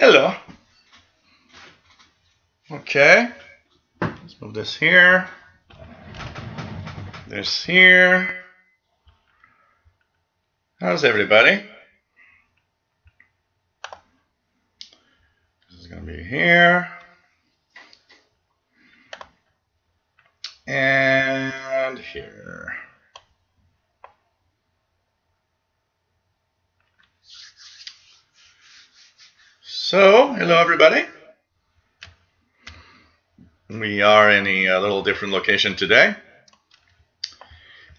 Hello. Okay. Let's move this here. This here. How's everybody? This is going to be here. And here. So, hello everybody. We are in a little different location today.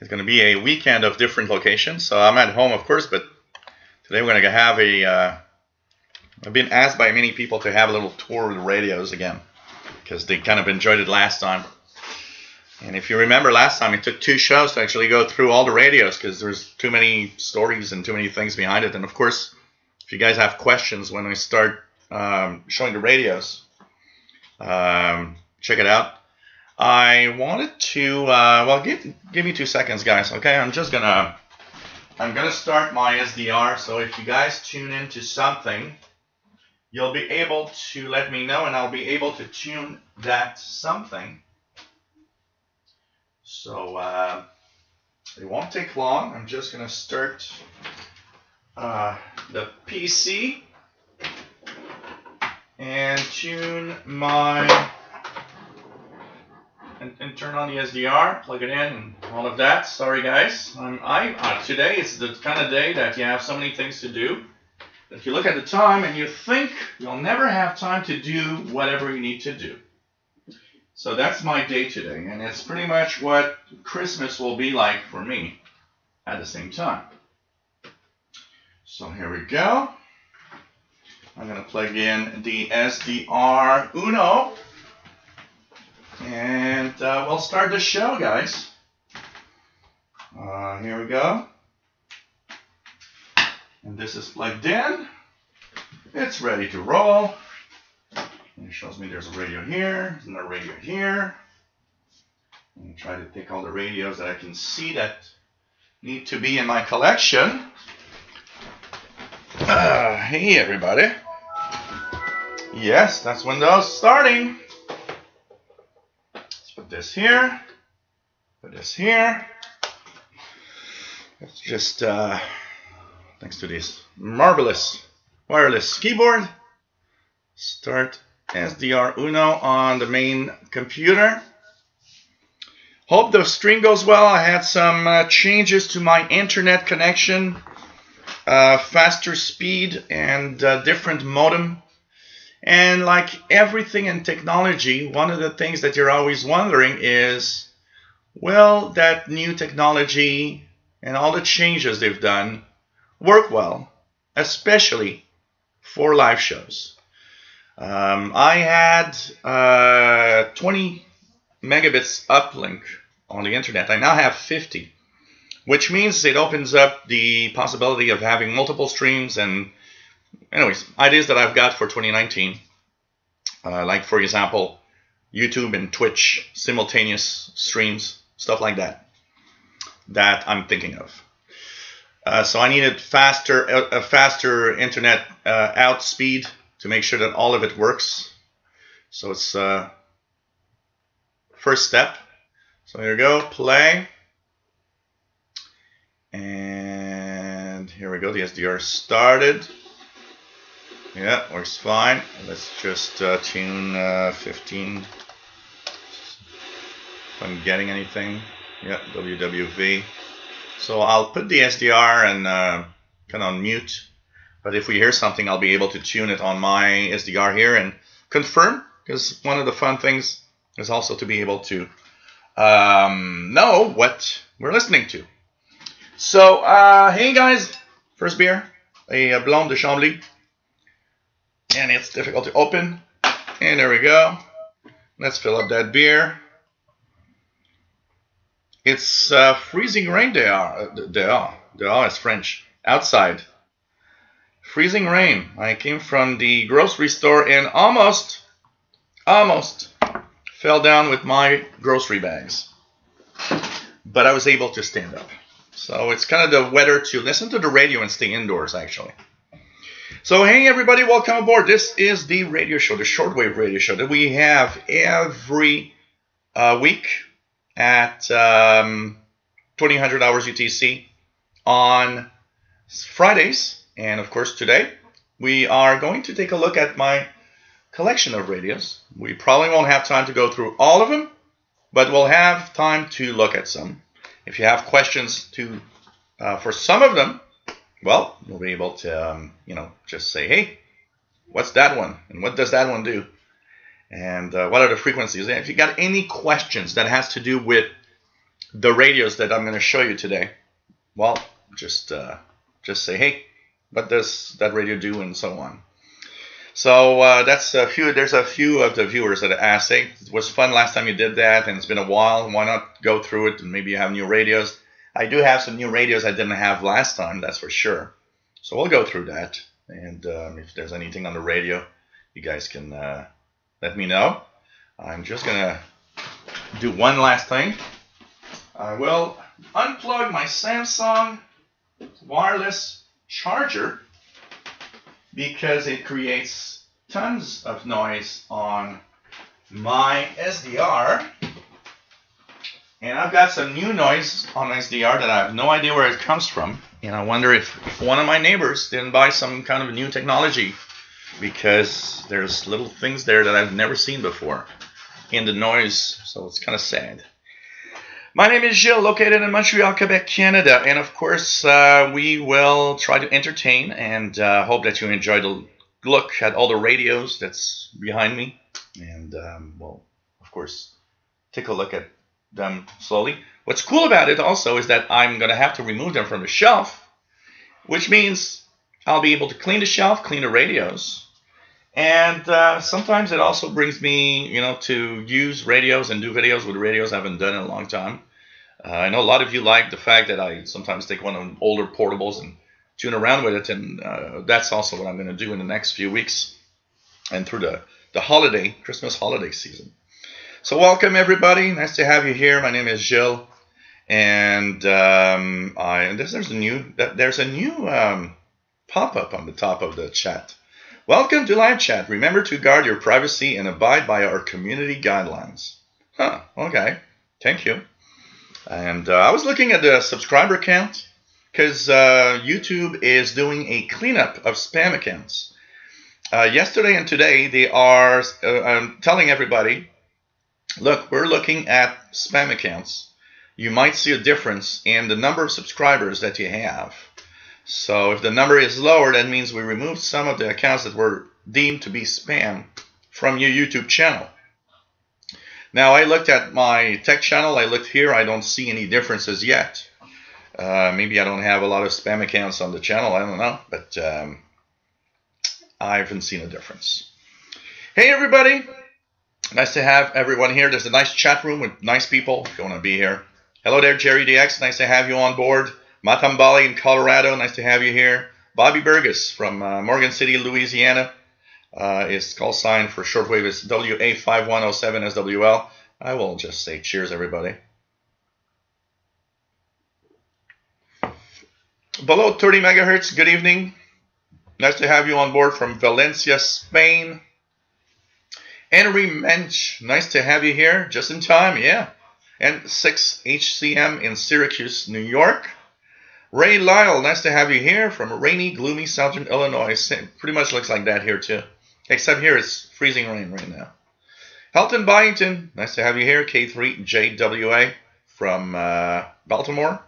It's going to be a weekend of different locations. So I'm at home, of course, but today we're going to have I've been asked by many people to have a little tour of the radios again, because they kind of enjoyed it last time. And if you remember last time, it took 2 shows to actually go through all the radios, because there's too many stories and too many things behind it. And of course, if you guys have questions when we start showing the radios, check it out. I wanted to, well, give me 2 seconds, guys. Okay, I'm gonna start my SDR. So if you guys tune into something, you'll be able to let me know, and I'll be able to tune that something. So it won't take long. I'm just gonna start the PC and tune my and turn on the SDR, plug it in, and all of that. Sorry guys, today is the kind of day that you have so many things to do. If you look at the time and you think you'll never have time to do whatever you need to do. So that's my day today, and it's pretty much what Christmas will be like for me at the same time. So here we go. I'm going to plug in the SDR Uno, and we'll start the show, guys. Here we go. And this is plugged in. It's ready to roll. And it shows me there's a radio here, there's another radio here. And try to pick all the radios that I can see that need to be in my collection. Hey everybody. Yes, that's Windows starting. Let's put this here. Put this here. Let's just, thanks to this marvelous wireless keyboard, start SDR Uno on the main computer. Hope the stream goes well. I had some changes to my internet connection, faster speed and different modem. And like everything in technology, one of the things that you're always wondering is, will that new technology and all the changes they've done work well, especially for live shows? I had 20 megabits uplink on the internet. I now have 50, which means it opens up the possibility of having multiple streams and anyways, ideas that I've got for 2019. Like for example, YouTube and Twitch simultaneous streams, stuff like that I'm thinking of. So I needed a faster internet out speed to make sure that all of it works. So it's first step. So here we go, play. And here we go, the SDR started. Yeah, works fine. Let's just tune 15. If I'm getting anything. Yeah, WWV. So I'll put the SDR and kind of on mute. But if we hear something, I'll be able to tune it on my SDR here and confirm. Because one of the fun things is also to be able to know what we're listening to. So, hey guys, first beer, a Blonde de Chambly. And it's difficult to open. And there we go. Let's fill up that beer. It's freezing rain dehors is French. Outside. Freezing rain. I came from the grocery store and almost fell down with my grocery bags. But I was able to stand up. So it's kind of the weather to listen to the radio and stay indoors, actually. So, hey everybody, welcome aboard. This is the radio show, the Shortwave radio show that we have every week at 2000 hours UTC on Fridays. And of course, today we are going to take a look at my collection of radios. We probably won't have time to go through all of them, but we'll have time to look at some. If you have questions for some of them, well, you'll be able to, just say, hey, what's that one? And what does that one do? And what are the frequencies? And if you got any questions that has to do with the radios that I'm going to show you today, well, just say, hey, what does that radio do? And so on. So there's a few of the viewers that asked, hey, it was fun last time you did that, and it's been a while. Why not go through it? And maybe you have new radios. I do have some new radios I didn't have last time, that's for sure. So we'll go through that. And if there's anything on the radio, you guys can let me know. I'm just going to do one last thing. I will unplug my Samsung wireless charger because it creates tons of noise on my SDR. And I've got some new noise on SDR that I have no idea where it comes from. And I wonder if one of my neighbors didn't buy some kind of new technology, because there's little things there that I've never seen before in the noise. So it's kind of sad. My name is Gilles, located in Montreal, Quebec, Canada. And of course, we will try to entertain and hope that you enjoy the look at all the radios that's behind me. And we'll, of course, take a look at them slowly. What's cool about it also is that I'm going to have to remove them from the shelf, which means I'll be able to clean the shelf, clean the radios. And sometimes it also brings me, to use radios and do videos with radios I haven't done in a long time. I know a lot of you like the fact that I sometimes take one of the older portables and tune around with it, and that's also what I'm going to do in the next few weeks and through the Christmas holiday season. So welcome everybody. Nice to have you here. My name is Gilles, and there's a new pop-up on the top of the chat. Welcome to live chat. Remember to guard your privacy and abide by our community guidelines. Huh, okay. Thank you. And I was looking at the subscriber count because YouTube is doing a cleanup of spam accounts. Yesterday and today, they are telling everybody, look, we're looking at spam accounts. You might see a difference in the number of subscribers that you have. So if the number is lower, that means we removed some of the accounts that were deemed to be spam from your YouTube channel. Now, I looked at my tech channel. I looked here. I don't see any differences yet. Maybe I don't have a lot of spam accounts on the channel. I don't know. But I haven't seen a difference. Hey, everybody. Nice to have everyone here. There's a nice chat room with nice people if you want to be here. Hello there, Jerry DX. Nice to have you on board. Matambali in Colorado, nice to have you here. Bobby Burgess from Morgan City, Louisiana. His call sign for Shortwave is WA5107SWL. I will just say cheers, everybody. Below 30 megahertz, good evening. Nice to have you on board from Valencia, Spain. Henry Mensch, nice to have you here. Just in time, yeah. And 6HCM in Syracuse, New York. Ray Lyle, nice to have you here from rainy, gloomy southern Illinois. Pretty much looks like that here too. Except here it's freezing rain right now. Helton Byington, nice to have you here. K3JWA from Baltimore.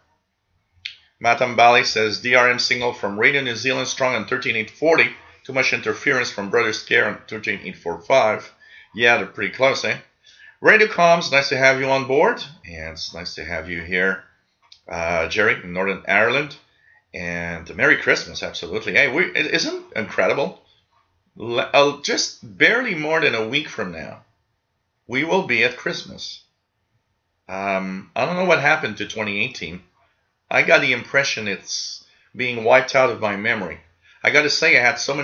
Matambali says DRM signal from Radio New Zealand strong on 13840. Too much interference from Brother Scare on 13845. Yeah, they're pretty close, eh? Radio Comms, nice to have you on board. And it's nice to have you here. Jerry in Northern Ireland, and Merry Christmas, absolutely. Hey, isn't it incredible? Just barely more than a week from now, we will be at Christmas. I don't know what happened to 2018. I got the impression it's being wiped out of my memory. I got to say, I had some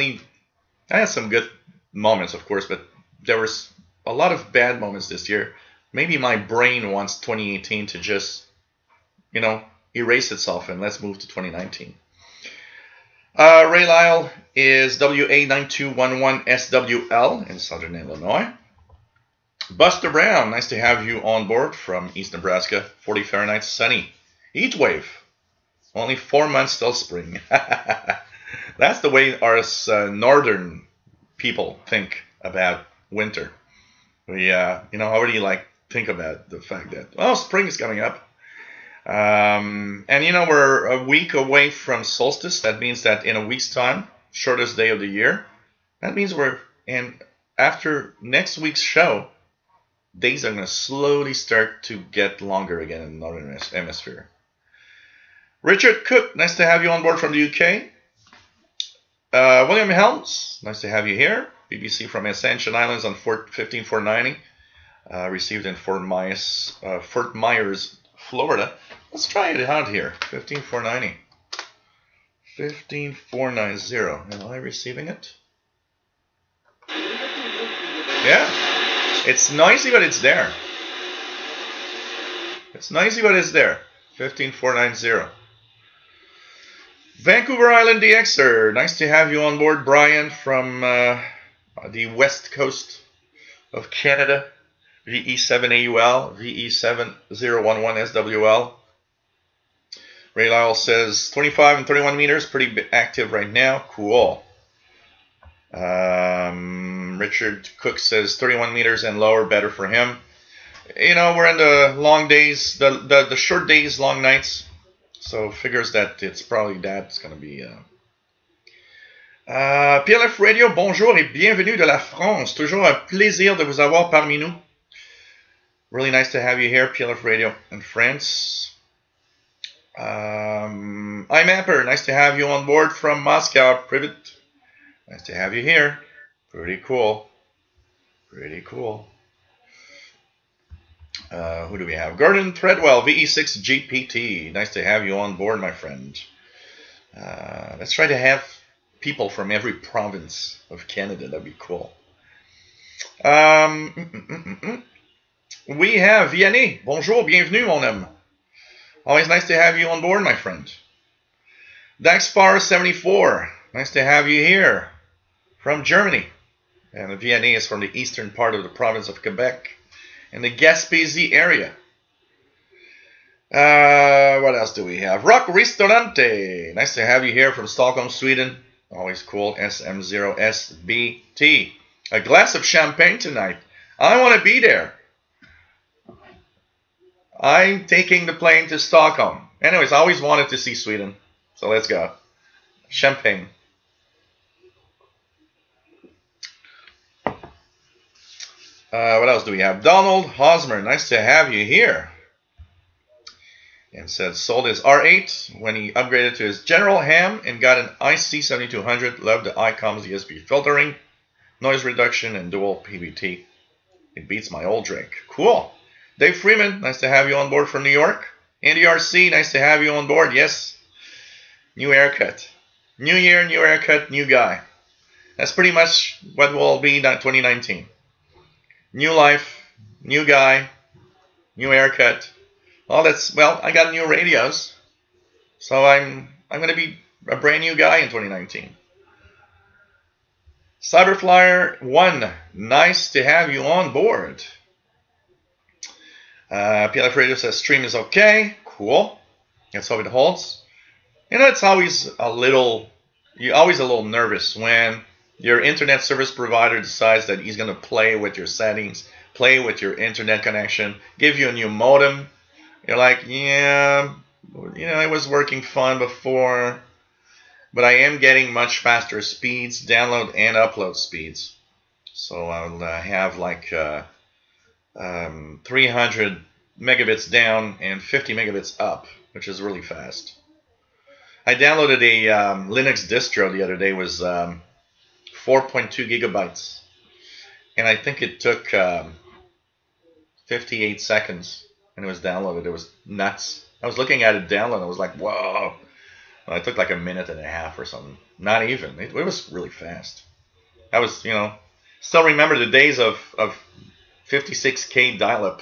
good moments, of course, but there was a lot of bad moments this year. Maybe my brain wants 2018 to just erase itself and let's move to 2019. Ray Lyle is WA9211SWL in Southern Illinois. Buster Brown, nice to have you on board from East Nebraska. 40 Fahrenheit, sunny. Heat wave. Only 4 months till spring. That's the way us northern people think about winter. We, already think about the fact that, well, spring is coming up. And we're a week away from solstice. That means that in a week's time, shortest day of the year, that means after next week's show, days are going to slowly start to get longer again in the northern hemisphere. Richard Cook, nice to have you on board from the UK. William Helms, nice to have you here. BBC from Ascension Islands on 15490, received in Fort Myers, Florida. Let's try it out here. 15490. 15490. Am I receiving it? Yeah. It's noisy, but it's there. It's noisy, but it's there. 15490. Vancouver Island DXer. Nice to have you on board, Brian, from the west coast of Canada. VE7AUL, VE7011SWL. Ray Lyle says 25 and 31 meters, pretty active right now. Cool. Richard Cook says 31 meters and lower, better for him. We're in the long days, the short days, long nights. So figures that it's probably that's going to be... PLF Radio, bonjour et bienvenue de la France. Toujours un plaisir de vous avoir parmi nous. Really nice to have you here, PLF Radio in France. iMapper, nice to have you on board from Moscow. Privet, nice to have you here. Pretty cool. Pretty cool. Who do we have? Gordon Threadwell, VE6GPT. Nice to have you on board, my friend. Let's try to have people from every province of Canada. That'd be cool. We have Vianney. Bonjour, bienvenue, mon homme. Always nice to have you on board, my friend. Daxpar74. Nice to have you here from Germany. And Vianney is from the eastern part of the province of Quebec in the Gaspésie area. What else do we have? Rock Ristorante. Nice to have you here from Stockholm, Sweden. Always cool. SM0SBT. A glass of champagne tonight. I want to be there. I'm taking the plane to Stockholm. Anyways, I always wanted to see Sweden. So let's go. Champagne. What else do we have? Donald Hosmer. Nice to have you here. And said sold his R8 when he upgraded to his General Ham and got an IC7200. Loved the ICOM's ESP filtering, noise reduction, and dual PVT. It beats my old Drake. Cool. Dave Freeman, nice to have you on board from New York. Andy RC, nice to have you on board. Yes. New haircut. New year, new haircut, new guy. That's pretty much what will be 2019. New life, new guy, new haircut. Well, I got new radios. So I'm going to be a brand new guy in 2019. Cyberflyer 1, nice to have you on board. PLF Radio says stream is okay. Cool. Let's hope it holds. It's always you're always a little nervous when your internet service provider decides that he's going to play with your settings, play with your internet connection, give you a new modem. You're like, yeah, it was working fine before, but I am getting much faster speeds, download and upload speeds. So I'll have 300 megabits down and 50 megabits up, which is really fast. I downloaded a Linux distro the other day. It was 4.2 gigabytes. And I think it took 58 seconds. And it was downloaded. It was nuts. I was looking at it download. I was like, whoa. Well, it took like a minute and a half or something. Not even. It was really fast. I was, still remember the days of 56K dial-up,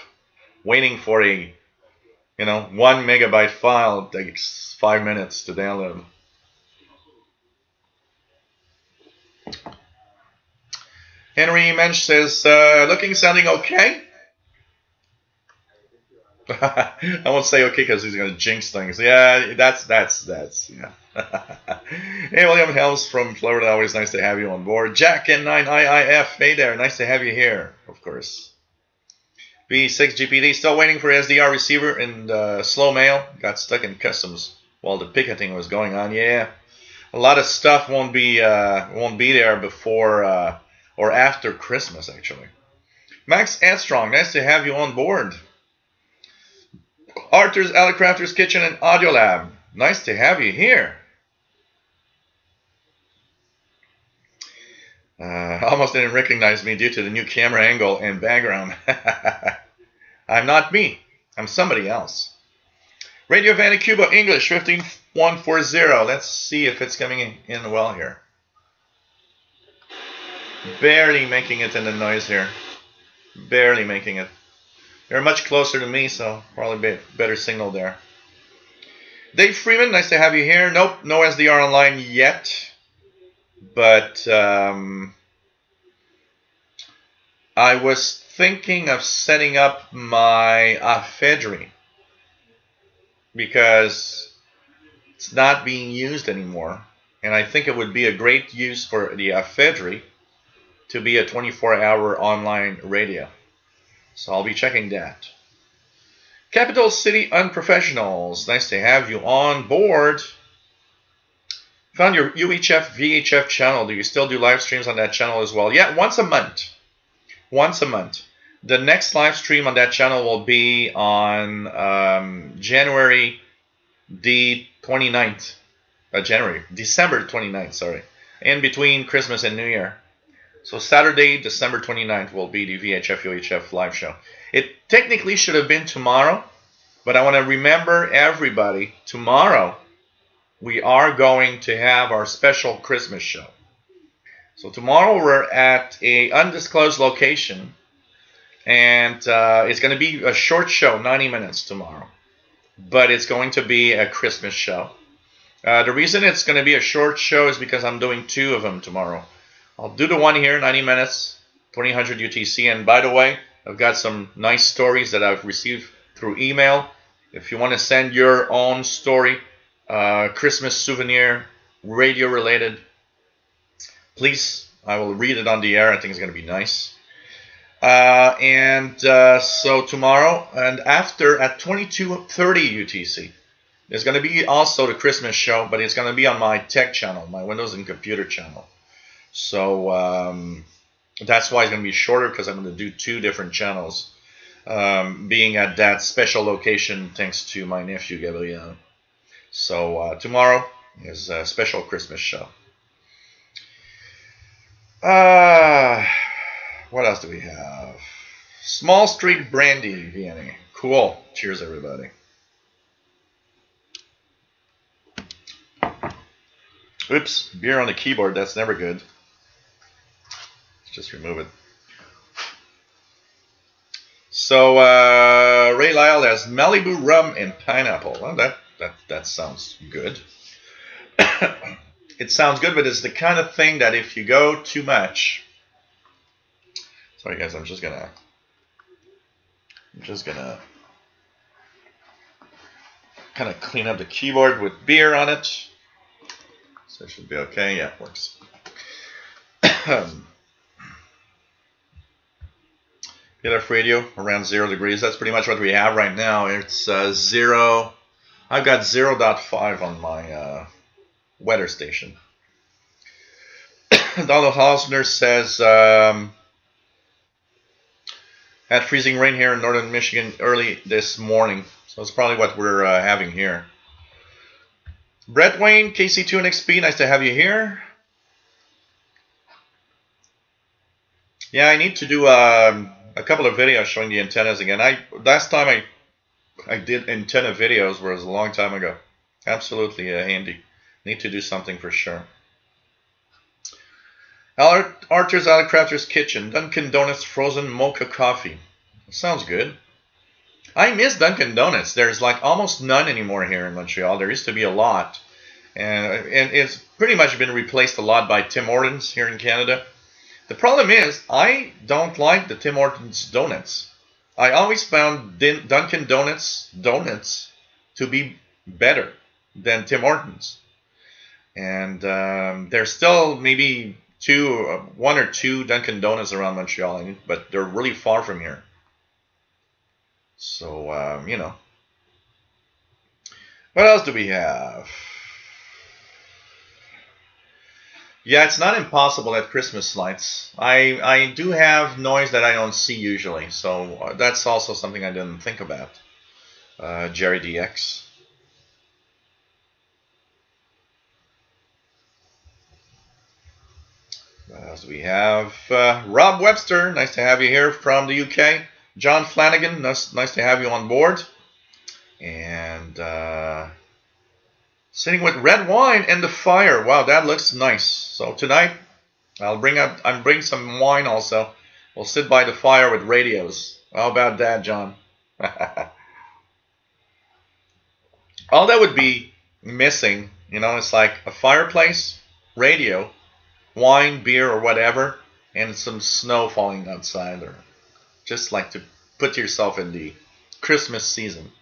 waiting for a, 1 megabyte file. It takes 5 minutes to download. Henry Mensch says, looking, sounding okay. I won't say okay because he's going to jinx things. Yeah, that's yeah. Hey, William Helms from Florida, always nice to have you on board. Jack N9IIF, hey there, nice to have you here, of course. B6GPD, still waiting for SDR receiver in slow mail. Got stuck in customs while the picketing was going on. Yeah, a lot of stuff won't be there before or after Christmas, actually. Max Edstrong, nice to have you on board. Arthur's Alleycrafters Kitchen and Audio Lab, nice to have you here. Almost didn't recognize me due to the new camera angle and background. I'm not me. I'm somebody else. Radio Vanucuba English 15140. Let's see if it's coming in well here. Barely making it in the noise here. Barely making it. They're much closer to me, so probably better signal there. Dave Freeman, nice to have you here. Nope, no SDR online yet. But I was thinking of setting up my ephedrine because it's not being used anymore. And I think it would be a great use for the ephedrine to be a 24-hour online radio. So I'll be checking that. Capital City Unprofessionals, nice to have you on board. Found your UHF VHF channel. Do you still do live streams on that channel as well? Yeah, once a month. Once a month. The next live stream on that channel will be on January the 29th. December 29th, sorry. In between Christmas and New Year. So Saturday, December 29th will be the VHF UHF live show. It technically should have been tomorrow, but I want to remember everybody, tomorrow we are going to have our special Christmas show. So tomorrow we're at a undisclosed location, and it's going to be a short show, 90 minutes tomorrow. But it's going to be a Christmas show. The reason it's going to be a short show is because I'm doing 2 of them tomorrow. I'll do the one here, 90 minutes, 2000 UTC. And by the way, I've got some nice stories that I've received through email. If you want to send your own story, Christmas souvenir, radio related, please, I will read it on the air. I think it's going to be nice. So tomorrow and after at 22:30 UTC, there's going to be also the Christmas show, but it's going to be on my tech channel, my Windows and Computer channel. So that's why it's going to be shorter, because I'm going to do 2 different channels, being at that special location thanks to my nephew Gabriel. So tomorrow is a special Christmas show. What else do we have? Small Street Brandy, Vienna. Cool. Cheers, everybody. Oops, beer on the keyboard. That's never good. Just remove it. So Ray Lyle has Malibu rum and pineapple. Well, that sounds good. It sounds good, but it's the kind of thing that if you go too much. Sorry guys, I'm just gonna kind of clean up the keyboard with beer on it. So it should be okay. Yeah, it works. PLF radio around 0 degrees. That's pretty much what we have right now. It's 0. I've got 0.5 on my weather station. Donald Hausner says, had freezing rain here in northern Michigan early this morning. So it's probably what we're having here. Brett Wayne, KC2 and XP, nice to have you here. Yeah, I need to do a couple of videos showing the antennas again. Last time I did antenna videos was a long time ago. Absolutely handy. Need to do something for sure. Arthur's Alleycrafters Kitchen, Dunkin' Donuts frozen mocha coffee. Sounds good. I miss Dunkin' Donuts. There's like almost none anymore here in Montreal. There used to be a lot, and it's pretty much been replaced a lot by Tim Hortons here in Canada. The problem is, I don't like the Tim Hortons donuts. I always found Dunkin' Donuts to be better than Tim Hortons. And there's still maybe one or two Dunkin' Donuts around Montreal, but they're really far from here. So, you know. What else do we have? Yeah, it's not impossible at Christmas lights. I do have noise that I don't see usually, so that's also something I didn't think about. Jerry DX. What else do we have? Rob Webster, nice to have you here from the UK. John Flanagan, nice to have you on board. And sitting with red wine and the fire. Wow, that looks nice. So tonight, I'll bring some wine also. We'll sit by the fire with radios. How about that, John? All that would be missing, you know, it's like a fireplace, radio, wine, beer, or whatever, and some snow falling outside, or just like to put yourself in the Christmas season.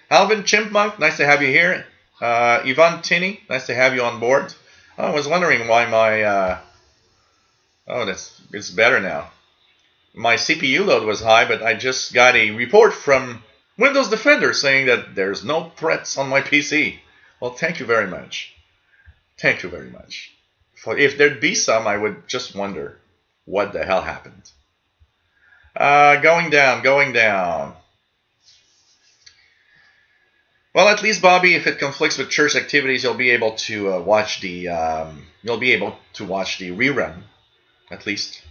Alvin Chipmunk, nice to have you here. Yvonne Tinney, nice to have you on board. I was wondering why my it's better now. My CPU load was high, but I just got a report from Windows Defender saying that there's no threats on my PC. Well, thank you very much. Thank you very much. If there'd be some, I would just wonder what the hell happened. Going down. Well, at least, Bobby, if it conflicts with church activities, you'll be able to watch the rerun. At least.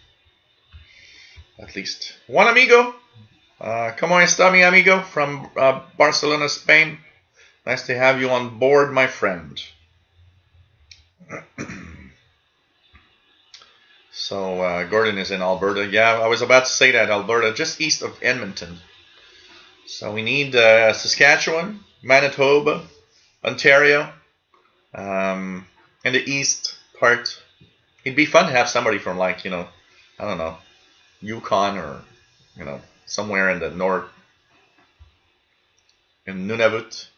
Juan Amigo. ¿Cómo está mi amigo from Barcelona, Spain? Nice to have you on board, my friend. So, Gordon is in Alberta. Yeah, I was about to say that. Alberta, just east of Edmonton. So we need Saskatchewan, Manitoba, Ontario, and the east part. It'd be fun to have somebody from, like, you know, I don't know, Yukon, or, you know, somewhere in the north, in Nunavut.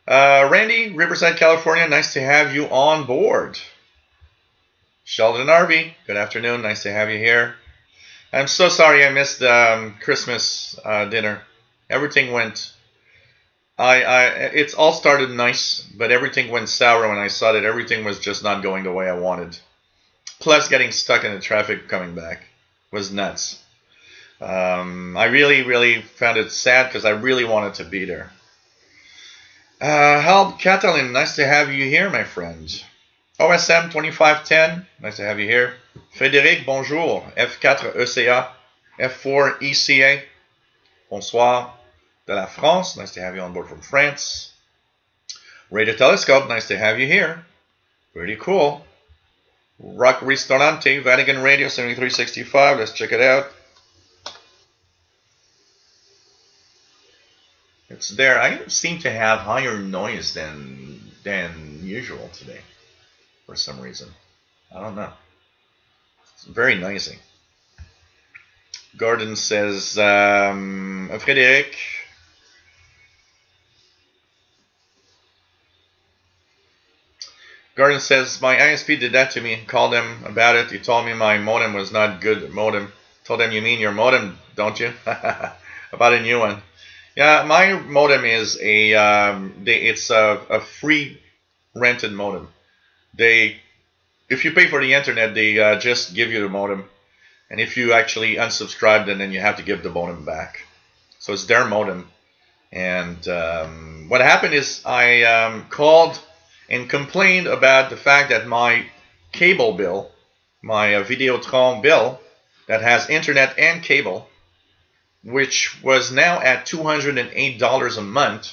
Randy, Riverside, California, nice to have you on board. Sheldon Harvey, good afternoon, nice to have you here. I'm so sorry I missed Christmas dinner. Everything went... It's all started nice, but everything went sour when I saw that everything was just not going the way I wanted. Plus, getting stuck in the traffic coming back was nuts. I really found it sad because I really wanted to be there. Hal Catalin, nice to have you here, my friend. OSM 2510, nice to have you here. Frédéric, bonjour. F4 ECA, F4 ECA, bonsoir. De la France, nice to have you on board from France. Radio Telescope, nice to have you here. Pretty cool. Rock Ristorante, Vatican Radio 7365, let's check it out. It's there. I seem to have higher noise than usual today, for some reason. I don't know. It's very noisy. Gordon says, Frédéric, Gordon says, my ISP did that to me. Called him about it. He told me my modem was not good modem. Told him, you mean your modem, don't you? About a new one. Yeah, my modem is it's a free rented modem. If you pay for the internet, they just give you the modem. And if you actually unsubscribe, then you have to give the modem back. So it's their modem. And what happened is I called and complained about the fact that my cable bill, my Videotron bill, that has internet and cable, which was now at $208 a month,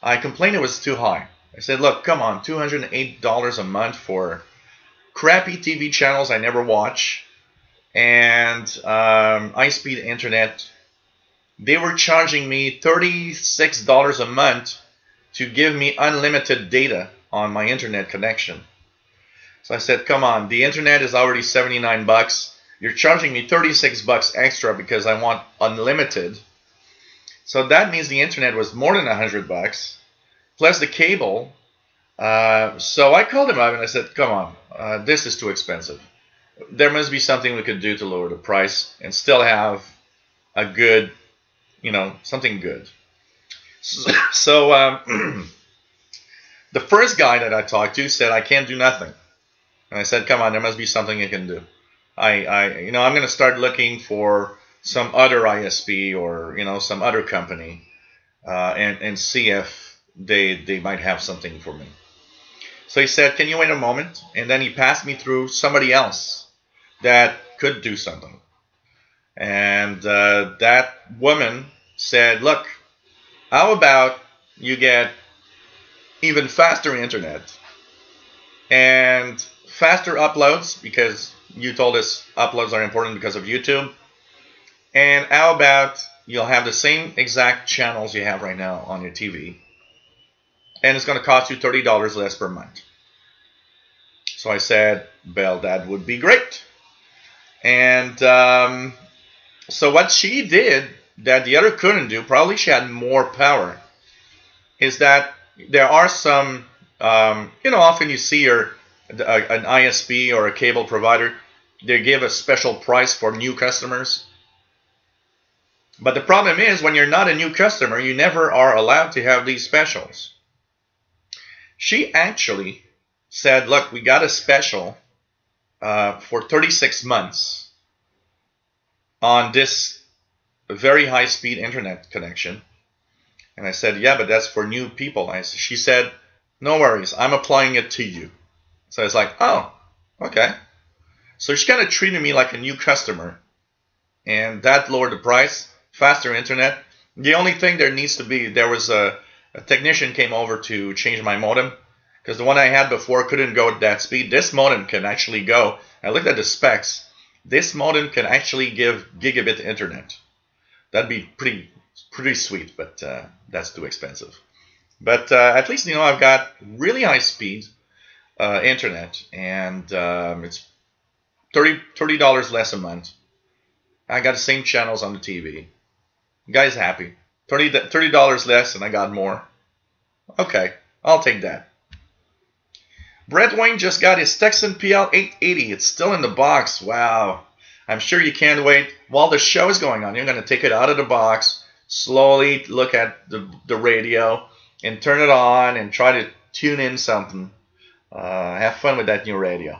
I complained it was too high. I said, look, come on, $208 a month for crappy TV channels I never watch, and high-speed internet. They were charging me $36 a month to give me unlimited data on my internet connection. So I said, come on, the internet is already 79 bucks. You're charging me 36 bucks extra because I want unlimited. So that means the internet was more than 100 bucks, plus the cable. So I called him up and I said, come on, this is too expensive. There must be something we could do to lower the price and still have a good, something good. So the first guy that I talked to said, I can't do nothing. And I said, come on, there must be something you can do. I'm going to start looking for some other ISP or, some other company and see if they might have something for me. So he said, can you wait a moment? And then he passed me through somebody else that could do something. And that woman said, look, how about you get even faster internet and faster uploads, because you told us uploads are important because of YouTube. And how about you'll have the same exact channels you have right now on your TV, and it's going to cost you $30 less per month. So I said, well, that would be great. And so what she did that the other couldn't do, probably she had more power, is that there are some, often you see an ISP or a cable provider, they give a special price for new customers. But the problem is, when you're not a new customer, you never are allowed to have these specials. She actually said, look, we got a special for 36 months on this very high-speed internet connection. And I said, yeah, but that's for new people. She said, no worries, I'm applying it to you. So I was like, oh, okay. So she kind of treated me like a new customer. And that lowered the price, faster internet. The only thing there needs to be, there was a technician came over to change my modem, because the one I had before couldn't go at that speed. This modem can actually go. I looked at the specs. This modem can actually give gigabit internet. That'd be pretty sweet, but that's too expensive. But at least, I've got really high speed internet, and it's $30 less a month. I got the same channels on the TV. The guy's happy. $30 less, and I got more. Okay, I'll take that. Brett Wayne just got his Texan PL 880. It's still in the box. Wow. I'm sure you can't wait. While the show is going on, you're going to take it out of the box, slowly look at the radio, and turn it on and try to tune in something. Have fun with that new radio.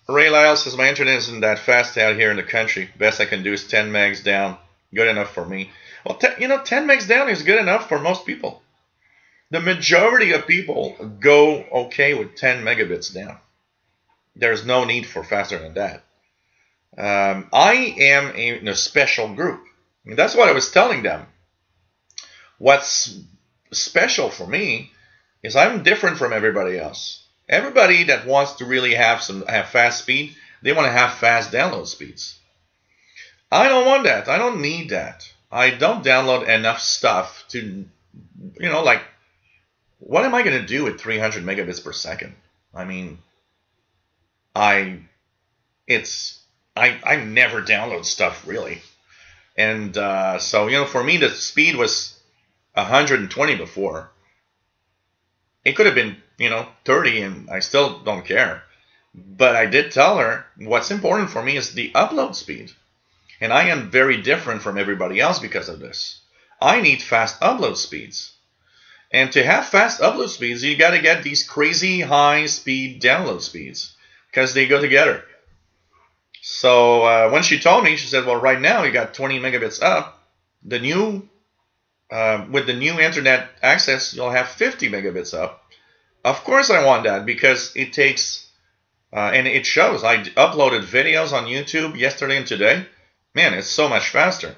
Ray Lyle says, my internet isn't that fast out here in the country. Best I can do is 10 megs down. Good enough for me. Well, 10 megs down is good enough for most people. The majority of people go okay with 10 megabits down. There's no need for faster than that. I am in a special group. I mean, that's what I was telling them. What's special for me is I'm different from everybody else. Everybody that wants to really have fast speed, they want to have fast download speeds. I don't want that. I don't need that. I don't download enough stuff to, what am I going to do with 300 megabits per second? I mean, I never download stuff really. And so, for me, the speed was 120 before. It could have been, 30, and I still don't care. But I did tell her what's important for me is the upload speed. And I am very different from everybody else because of this. I need fast upload speeds. And to have fast upload speeds, you got to get these crazy high speed download speeds, because they go together. So when she told me, she said, well, right now you got 20 megabits up. With the new internet access, you'll have 50 megabits up. Of course I want that, because it takes, and it shows. I uploaded videos on YouTube yesterday and today. Man, it's so much faster.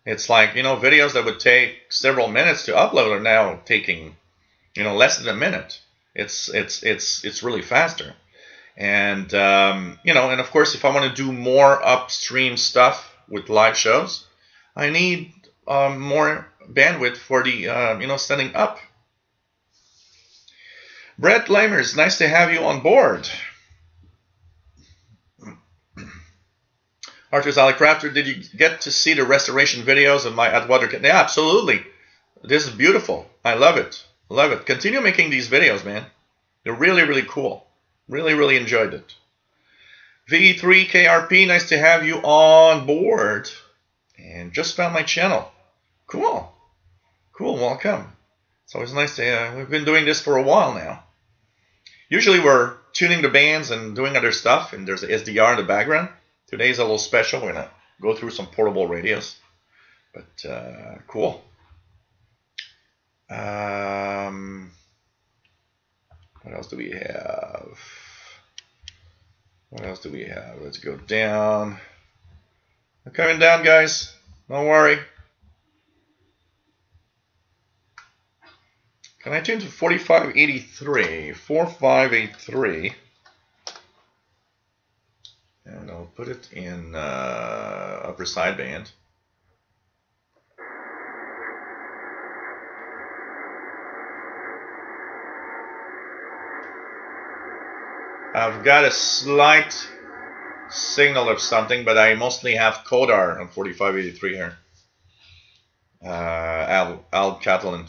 It's like, videos that would take several minutes to upload are now taking, less than a minute. It's really faster. And, and of course, if I want to do more upstream stuff with live shows, I need more bandwidth for the standing up. Brett Lamers, nice to have you on board. Arthur's Alley Crafter, did you get to see the restoration videos of my Atwater? Yeah, absolutely. This is beautiful. I love it. Love it. Continue making these videos, man. They're really, really cool. Really, really enjoyed it. V3KRP, nice to have you on board. And just found my channel. Cool. Cool, welcome. It's always nice to, we've been doing this for a while now. Usually we're tuning the bands and doing other stuff, and there's the SDR in the background. Today's a little special. We're going to go through some portable radios. But, cool. What else do we have? What else do we have? Let's go down. I'm coming down, guys. Don't worry. Can I tune to 4583? 4583. And I'll put it in upper sideband. I've got a slight signal of something, but I mostly have Kodar on 4583 here. Al Catalan.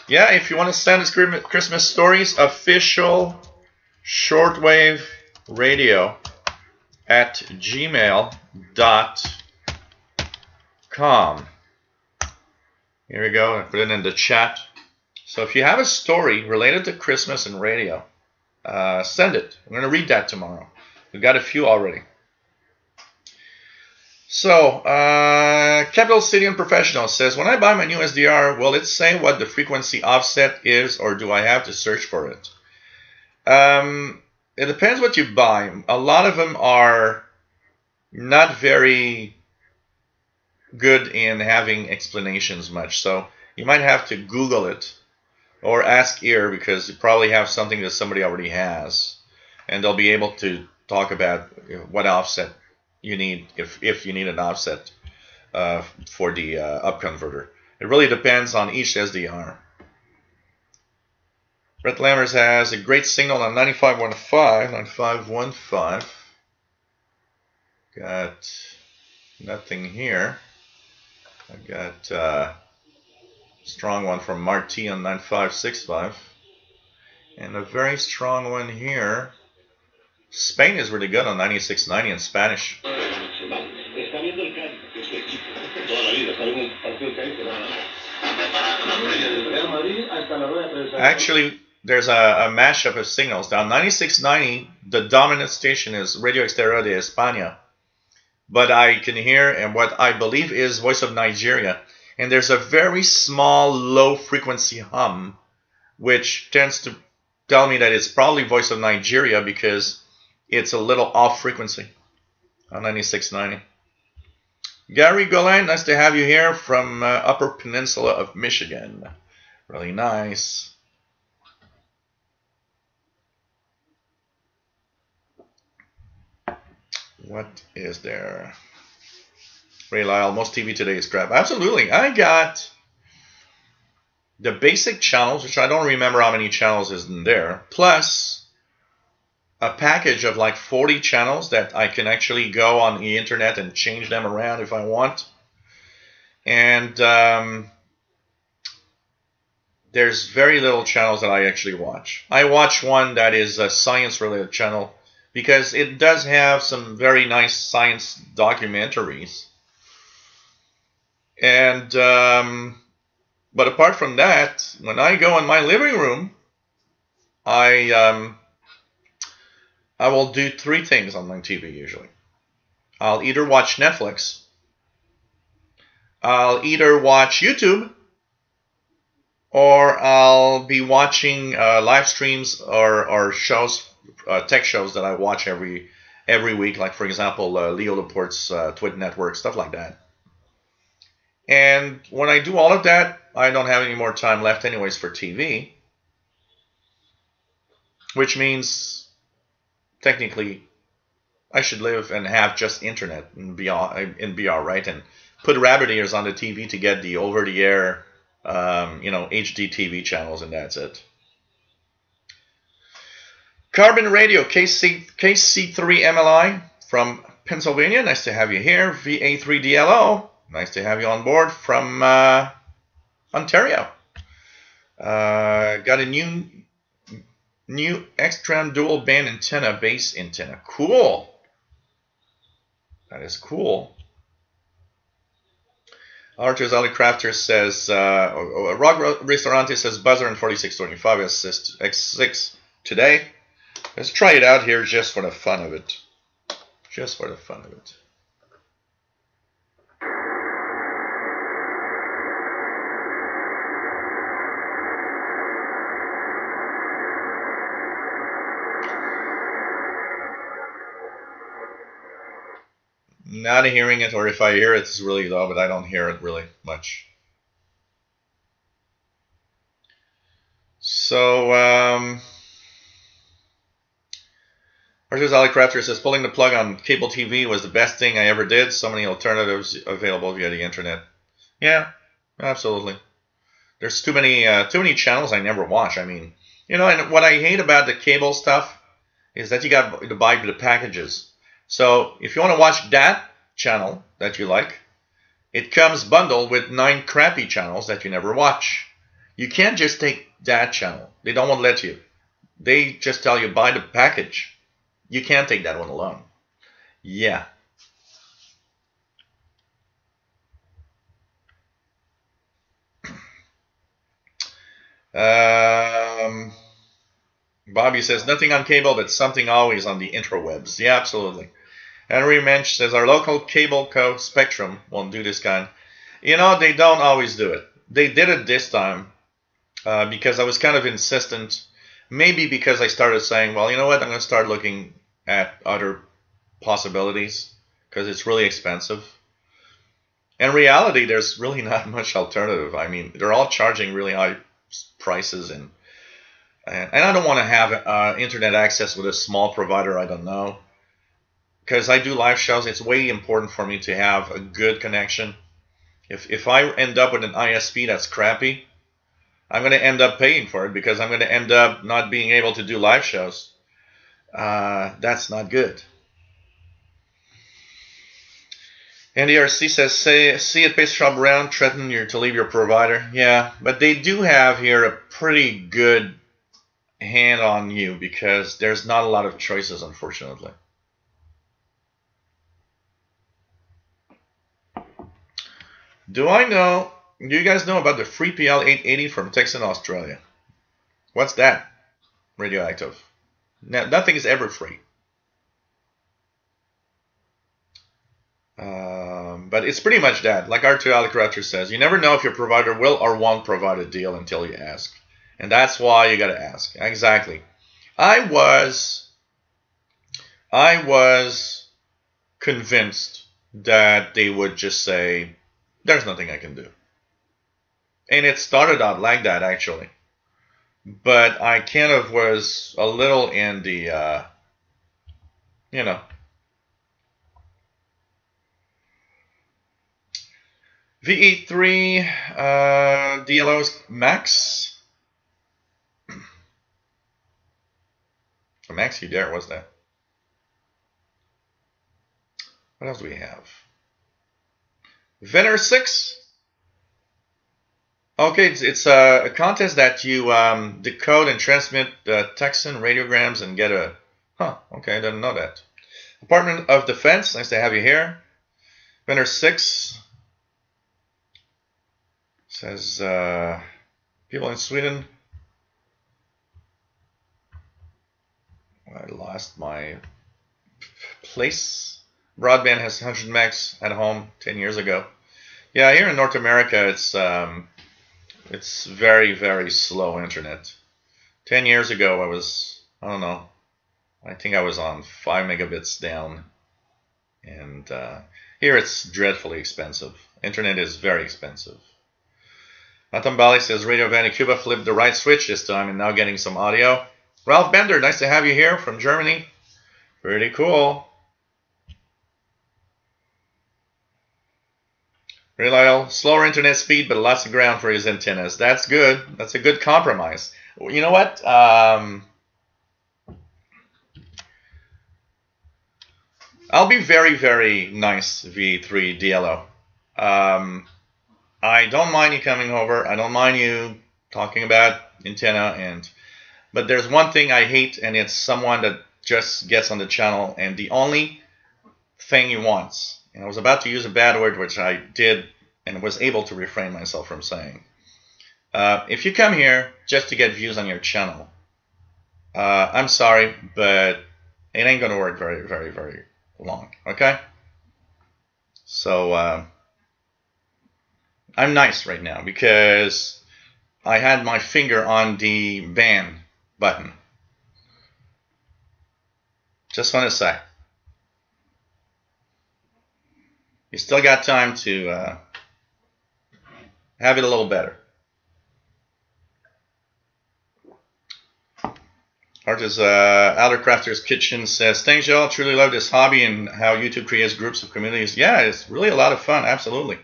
Yeah, if you want to send us Christmas stories, official Shortwave Radio at gmail.com. Here we go. I put it in the chat. So if you have a story related to Christmas and radio, send it. I'm going to read that tomorrow. We've got a few already. So, Capital City and Professional says, when I buy my new SDR, will it say what the frequency offset is, or do I have to search for it? It depends what you buy. A lot of them are not very good in having explanations much. So you might have to Google it or ask ear, because you probably have something that somebody already has. And they'll be able to talk about what offset you need, if you need an offset for the up converter. It really depends on each SDR. Brett Lammers has a great signal on 9515. Got nothing here. I got a strong one from Marty on 9565. And a very strong one here. Spain is really good on 9690 in Spanish. Actually, there's a mashup of signals. Down 9690, the dominant station is Radio Exterior de España. But I can hear, and what I believe is Voice of Nigeria. And there's a very small, low frequency hum, which tends to tell me that it's probably Voice of Nigeria, because it's a little off frequency on 9690. Gary Golan, nice to have you here from Upper Peninsula of Michigan. Really nice. What is there? Ray Lyle, most TV today is crap. Absolutely. I got the basic channels, which I don't remember how many channels is in there, plus a package of like 40 channels that I can actually go on the internet and change them around if I want. And there's very little channels that I actually watch. I watch one that is a science-related channel, because it does have some very nice science documentaries. And but apart from that, when I go in my living room, I will do three things on my TV usually. I'll either watch Netflix, I'll either watch YouTube, or I'll be watching live streams or shows, tech shows that I watch every week, like for example Leo Laporte's Twit Network, stuff like that. And when I do all of that, I don't have any more time left anyways for TV, which means technically I should live and have just internet and be all right, and put rabbit ears on the TV to get the over-the-air, HD TV channels, and that's it. Carbon Radio, KC3MLI from Pennsylvania. Nice to have you here. VA3DLO. Nice to have you on board from Ontario. Got a new X-Tram dual band antenna, base antenna. Cool. That is cool. Arthur's Alley Crafter says, Rock Restaurante says Buzzer and 4625 X6 today. Let's try it out here just for the fun of it. Just for the fun of it. Not hearing it, or if I hear it, it's really low, but I don't hear it really much. So, Arthur's Alley Crafter says, pulling the plug on cable TV was the best thing I ever did. So many alternatives available via the internet. Yeah, absolutely. There's too many channels I never watch. I mean, and what I hate about the cable stuff is that you got to buy the packages. So if you want to watch that channel that you like, it comes bundled with 9 crappy channels that you never watch. You can't just take that channel. They don't want to let you. They just tell you buy the package. You can't take that one alone. Yeah. Bobby says, nothing on cable, but something always on the interwebs. Yeah, absolutely. Henry Mensch says, our local cable co Spectrum won't do this kind. They don't always do it. They did it this time because I was kind of insistent. Maybe because I started saying, well, you know what, I'm going to start looking at other possibilities because it's really expensive. In reality, there's really not much alternative. I mean, they're all charging really high prices, and I don't want to have internet access with a small provider I don't know. Because I do live shows, it's way important for me to have a good connection. If I end up with an ISP that's crappy, I'm going to end up paying for it because I'm going to end up not being able to do live shows. That's not good. Andy RC says, see it pace shop around, threaten to leave your provider. Yeah, but they do have here a pretty good hand on you because there's not a lot of choices, unfortunately. Do you guys know about the free PL 880 from Texan, Australia? What's that? Radioactive. Nothing is ever free. But it's pretty much that. Like Arthur Alicracher says, you never know if your provider will or won't provide a deal until you ask. And that's why you got to ask. Exactly. I was convinced that they would just say, there's nothing I can do. And it started out like that, actually. But I kind of was a little in the, VE3 DLO's Max. Max, you there? What's that? What else do we have? Venner 6. Okay, it's a contest that you decode and transmit Texan radiograms and get a... okay, I didn't know that. Department of Defense, nice to have you here. Venner 6 says people in Sweden. I lost my place. Broadband has 100 megs at home 10 years ago. Yeah, here in North America, it's very, very slow internet. 10 years ago, I think I was on 5 megabits down. And here it's dreadfully expensive. Internet is very expensive. Atom Bali says, Radio Van in Cuba flipped the right switch this time and now getting some audio. Ralph Bender, nice to have you here from Germany. Pretty cool. Reliable, slower internet speed, but lots of ground for his antennas. That's good. That's a good compromise. You know what? I'll be very, very nice, V3 DLO. I don't mind you coming over. I don't mind you talking about antenna, but there's one thing I hate, and it's someone that just gets on the channel and the only thing he wants. And I was about to use a bad word, which I did and was able to refrain myself from saying. If you come here just to get views on your channel, I'm sorry, but it ain't going to work very, very, very long, okay? So I'm nice right now because I had my finger on the ban button. Just want to say, you still got time to have it a little better. Artist Outer Crafter's Kitchen says, thanks y'all, truly love this hobby and how YouTube creates groups of communities. Yeah, it's really a lot of fun, absolutely.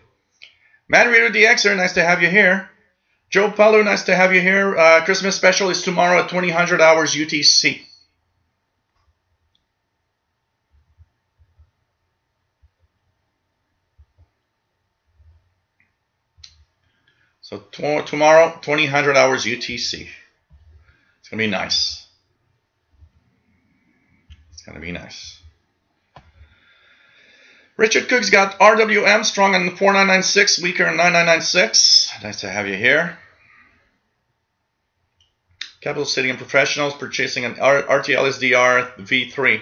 Man Reader DXer, nice to have you here. Joe Paulo, nice to have you here. Christmas special is tomorrow at 2000 hours UTC. So tomorrow, 2000 hours UTC. It's going to be nice. It's going to be nice. Richard Cook's got RWM strong on 4996, weaker on 9996. Nice to have you here. Capital City and Professionals purchasing an RTL SDR V3.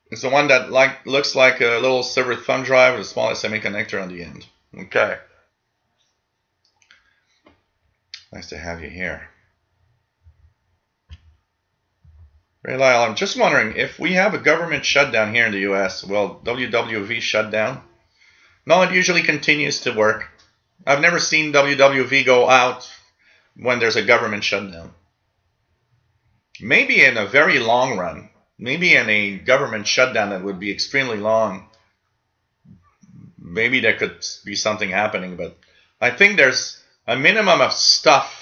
It's the one that looks like a little silver thumb drive with a small SMA connector on the end. Okay. Nice to have you here. Ray Lyle, I'm just wondering if we have a government shutdown here in the US, will WWV shut down? No, it usually continues to work. I've never seen WWV go out when there's a government shutdown. Maybe in a very long run, maybe in a government shutdown that would be extremely long, maybe there could be something happening, but I think there's a minimum of stuff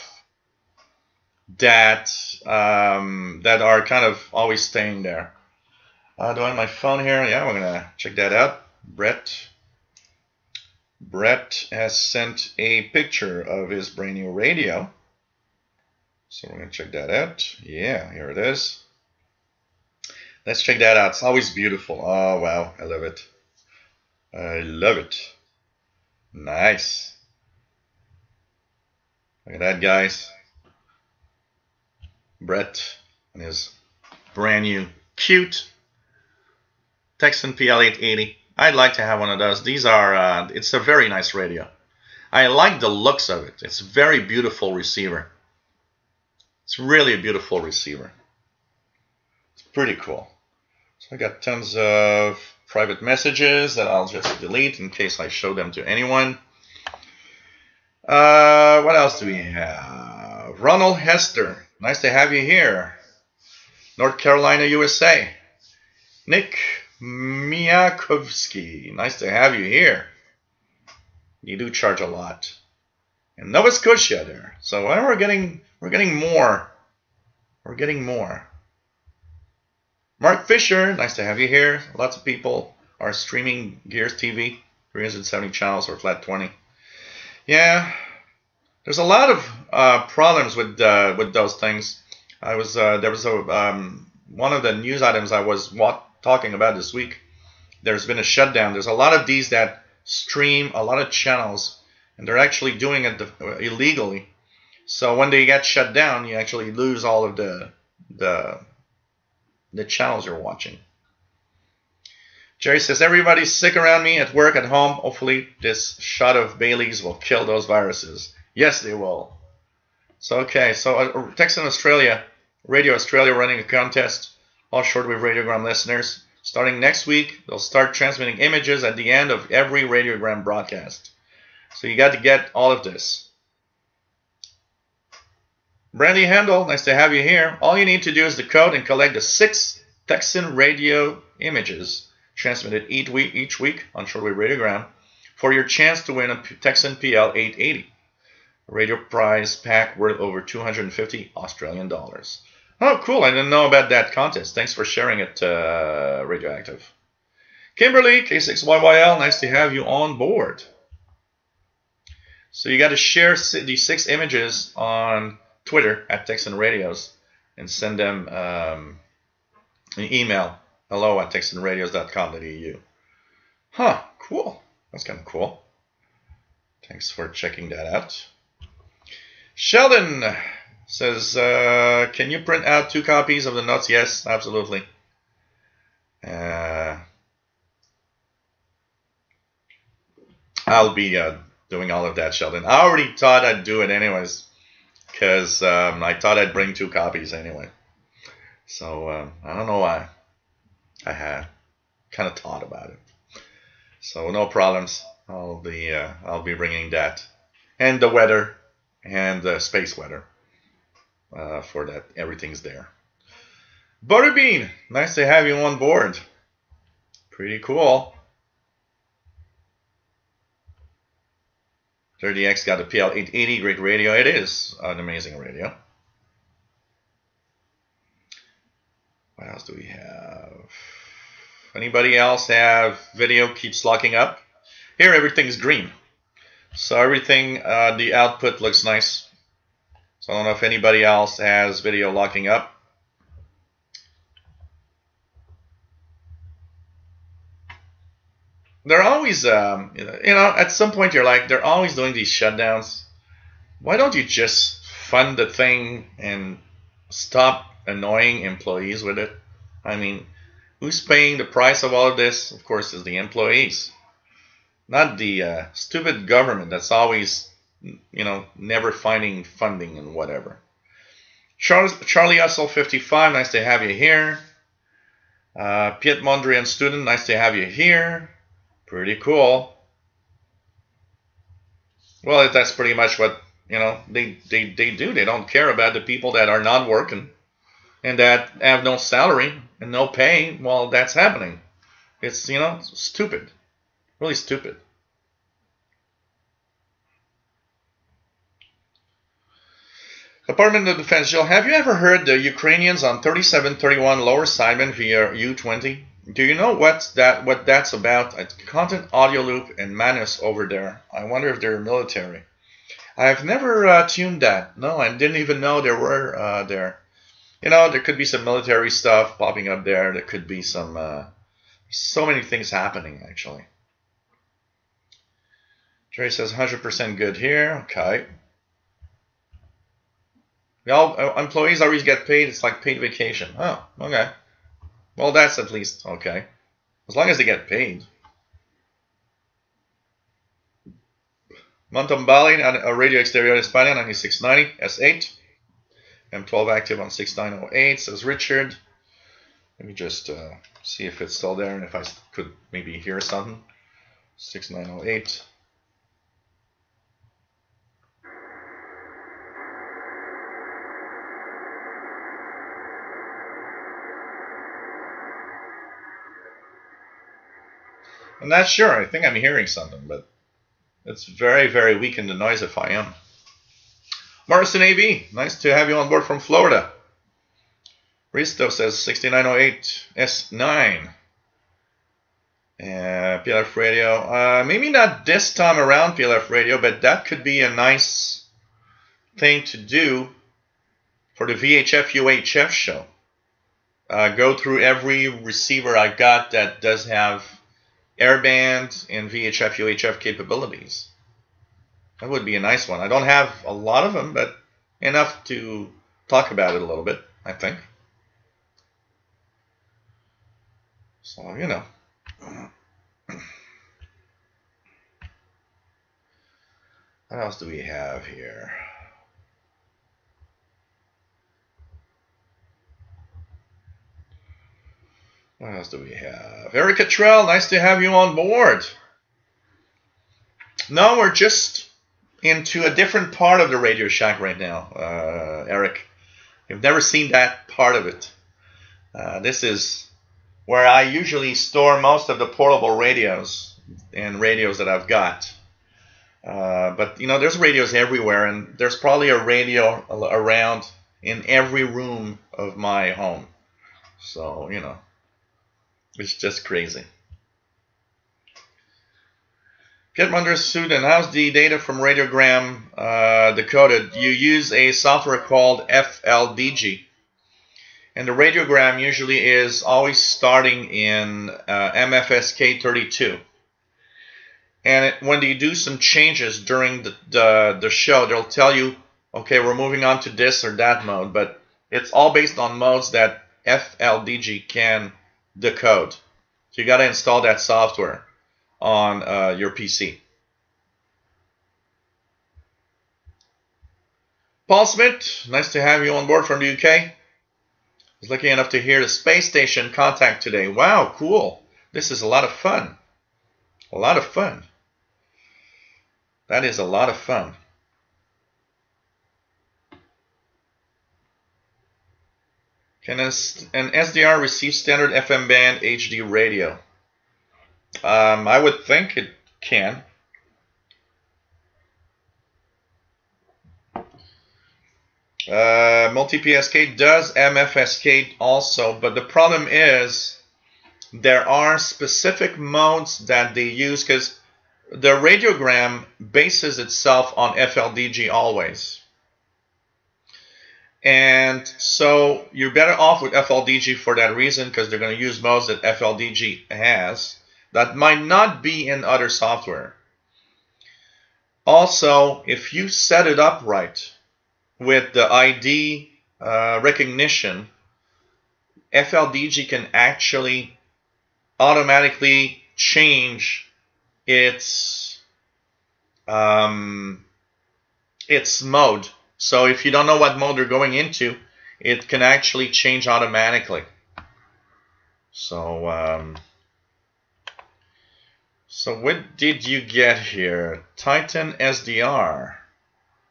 that that are kind of always staying there. Do I have my phone here? Yeah, we're gonna check that out. Brett has sent a picture of his brand new radio, so we're gonna check that out. Yeah, here it is. Let's check that out. It's always beautiful. Oh wow, I love it. I love it. Nice. Look at that, guys. Brett and his brand new cute Texan PL880. I'd like to have one of those. These are, it's a very nice radio. I like the looks of it. It's a very beautiful receiver. It's really a beautiful receiver. It's pretty cool. So I got tons of private messages that I'll just delete in case I show them to anyone. What else do we have? Ronald Hester. Nice to have you here. North Carolina, USA. Nick Miakovsky. Nice to have you here. You do charge a lot. And Nova Scotia there. So we're getting more. We're getting more. Mark Fisher. Nice to have you here. Lots of people are streaming Gears TV. 370 channels or flat 20. Yeah. There's a lot of problems with those things. There was one of the news items I was talking about this week. There's been a shutdown. There's a lot of these that stream a lot of channels, and they're actually doing it illegally. So when they get shut down, you actually lose all of the channels you're watching. Jerry says, everybody's sick around me at work, at home. Hopefully this shot of Bailey's will kill those viruses. Yes, they will. So, okay. So, Texan Australia, Radio Australia running a contest. All shortwave radiogram listeners. Starting next week, they'll start transmitting images at the end of every radiogram broadcast. So, you got to get all of this. Brandy Handel, nice to have you here. All you need to do is the code and collect the 6 Texan radio images transmitted each week on shortwave radiogram for your chance to win a Texan PL 880. Radio prize pack worth over 250 Australian dollars. Oh, cool. I didn't know about that contest. Thanks for sharing it, Radioactive. Kimberly, K6YYL, nice to have you on board. So you got to share these 6 images on Twitter at Texan Radios and send them an email, hello@texanradios.com.au. Huh, cool. That's kind of cool. Thanks for checking that out. Sheldon says, can you print out 2 copies of the notes? Yes, absolutely. I'll be doing all of that, Sheldon. I already thought I'd do it anyways, because I thought I'd bring 2 copies anyway. So I don't know why. I had kind of thought about it. So no problems. I'll be bringing that, and the weather, and the space weather. For that, everything's there. Butterbean, nice to have you on board. Pretty cool. 30X got a PL 880, great radio. It is an amazing radio. What else do we have? Anybody else have video keeps locking up? Here everything's green. So everything, the output looks nice. So I don't know if anybody else has video locking up. They're always, at some point you're like, they're always doing these shutdowns. Why don't you just fund the thing and stop annoying employees with it? I mean, who's paying the price of all of this? Of course, is the employees. Not the stupid government that's always, never finding funding and whatever. Charlie Hustle 55, nice to have you here. Piet Mondrian student, nice to have you here. Pretty cool. Well, that's pretty much what, they do. They don't care about the people that are not working and that have no salary and no pay. Well, that's happening. It's, stupid. Really stupid. Department of Defense, Jill, have you ever heard the Ukrainians on 3731 lower Simon via U-20? Do you know what that's about? It's Content Audio Loop and Manus over there. I wonder if they're military. I've never tuned that. No, I didn't even know there were there. There could be some military stuff popping up there. There could be some, so many things happening, actually. Trey says 100% good here. Okay. All employees always get paid. It's like paid vacation. Oh, okay. Well, that's at least okay. As long as they get paid. Montombali, a Radio Exterior España 9690 S8. M12 active on 6908, says Richard. Let me just see if it's still there and if I could maybe hear something. 6908. I'm not sure. I think I'm hearing something, but it's very, very weak in the noise if I am. Morrison AB, nice to have you on board from Florida. Risto says 6908 S9. PLF Radio. Maybe not this time around PLF Radio, but that could be a nice thing to do for the VHF UHF show. Go through every receiver I got that does have airband and VHF UHF capabilities. That would be a nice one. I don't have a lot of them, but enough to talk about it a little bit, I think. So, What else do we have here? What else do we have? Erica Trell, nice to have you on board. No, we're just into a different part of the Radio Shack right now, Eric. You've never seen that part of it. This is where I usually store most of the portable radios and radios that I've got. But you know, there's radios everywhere, and there's probably a radio around in every room of my home. So, you know, it's just crazy. Piedmonder student, how's the data from radiogram decoded? You use a software called FLDG. And the radiogram usually is always starting in MFSK 32. And when you do some changes during the show, they'll tell you, okay, we're moving on to this or that mode. But it's all based on modes that FLDG can decode. So you got to install that software on your PC. Paul Smith, nice to have you on board from the UK. I was lucky enough to hear the space station contact today. Wow, cool. This is a lot of fun. A lot of fun. That is a lot of fun. Can an SDR receive standard FM band HD radio? I would think it can. Multi-PSK does MFSK also, but the problem is there are specific modes that they use because the radiogram bases itself on FLDG always. And so you're better off with FLDG for that reason, because they're going to use modes that FLDG has that might not be in other software. Also, if you set it up right with the ID recognition, FLDG can actually automatically change its mode. So if you don't know what mode you're going into, it can actually change automatically. So what did you get here? Titan SDR.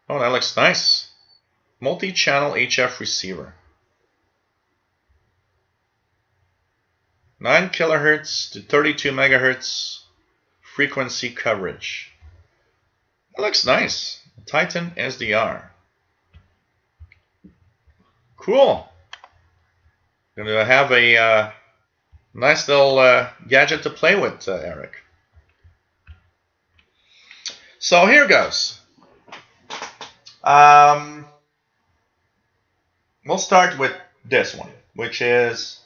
Oh, that looks nice. Multi-channel HF receiver. 9 kilohertz to 32 megahertz frequency coverage. That looks nice. Titan SDR. Cool. Gonna have a nice little gadget to play with, Eric. So here goes. We'll start with this one, which is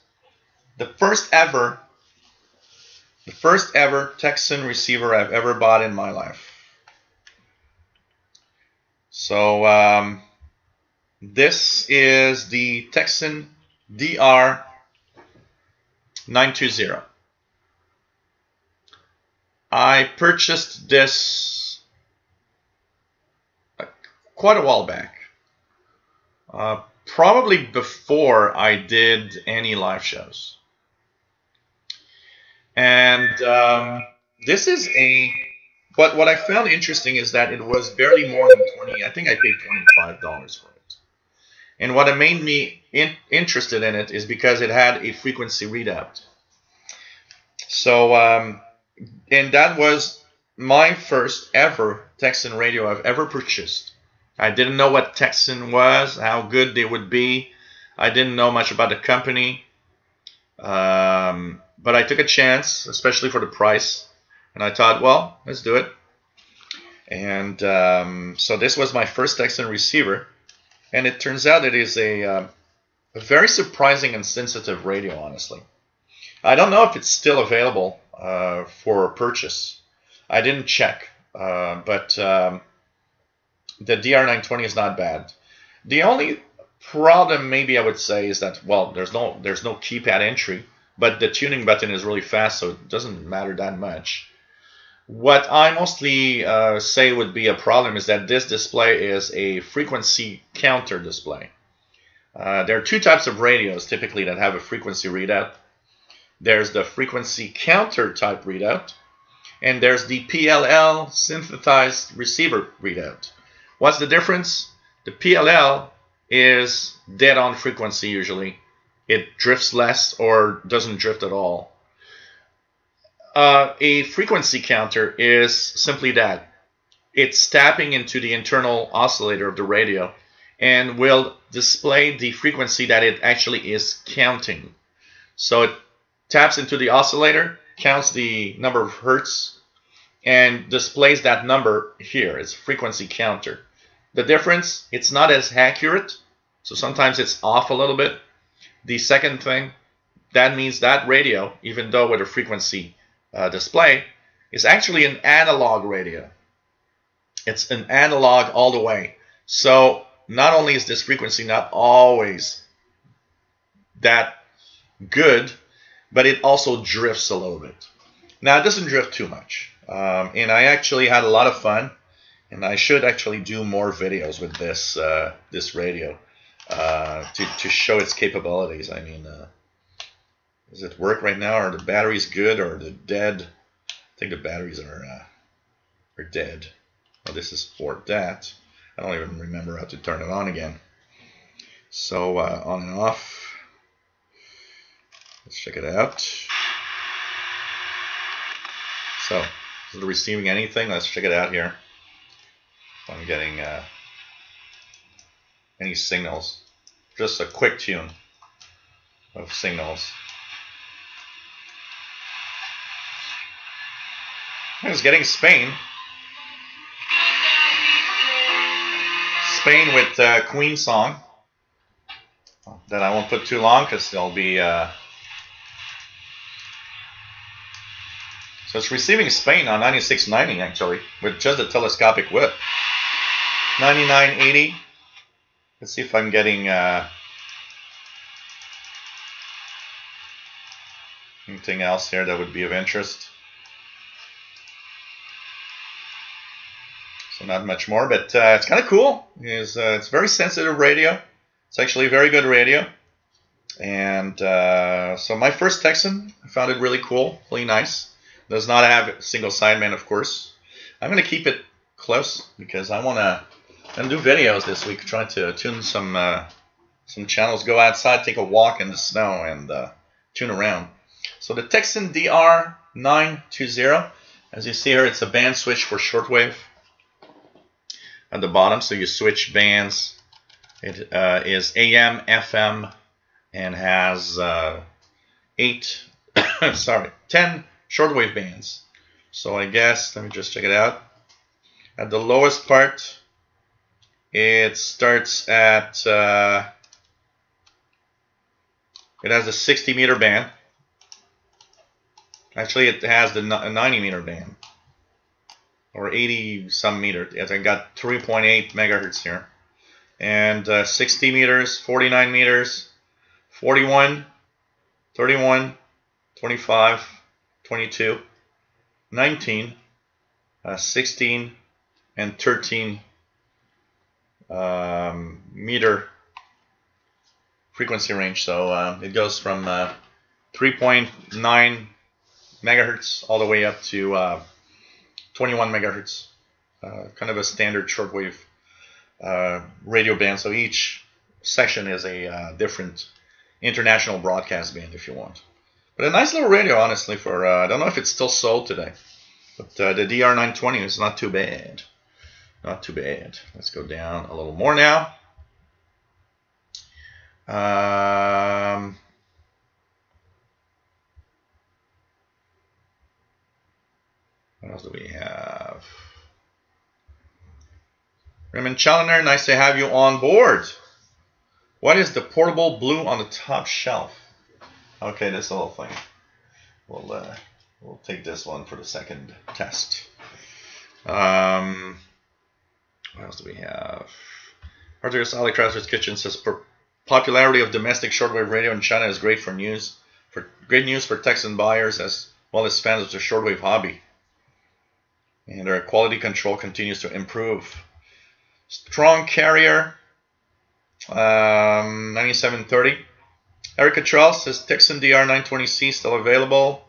the first ever Texan receiver I've ever bought in my life. So this is the Texan DR920. I purchased this quite a while back, probably before I did any live shows. And this is but what I found interesting is that it was barely more than 20. I think I paid $25 for it. And what made me interested in it is because it had a frequency readout. So, and that was my first ever Texan radio I've ever purchased. I didn't know what Texan was, how good they would be. I didn't know much about the company. But I took a chance, especially for the price. And I thought, well, let's do it. And so this was my first Texan receiver. And it turns out it is a very surprising and sensitive radio, honestly. I don't know if it's still available for purchase. I didn't check. But the DR920 is not bad. The only problem, maybe I would say, is that, well, there's no keypad entry. But the tuning button is really fast, so it doesn't matter that much. What I mostly say would be a problem is that this display is a frequency counter display. There are two types of radios typically that have a frequency readout. There's the frequency counter type readout, and there's the PLL synthesized receiver readout. What's the difference? The PLL is dead on frequency usually. It drifts less or doesn't drift at all. A frequency counter is simply that. It's tapping into the internal oscillator of the radio and will display the frequency that it actually is counting. So it taps into the oscillator, counts the number of hertz, and displays that number here. It's a frequency counter. The difference, it's not as accurate, so sometimes it's off a little bit. The second thing, that means that radio, even though with a frequency display, is actually an analog radio. It's an analog all the way. So not only is this frequency not always that good, but it also drifts a little bit. Now, it doesn't drift too much. And I actually had a lot of fun. And I should actually do more videos with this this radio to show its capabilities. I mean, does it work right now? Are the batteries good or are they dead? I think the batteries are dead. Well, this is for that. I don't even remember how to turn it on again. So on and off. Let's check it out. So, is it receiving anything? Let's check it out here. If I'm getting any signals. Just a quick tune of signals. I was getting Spain. Spain with Queen song. That I won't put too long because there'll be. So it's receiving Spain on 9690 actually, with just a telescopic width. 9980. Let's see if I'm getting anything else here that would be of interest. So not much more, but it's kind of cool. It's very sensitive radio. It's actually a very good radio. And so my first Texan, I found it really cool, really nice. Does not have a single sideman, of course. I'm going to keep it close because I want to do videos this week, trying to tune some channels, go outside, take a walk in the snow, and tune around. So the Texan DR920, as you see here, it's a band switch for shortwave at the bottom. So you switch bands. It is AM, FM, and has 10 shortwave bands. So I guess, let me just check it out. At the lowest part, it starts at, it has a 60 meter band. Actually, it has a 90 meter band. Or 80 some meter. I got 3.8 megahertz here. And 60 meters, 49 meters, 41, 31, 25, 22, 19, 16, and 13 meter frequency range. So it goes from 3.9 megahertz all the way up to 21 megahertz. Kind of a standard shortwave radio band. So each section is a different international broadcast band, if you want. But a nice little radio, honestly, for, I don't know if it's still sold today. But the DR920 is not too bad. Not too bad. Let's go down a little more now. What else do we have? Raymond Challoner, nice to have you on board. What is the portable blue on the top shelf? Okay, this little thing. We'll take this one for the second test. What else do we have? Arthur Sally Crafter's Kitchen says popularity of domestic shortwave radio in China is great great news for Texan buyers as well as fans of the shortwave hobby. And our quality control continues to improve. Strong Carrier 9730. Erica Charles says Texan DR920C still available.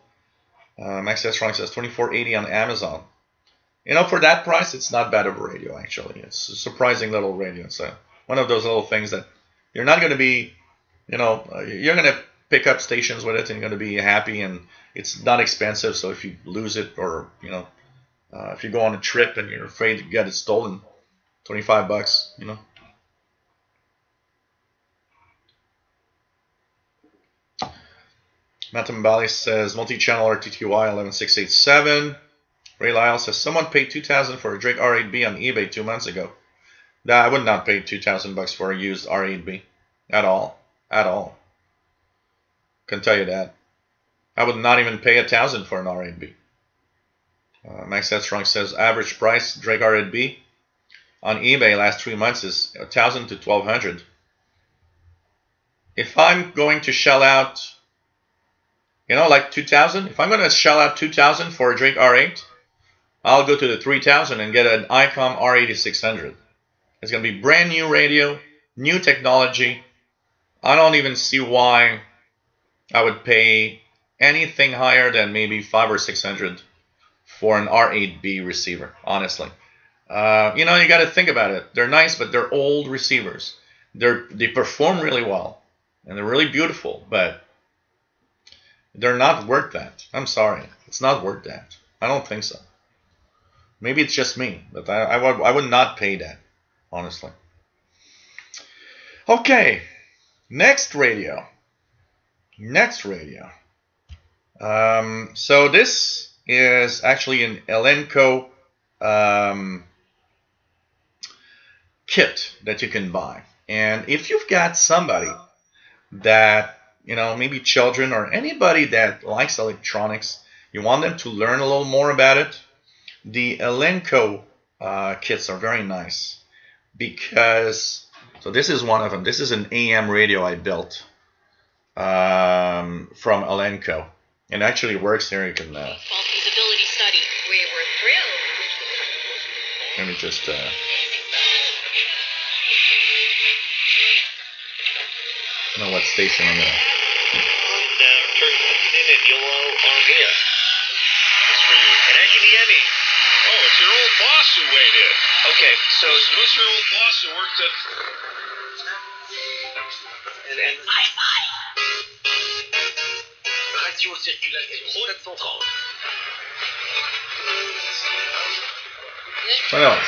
Max S. Strong says $24.80 on Amazon. You know, for that price, it's not bad of a radio, actually. It's a surprising little radio. It's one of those little things that you're not going to be, you know, you're going to pickup stations with it, and you're going to be happy. And it's not expensive, so if you lose it, or if you go on a trip and you're afraid to get it stolen, $25, Matambali says multi-channel RTTY 11687. Ray Lyle says someone paid $2,000 for a Drake R8B on eBay 2 months ago. Nah, I would not pay $2,000 for a used R8B at all. At all. Can tell you that. I would not even pay $1,000 for an R8B. Max Headstrong says average price Drake R8B on eBay last 3 months is $1,000 to $1,200. If I'm going to shell out, like $2,000, if I'm going to shell out $2,000 for a Drake R8, I'll go to the $3,000 and get an ICOM R8600. It's going to be brand new radio, new technology. I don't even see why I would pay anything higher than maybe $500 or $600 for an R8B receiver, honestly. You got to think about it. They're nice, but they're old receivers. They perform really well, and they're really beautiful, but they're not worth that. I'm sorry. It's not worth that. I don't think so. Maybe it's just me, but I would not pay that, honestly. Okay, next radio. So this is actually an Elenco kit that you can buy. And if you've got somebody that, maybe children or anybody that likes electronics, you want them to learn a little more about it, the Elenco kits are very nice because, so this is one of them. This is an AM radio I built from Elenco. It actually works here. You can. Feasibility study. We were thrilled. Let me just. I don't know what station I'm gonna. Turkmenistan and Yellow Armia. It's for you. And Angie. Oh, it's your old boss who weighed in. Okay, so who's your old boss who worked at? And Radio Circulation 730. What else?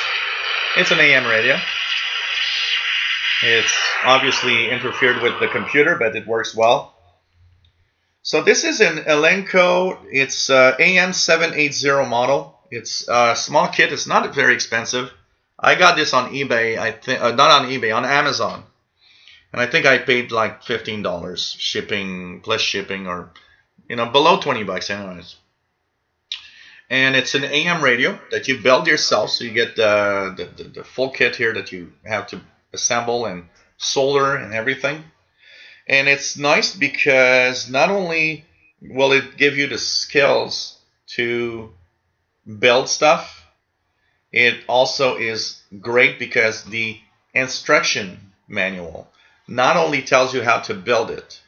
It's an AM radio. It's obviously interfered with the computer, but it works well. So this is an Elenco. It's AM780 model. It's a small kit. It's not very expensive. I got this on eBay. I think not on eBay, on Amazon, and I think I paid like $15 shipping plus shipping, or below $20 anyways. And it's an AM radio that you build yourself, so you get the full kit here that you have to assemble and solder and everything. And it's nice because not only will it give you the skills to build stuff, it also is great because the instruction manual not only tells you how to build it,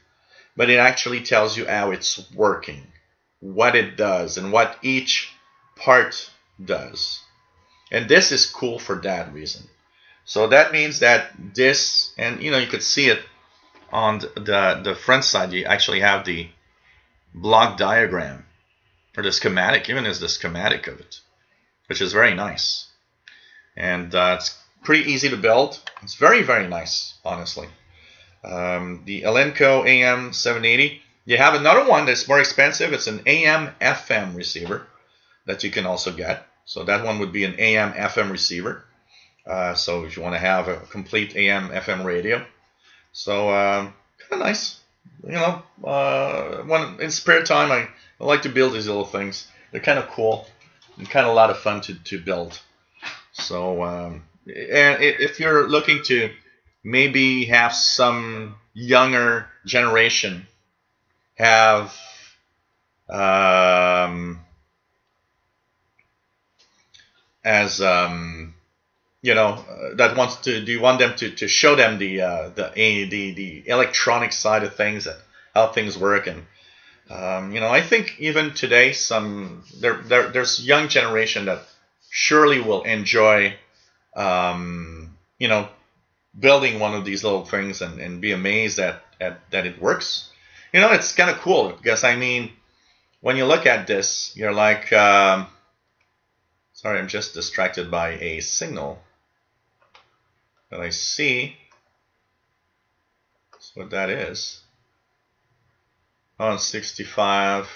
but it actually tells you how it's working, what it does, and what each part does. And this is cool for that reason. So that means that this, and you could see it on the front side. You actually have the block diagram, or the schematic, even as the schematic of it, which is very nice. And it's pretty easy to build. It's very, very nice, honestly. The Elenco AM780. You have another one that's more expensive. It's an AM-FM receiver that you can also get. So that one would be an AM-FM receiver. So if you want to have a complete AM-FM radio. So kind of nice. When in spare time, I like to build these little things. They're kind of cool and kind of a lot of fun to build. So and if you're looking to maybe have some younger generation have that wants to, do you want them to show them the electronic side of things, and how things work, and I think even today there's young generation that surely will enjoy building one of these little things and be amazed that it works. You know, it's kind of cool because, I mean, when you look at this, you're like, sorry, I'm just distracted by a signal that I see. That's what that is. On 65.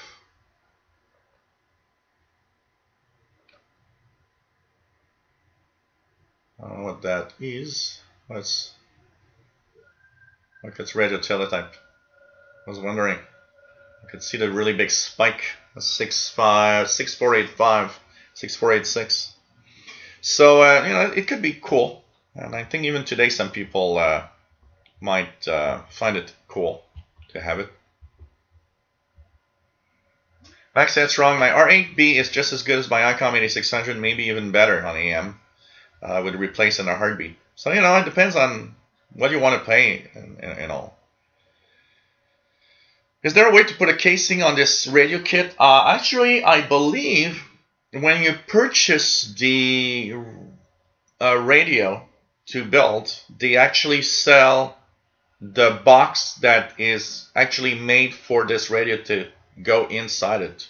I don't know what that is. Let's look, it's radio teletype. I was wondering. I could see the really big spike. 65, 6485, 6486. So you know, it could be cool, and I think even today some people might find it cool to have it. Max, that's wrong. My R8B is just as good as my ICOM 8600, maybe even better on AM. Would replace in a heartbeat. So, you know, it depends on what you want to pay and all. Is there a way to put a casing on this radio kit? Actually, I believe when you purchase the radio to build, they actually sell the box that is actually made for this radio to go inside it.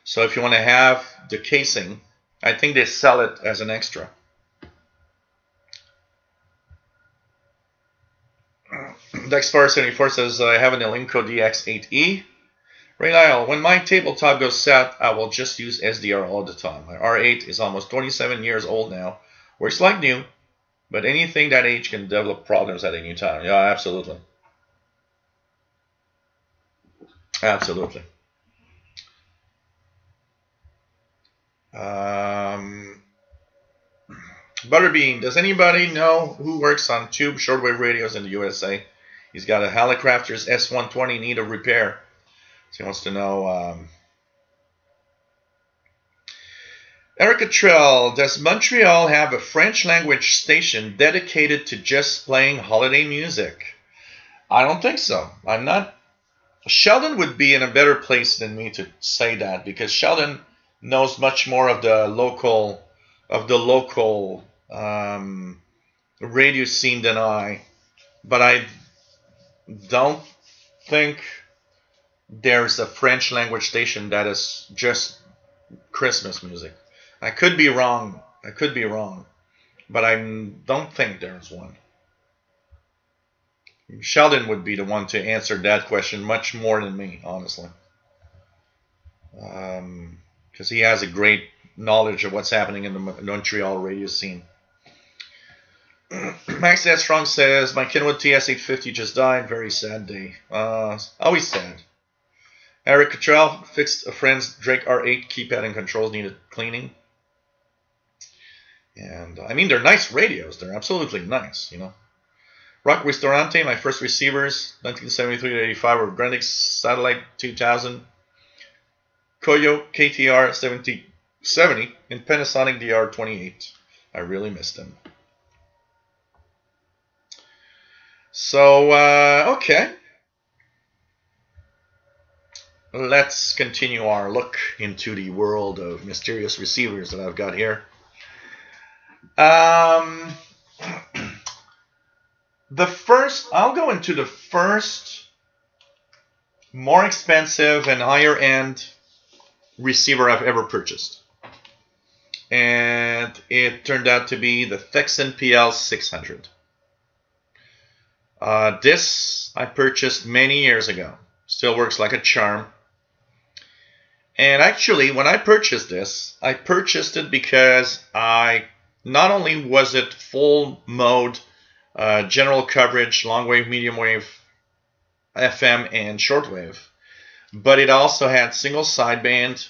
So if you want to have the casing, I think they sell it as an extra. Dexfar74 says, I have an Elinco DX8E. Ray Lyle, when my tabletop goes set, I will just use SDR all the time. My R8 is almost 27 years old now. Works like new, but anything that age can develop problems at any time. Yeah, absolutely. Absolutely. Butterbean, does anybody know who works on tube shortwave radios in the USA? He's got a Hallicrafters S120 in need of repair. So he wants to know. Erica Trell, does Montreal have a French language station dedicated to just playing holiday music? I don't think so. I'm not. Sheldon would be in a better place than me to say that, because Sheldon knows much more of the local radio scene than I. But I don't think there's a French language station that is just Christmas music. I could be wrong. But I don't think there's one. Sheldon would be the one to answer that question much more than me, honestly. Because he has a great knowledge of what's happening in the Montreal radio scene. Max That Strong says, my Kenwood TS850 just died. Very sad day. Always sad. Eric Cottrell fixed a friend's Drake R8 keypad and controls needed cleaning. And I mean, they're nice radios. They're absolutely nice, you know. Rock Ristorante, my first receivers, 1973 to 85 were Grandix Satellite 2000, Koyo KTR 70, and Panasonic DR28. I really missed them. So, okay. Let's continue our look into the world of mysterious receivers that I've got here. I'll go into the first more expensive and higher end receiver I've ever purchased. And it turned out to be the Thexan PL600. This I purchased many years ago. Still works like a charm. And actually, when I purchased this, I purchased it because not only was it full mode, general coverage, long wave, medium wave, FM, and shortwave, but it also had single sideband.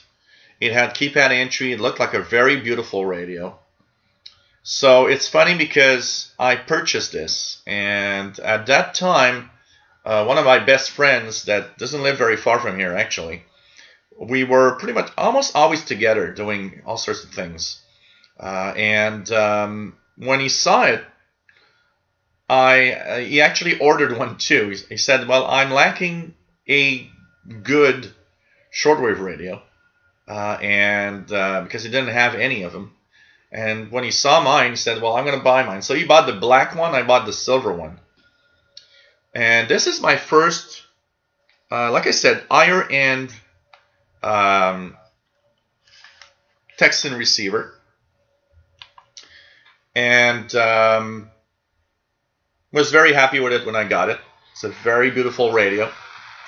It had keypad entry. It looked like a very beautiful radio. So it's funny because I purchased this, and at that time, one of my best friends that doesn't live very far from here, actually, we were pretty much almost always together doing all sorts of things. And when he saw it, he actually ordered one too. He said, well, I'm lacking a good shortwave radio, and because he didn't have any of them. And when he saw mine, he said, well, I'm going to buy mine. So he bought the black one. I bought the silver one. And this is my first like I said, higher end Texan receiver, and was very happy with it when I got it. It's a very beautiful radio,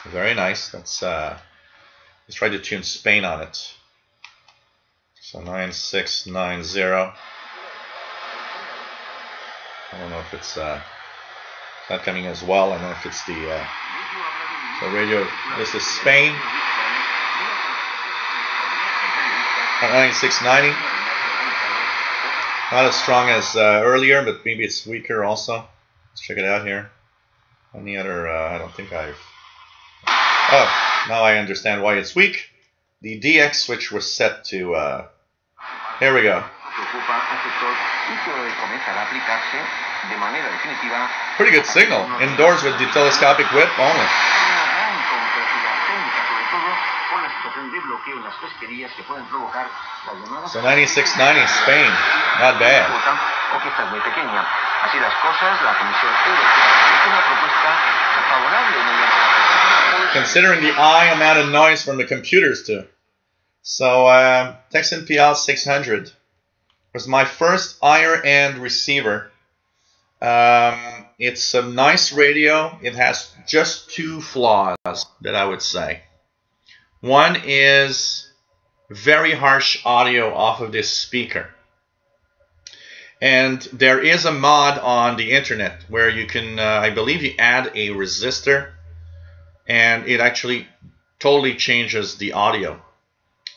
very nice. Let's try to tune Spain on it. So 9690. I don't know if it's not coming as well. I don't know if it's the radio. This is Spain. 9690. Not as strong as earlier, but maybe it's weaker also. Let's check it out here. Any other? I don't think I've. Oh, now I understand why it's weak. The DX switch was set to. Here we go. Pretty good signal. Indoors with the telescopic whip only. So 9690 Spain, not bad. Considering the high amount of noise from the computers too. So Texan PL 600 was my first higher end receiver. It's a nice radio. It has just two flaws that I would say. One is very harsh audio off of this speaker. And there is a mod on the internet where you can, I believe you add a resistor and it actually totally changes the audio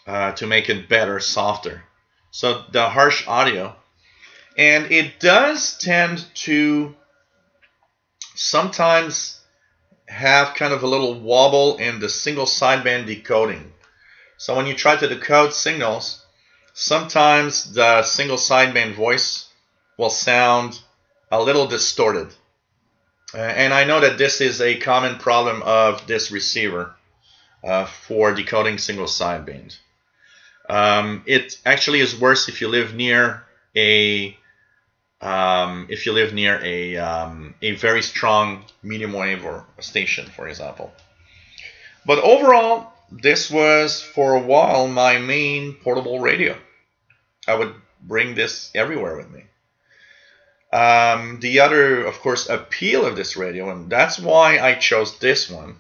to make it better, softer. So the harsh audio. And it does tend to sometimes have kind of a little wobble in the single sideband decoding. So when you try to decode signals, sometimes the single sideband voice will sound a little distorted. And I know that this is a common problem of this receiver for decoding single sideband. It actually is worse if you live near a very strong medium wave or a station, for example. But overall, this was for a while my main portable radio. I would bring this everywhere with me. The other, of course, appeal of this radio, and that's why I chose this one.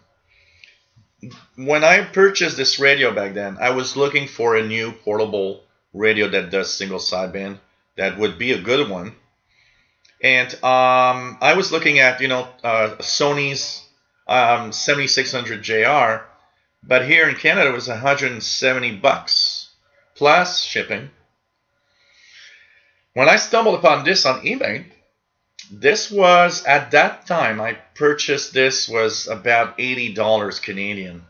When I purchased this radio back then, I was looking for a new portable radio that does single sideband. That would be a good one. And I was looking at, Sony's 7600 JR, but here in Canada it was $170 plus shipping. When I stumbled upon this on eBay, this was, at that time I purchased this, was about $80 Canadian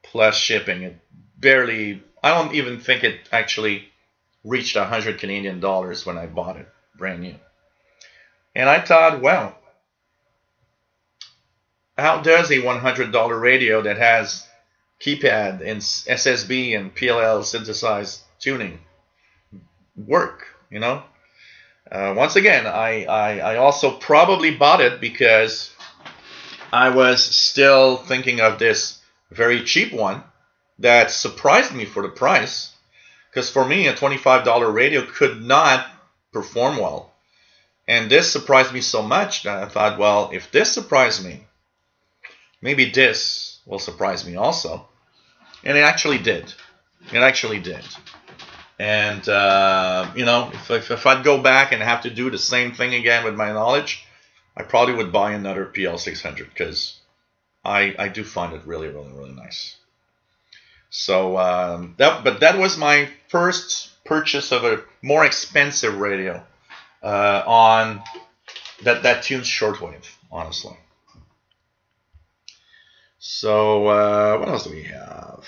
plus shipping. It barely, I don't even think it actually reached 100 Canadian dollars when I bought it brand new. And I thought, well, how does a $100 radio that has keypad and SSB and PLL synthesized tuning work, Once again, I also probably bought it because I was still thinking of this very cheap one that surprised me for the price. Because for me, a $25 radio could not perform well. And this surprised me so much that I thought, well, if this surprised me, maybe this will surprise me also. And it actually did. It actually did. And, if I'd go back and have to do the same thing again with my knowledge, I probably would buy another PL600 because I do find it really, really, really nice. So, that was my first purchase of a more expensive radio on that tunes shortwave, honestly. So, what else do we have?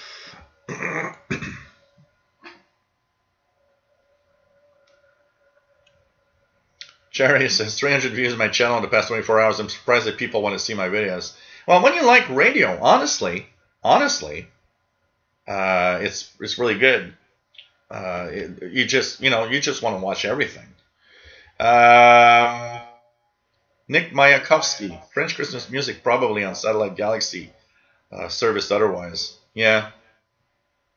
Jerry says 300 views on my channel in the past 24 hours. I'm surprised that people want to see my videos. Well, when you like radio, honestly, it's really good. You just want to watch everything. Nick Mayakovsky, French Christmas music probably on Satellite Galaxy. serviced otherwise. Yeah,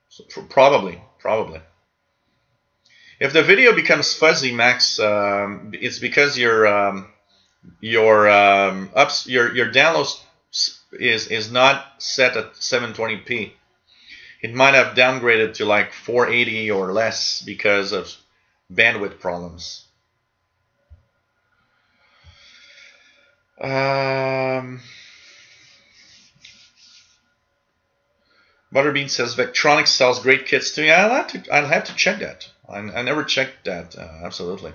so probably. If the video becomes fuzzy, Max, it's because your download is not set at 720p. It might have downgraded to like 480 or less because of bandwidth problems. Butterbean says Vectronics sells great kits too. Yeah, I'll have to check that. I never checked that. Absolutely.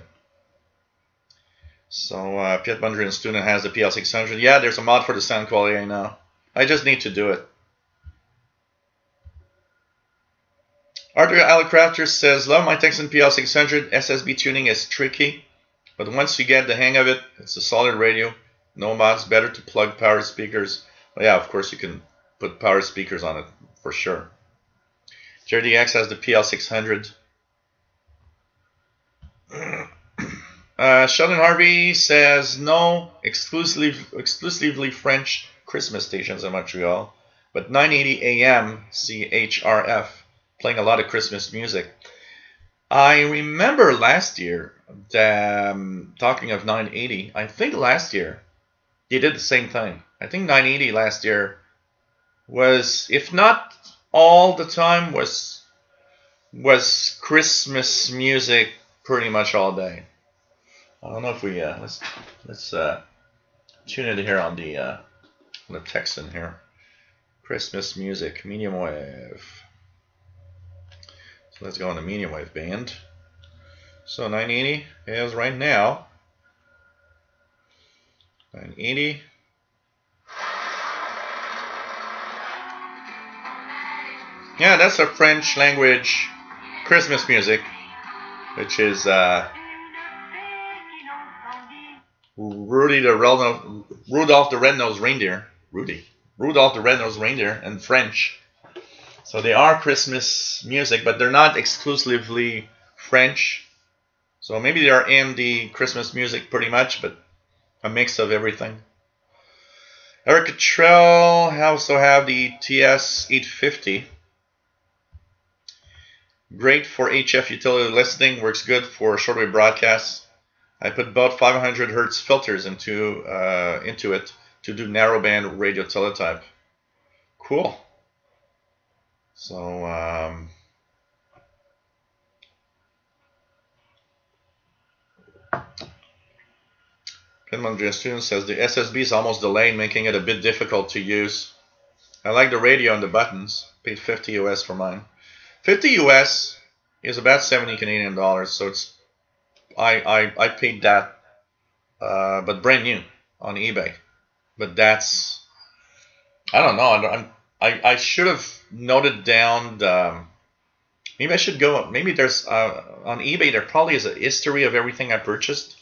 So Piet Bundry student has the PL600. Yeah, there's a mod for the sound quality. I know. I just need to do it. Arthur Allecrafter says, love my Texan PL600. SSB tuning is tricky, but once you get the hang of it, it's a solid radio. No mods, better to plug power speakers. Well, yeah, of course you can put power speakers on it for sure. JDX has the PL600. Sheldon Harvey says no exclusively French Christmas stations in Montreal, but 980 AM CHRF playing a lot of Christmas music. I remember last year, talking of 980, I think last year they did the same thing. I think 980 last year was, if not all the time, was Christmas music pretty much all day. I don't know if we let's tune it here on the Texan here. Christmas music, medium wave. So let's go on the medium wave band. So 980 is right now. 980. Yeah, that's a French language Christmas music, which is Rudolph the Red-Nosed Reindeer. Rudolph the Red-Nosed Reindeer in French. So they are Christmas music, but they're not exclusively French. So maybe they are AMD Christmas music pretty much, but a mix of everything. Eric Cottrell also have the TS850. Great for HF utility listening, works good for shortwave broadcasts. I put about 500 Hz filters into it to do narrowband radio teletype. Cool. So Pinmon student says the SSB is almost delayed, making it a bit difficult to use. I like the radio and the buttons. Paid 50 US for mine. 50 US is about 70 Canadian dollars, so it's I paid that, but brand new on eBay. But that's, I don't know. I should have noted down the, maybe I should go. Maybe there's on eBay there probably is a history of everything I purchased.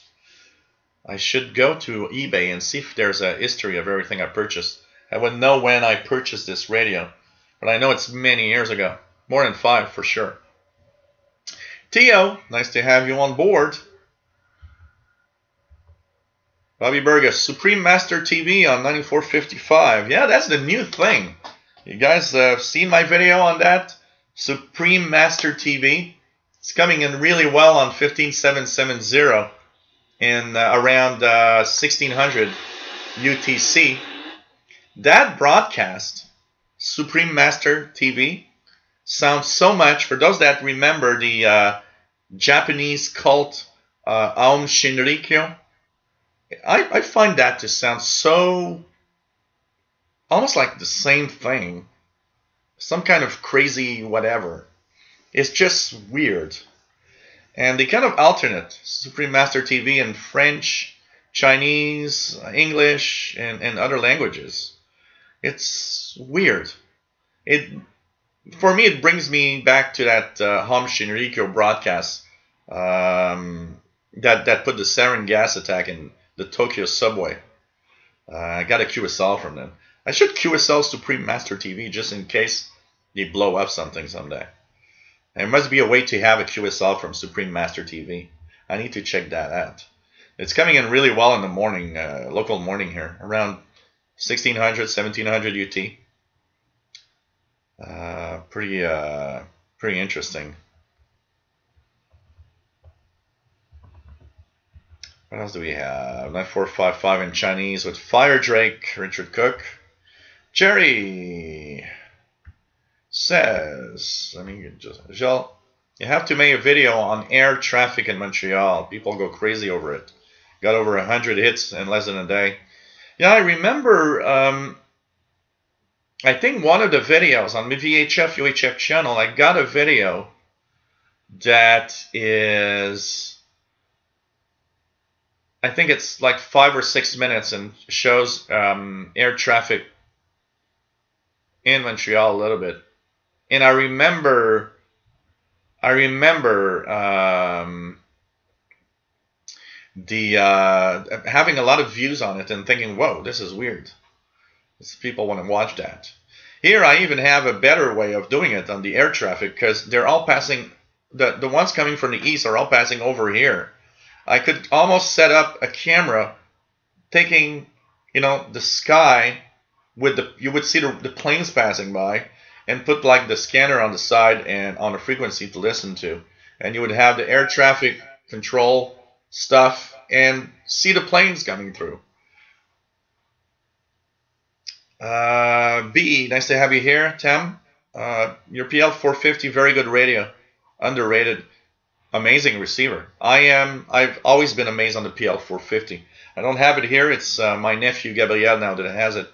I should go to eBay and see if there's a history of everything I purchased. I wouldn't know when I purchased this radio, but I know it's many years ago. More than 5 for sure. Tio, nice to have you on board. Bobby Burgess, Supreme Master TV on 9455. Yeah, that's the new thing. You guys have seen my video on that? Supreme Master TV. It's coming in really well on 15770 in around 1600 UTC. That broadcast, Supreme Master TV, sounds so much, for those that remember the Japanese cult Aum Shinrikyo, I find that to sound so almost like the same thing, some kind of crazy whatever. It's just weird. And they kind of alternate Supreme Master TV in French, Chinese, English, and other languages. It's weird. For me, it brings me back to that Aum Shinrikyo broadcast that put the sarin gas attack in the Tokyo subway. I got a QSL from them. I should QSL Supreme Master TV just in case they blow up something someday. There must be a way to have a QSL from Supreme Master TV. I need to check that out. It's coming in really well in the morning, local morning here, around 1600, 1700 UT. Pretty interesting. What else do we have? 9455 in Chinese with Fire Drake, Richard Cook. Jerry says, let me just, Gilles, you have to make a video on air traffic in Montreal. People go crazy over it. Got over 100 hits in less than a day. Yeah, I remember, I think one of the videos on my VHF, UHF channel, I got a video that is, I think it's like 5 or 6 minutes and shows air traffic in Montreal a little bit. And I remember having a lot of views on it and thinking, whoa, this is weird. People want to watch that. Here I even have a better way of doing it on the air traffic, because they're all passing, the ones coming from the east are all passing over here. I could almost set up a camera taking, the sky with you would see the planes passing by, and put like the scanner on the side and on a frequency to listen to. And you would have the air traffic control stuff and see the planes coming through. B, nice to have you here, Tim. Your PL450, very good radio. Underrated. Amazing receiver. I've always been amazed on the PL450. I don't have it here. It's my nephew Gabriel now that has it.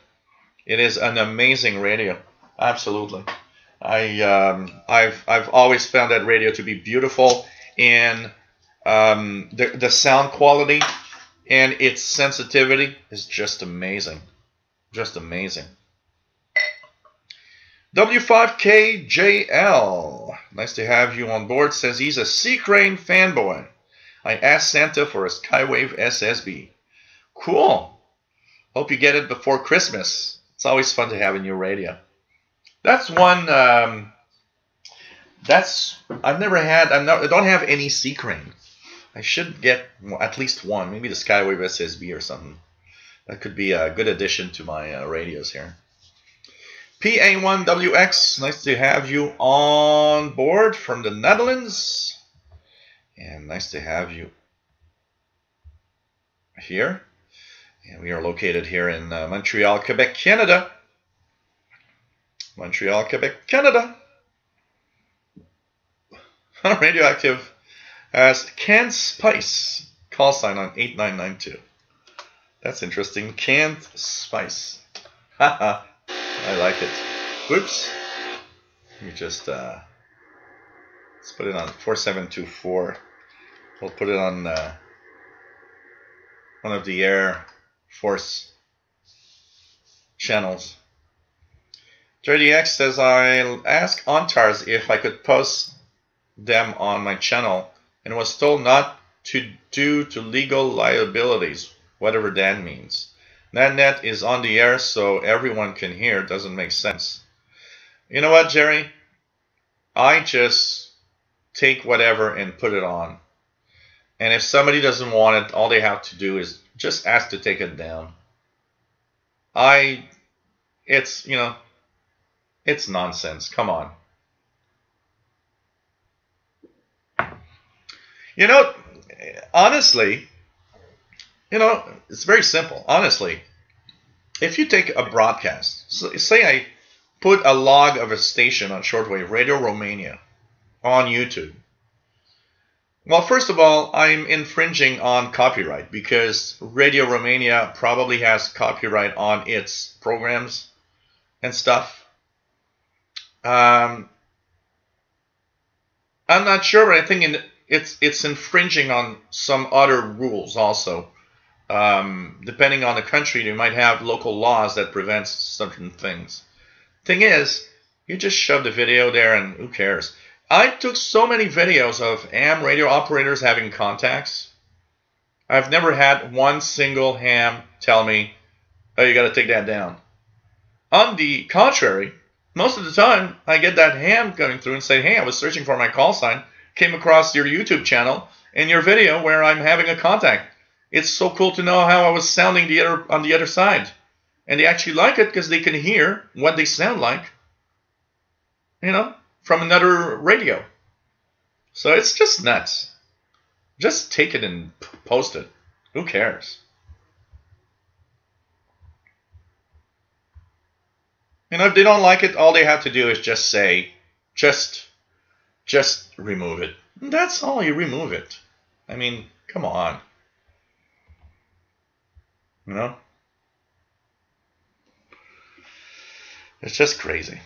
It is an amazing radio. Absolutely. I've always found that radio to be beautiful in the sound quality, and its sensitivity is just amazing. Just amazing. W5KJL, nice to have you on board, says he's a Seacrane fanboy. I asked Santa for a Skywave SSB. Cool. Hope you get it before Christmas. It's always fun to have a new radio. That's one, I've never had, I don't have any Seacrane. I should get at least one, maybe the Skywave SSB or something. That could be a good addition to my radios here. PA1WX, nice to have you on board from the Netherlands. And nice to have you here. And we are located here in Montreal, Quebec, Canada. Montreal, Quebec, Canada. Radioactive as Canned Spice. Call sign on 8992. That's interesting. Canned Spice. Haha. I like it. Whoops. Let me just let's put it on 4724. We'll put it on one of the Air Force channels. JDX says, I'll ask ONTARS if I could post them on my channel and was told not to due to legal liabilities, whatever that means. NetNet is on the air so everyone can hear. Doesn't make sense. You know what, Jerry? I just take whatever and put it on. And if somebody doesn't want it, all they have to do is just ask to take it down. It's nonsense. Come on. Honestly, it's very simple. Honestly, if you take a broadcast, say I put a log of a station on Shortwave, Radio Romania, on YouTube. Well, first of all, I'm infringing on copyright because Radio Romania probably has copyright on its programs and stuff. I'm not sure, but I think it's infringing on some other rules also. Depending on the country, you might have local laws that prevent certain things. Thing is, you just shove the video there and who cares? I took so many videos of ham radio operators having contacts. I've never had one single ham tell me, oh, you got to take that down. On the contrary, most of the time, I get that ham coming through and say, hey, I was searching for my call sign, came across your YouTube channel and your video where I'm having a contact. It's so cool to know how I was sounding on the other side. And they actually like it because they can hear what they sound like. from another radio. So it's just nuts. Just take it and post it. Who cares? If they don't like it, all they have to do is just say, just remove it. That's all. You remove it. I mean, come on. It's just crazy.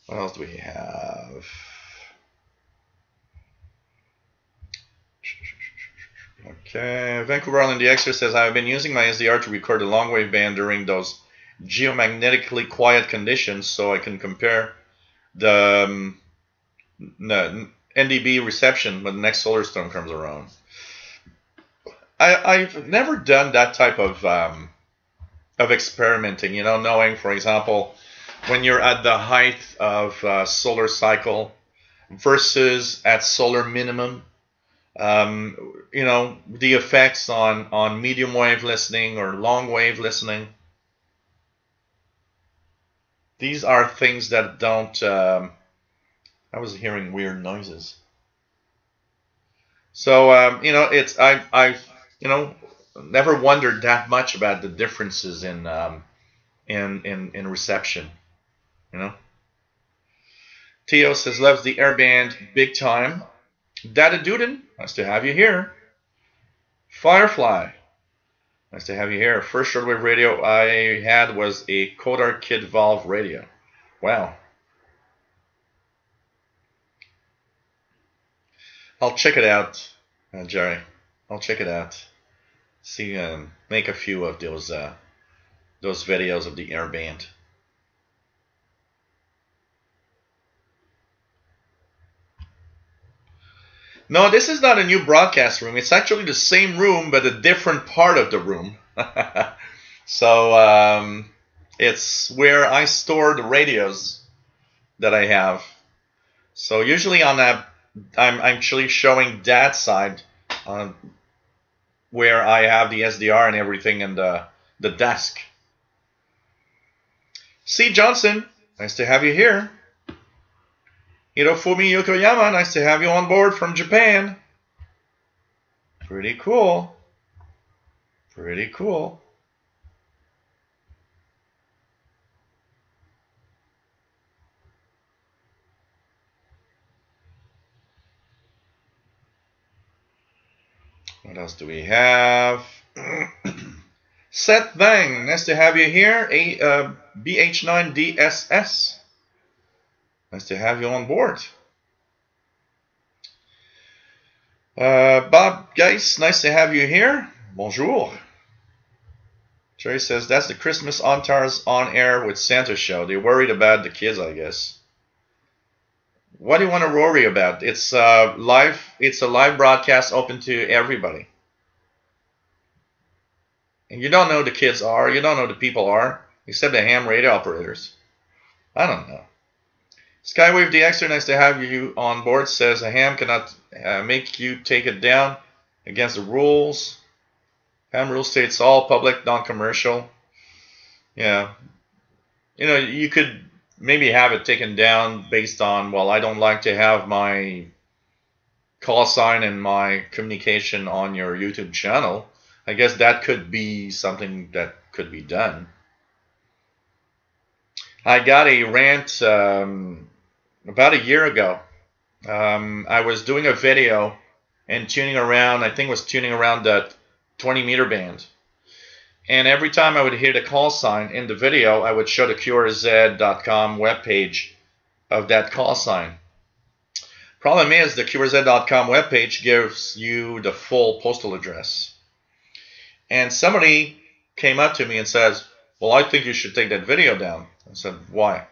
What else do we have? Okay, Vancouver Island DXer says, I've been using my SDR to record the long wave band during those geomagnetically quiet conditions so I can compare the NDB reception when the next solar storm comes around. I've never done that type of experimenting, knowing, for example, when you're at the height of solar cycle versus at solar minimum, the effects on medium wave listening or long wave listening. These are things that don't. I was hearing weird noises. So it's I've never wondered that much about the differences in reception. Theo says loves the airband big time. Dada Duden, nice to have you here. Firefly, nice to have you here. First shortwave radio I had was a Kodar Kid Valve radio. Wow. I'll check it out, Jerry. I'll check it out. See, make a few of those videos of the airband. No, this is not a new broadcast room. It's actually the same room, but a different part of the room. So it's where I store the radios that I have. So usually on that, I'm actually showing that side where I have the SDR and everything and the desk. C. Johnson, nice to have you here. Hirofumi Yokoyama, nice to have you on board from Japan. Pretty cool. Pretty cool. What else do we have? Seth Bang, nice to have you here. BH9DSS. Nice to have you on board. Bob Geis, nice to have you here. Bonjour. Jerry says, that's the Christmas Ontars on air with Santa show. They're worried about the kids, I guess. What do you want to worry about? It's live. It's a live broadcast open to everybody. And you don't know who the kids are. You don't know who the people are, except the ham radio operators. I don't know. Skywave DXer, nice to have you on board, says a ham cannot make you take it down against the rules. Ham rule states all public, non-commercial. Yeah. You could maybe have it taken down based on, well, I don't like to have my call sign and my communication on your YouTube channel. I guess that could be something that could be done. I got a rant about a year ago. I was doing a video and tuning around, I think it was tuning around that 20 meter band. And every time I would hear the call sign in the video, I would show the QRZ.com webpage of that call sign. Problem is, the QRZ.com webpage gives you the full postal address. And somebody came up to me and says, well, I think you should take that video down. I said, why?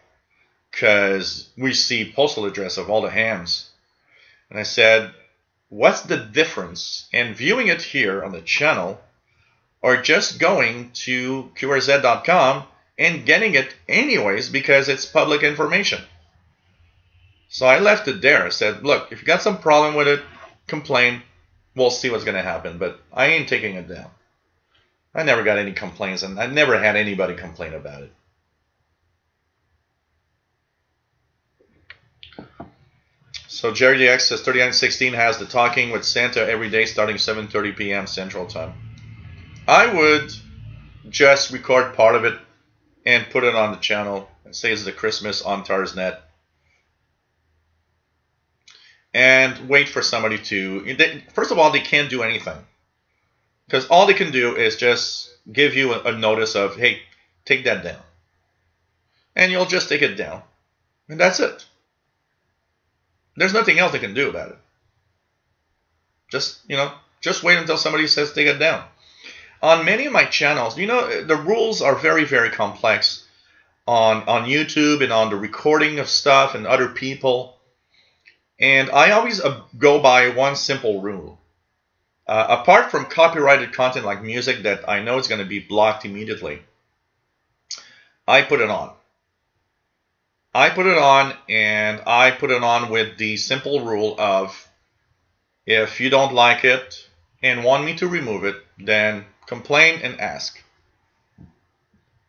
Because we see postal address of all the hams. And I said, what's the difference in viewing it here on the channel or just going to QRZ.com and getting it anyways because it's public information? So I left it there. I said, look, if you got some problem with it, complain. We'll see what's going to happen. But I ain't taking it down. I never got any complaints, and I never had anybody complain about it. So Jerry DX says 3916 has the Talking with Santa every day starting 7:30 p.m. Central Time. I would just record part of it and put it on the channel and say it's the Christmas on Tarsnet. And wait for somebody to... First of all, they can't do anything. Because all they can do is just give you a notice of, hey, take that down. And you'll just take it down. And that's it. There's nothing else they can do about it. Just wait until somebody says take it down. On many of my channels, the rules are very, very complex on YouTube and on the recording of stuff and other people. And I always go by one simple rule. Apart from copyrighted content like music that I know is going to be blocked immediately, I put it on. I put it on, and I put it on with the simple rule of, if you don't like it and want me to remove it, then complain and ask.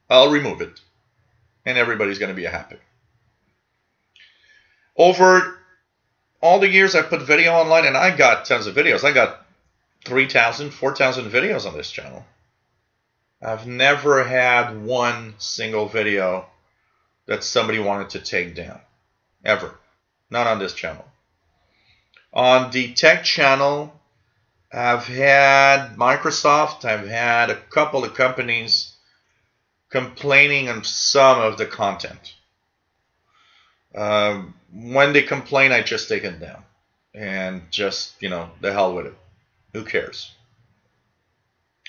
I'll remove it, and everybody's going to be happy. Over all the years I've put video online, and I got tons of videos. I got 3,000, 4,000 videos on this channel. I've never had one single video that somebody wanted to take down. Ever. Not on this channel. On the tech channel, I've had Microsoft, I've had a couple of companies complaining on some of the content. When they complain, I just take it down. And just, the hell with it. Who cares?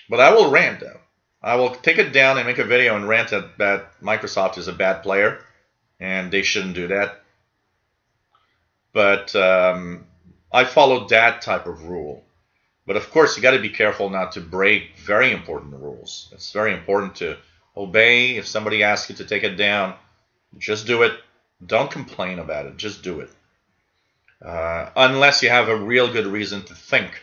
But I will rant though. I will take it down and make a video and rant that Microsoft is a bad player and they shouldn't do that. But I followed that type of rule. But of course, you got to be careful not to break very important rules. It's very important to obey. If somebody asks you to take it down, just do it. Don't complain about it. Just do it. Unless you have a real good reason to think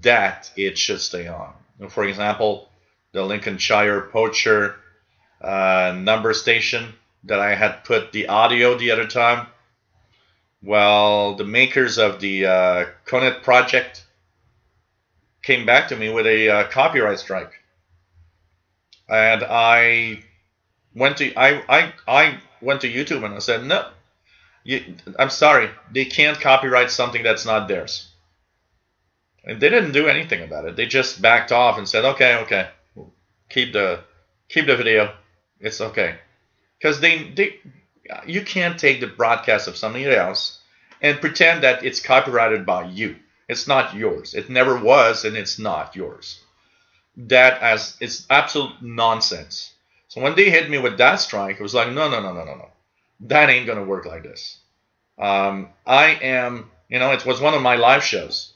that it should stay on. For example, the Lincolnshire Poacher number station that I had put the audio the other time. Well, the makers of the Conet project came back to me with a copyright strike, and I went to YouTube and I said, no, I'm sorry, they can't copyright something that's not theirs. And they didn't do anything about it. They just backed off and said, okay, keep the video. It's okay. Because you can't take the broadcast of somebody else and pretend that it's copyrighted by you. It's not yours. It never was, and it's not yours. It's absolute nonsense. So when they hit me with that strike, it was like, no. That ain't going to work like this. It was one of my live shows.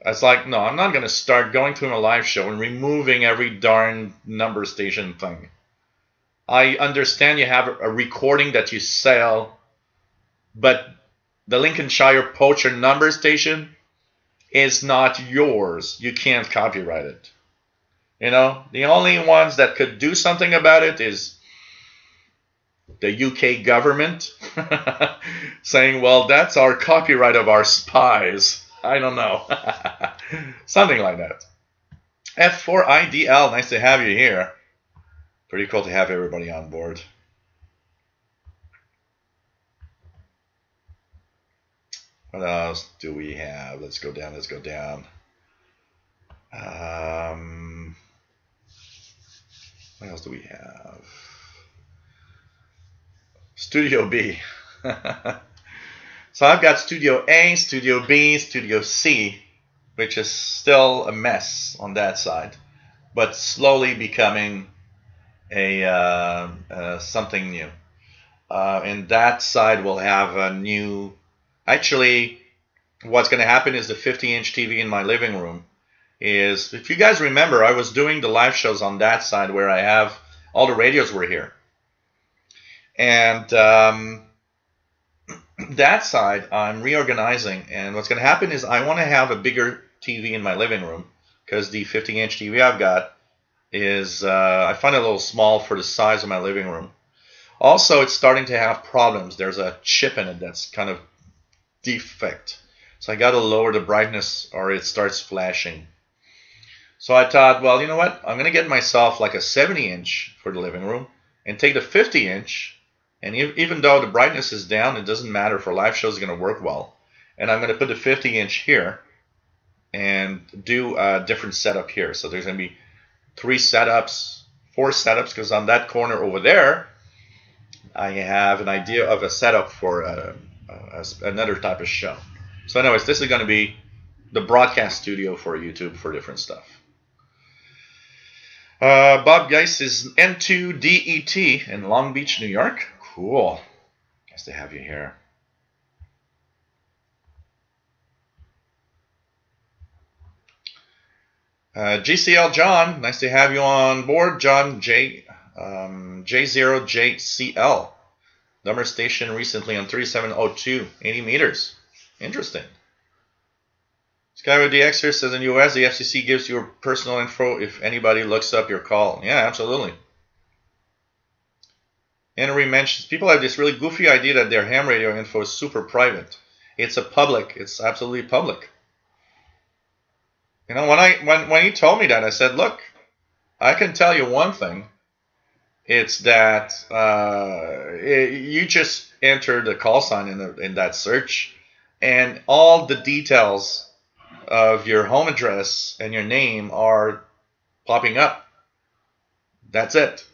I was like, no, I'm not going to start going to a live show and removing every darn number station thing. I understand you have a recording that you sell, but the Lincolnshire Poacher number station is not yours. You can't copyright it. The only ones that could do something about it is the UK government saying, well, that's our copyright of our spies. I don't know. Something like that. F4IDL, nice to have you here. Pretty cool to have everybody on board. What else do we have? Let's go down. What else do we have? Studio B. So I've got Studio A, Studio B, Studio C, which is still a mess on that side, but slowly becoming something new. And that side will have a new... Actually, what's going to happen is the 50-inch TV in my living room is... If you guys remember, I was doing the live shows on that side where I have... All the radios were here. And that side, I'm reorganizing. And what's going to happen is I want to have a bigger TV in my living room because the 50-inch TV I've got is I find it a little small for the size of my living room. Also, it's starting to have problems. There's a chip in it that's kind of defect. So I got to lower the brightness or it starts flashing. So I thought, well, you know what? I'm going to get myself like a 70-inch for the living room and take the 50-inch. And even though the brightness is down, it doesn't matter. For live shows, it's going to work well. And I'm going to put the 50-inch here and do a different setup here. So there's going to be 4 setups, because on that corner over there, I have an idea of a setup for another type of show. So anyways, this is going to be the broadcast studio for YouTube for different stuff. Bob Geis is N2DET in Long Beach, New York. Cool. Nice to have you here. GCL John, nice to have you on board. John J0JCL. Number station recently on 3702, 80 meters. Interesting. Skyway DXer says in the US, the FCC gives your personal info if anybody looks up your call. Yeah, absolutely. Henry mentions people have this really goofy idea that their ham radio info is super private. It's absolutely public. You know, when he told me that, I said, look, I can tell you one thing. It's that you just enter the call sign in that search, and all the details of your home address and your name are popping up. That's it.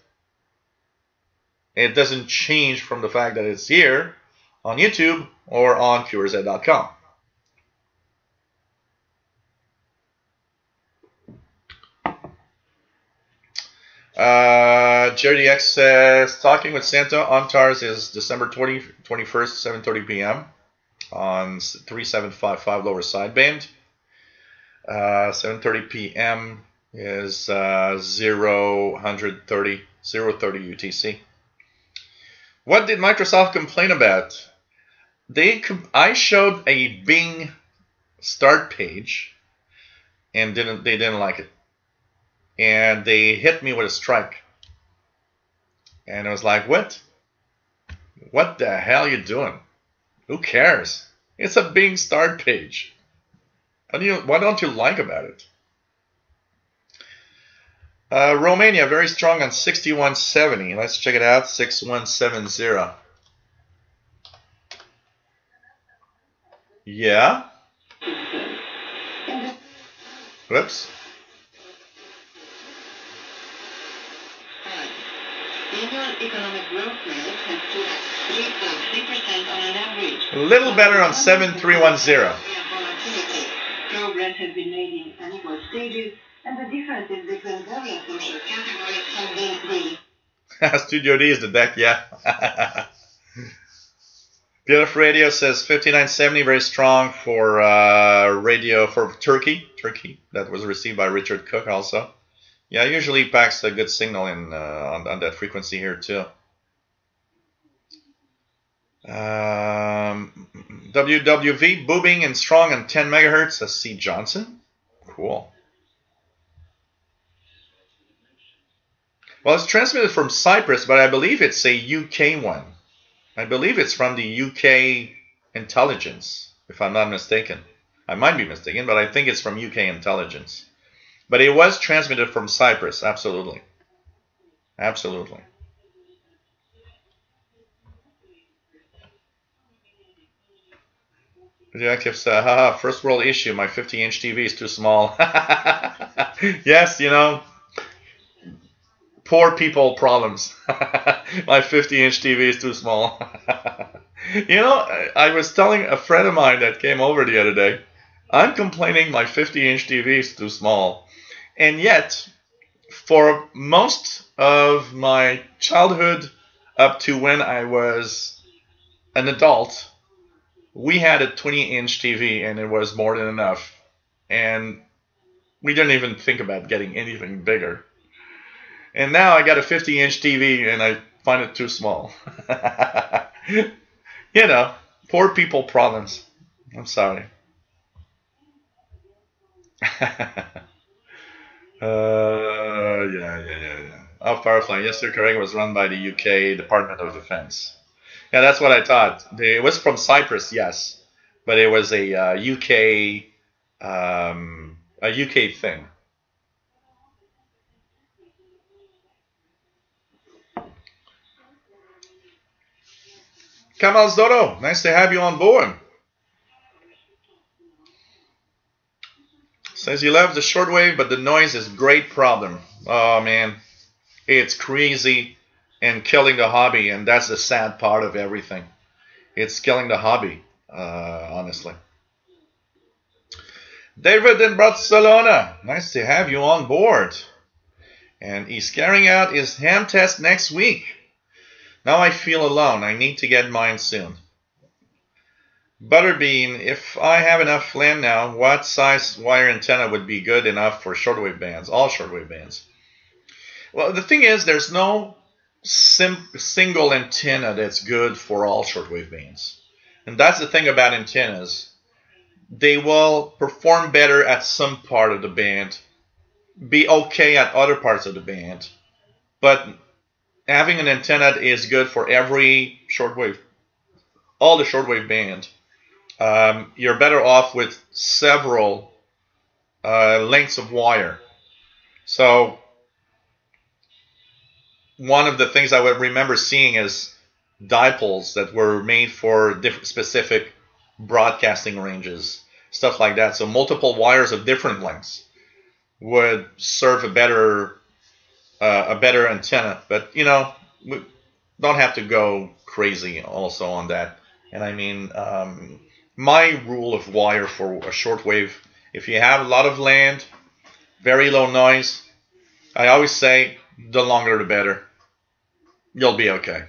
It doesn't change from the fact that it's here on YouTube or on QRZ.com. Jerry X says, talking with Santa on TARS is December 21st, 7:30 p.m. on 3755 lower sideband. 7:30 p.m. is 030 UTC. What did Microsoft complain about? I showed a Bing start page and they didn't like it. And they hit me with a strike. And I was like, what? What the hell are you doing? Who cares? It's a Bing start page. What don't you like about it? Romania, very strong on 6170. Let's check it out, 6170. Yeah? Whoops. Economic growth rate has stood at 3.3% on an average. A little better on 7310. Progress has been made in unequal stages, and the differences between various social categories have been real. Studio D is the deck, yeah. PLF Radio says 5970, very strong for radio for Turkey. That was received by Richard Cook also. Yeah, usually packs a good signal in on that frequency here too. WWV, booming and strong on 10 megahertz. That's C. Johnson. Cool. Well, it's transmitted from Cyprus, but I believe it's a UK one. I believe it's from the UK intelligence, if I'm not mistaken. I might be mistaken, but I think it's from UK intelligence. But it was transmitted from Cyprus, absolutely. Absolutely. The active said, haha, first world issue, my 50-inch TV is too small. Yes, you know, poor people problems. My 50-inch TV is too small. You know, I was telling a friend of mine that came over the other day, I'm complaining my 50-inch TV is too small. And yet, for most of my childhood up to when I was an adult, we had a 20-inch TV and it was more than enough. And we didn't even think about getting anything bigger. And now I got a 50-inch TV and I find it too small. You know, poor people problems. I'm sorry. Yeah. Oh, Firefly. Yes, you're correct. It was run by the UK Department of Defense. Yeah, that's what I thought. It was from Cyprus, yes, but it was a UK thing. Kamal Zoro, nice to have you on board. Says you love the shortwave, but the noise is a great problem. Oh man, it's crazy and killing the hobby, and that's the sad part of everything. It's killing the hobby, honestly. David in Barcelona, nice to have you on board. And he's carrying out his ham test next week. Now I feel alone. I need to get mine soon. Butterbean, if I have enough land now, what size wire antenna would be good enough for shortwave bands? All shortwave bands. Well, the thing is, there's no single antenna that's good for all shortwave bands. And that's the thing about antennas. They will perform better at some part of the band, be okay at other parts of the band, but having an antenna that is good for every shortwave, all the shortwave band, you're better off with several lengths of wire. So one of the things I would remember seeing is dipoles that were made for different specific broadcasting ranges, stuff like that. So multiple wires of different lengths would serve a better antenna. But you know, we don't have to go crazy also on that. And I mean, my rule of wire for a shortwave, if you have a lot of land, very low noise, I always say the longer the better. You'll be okay.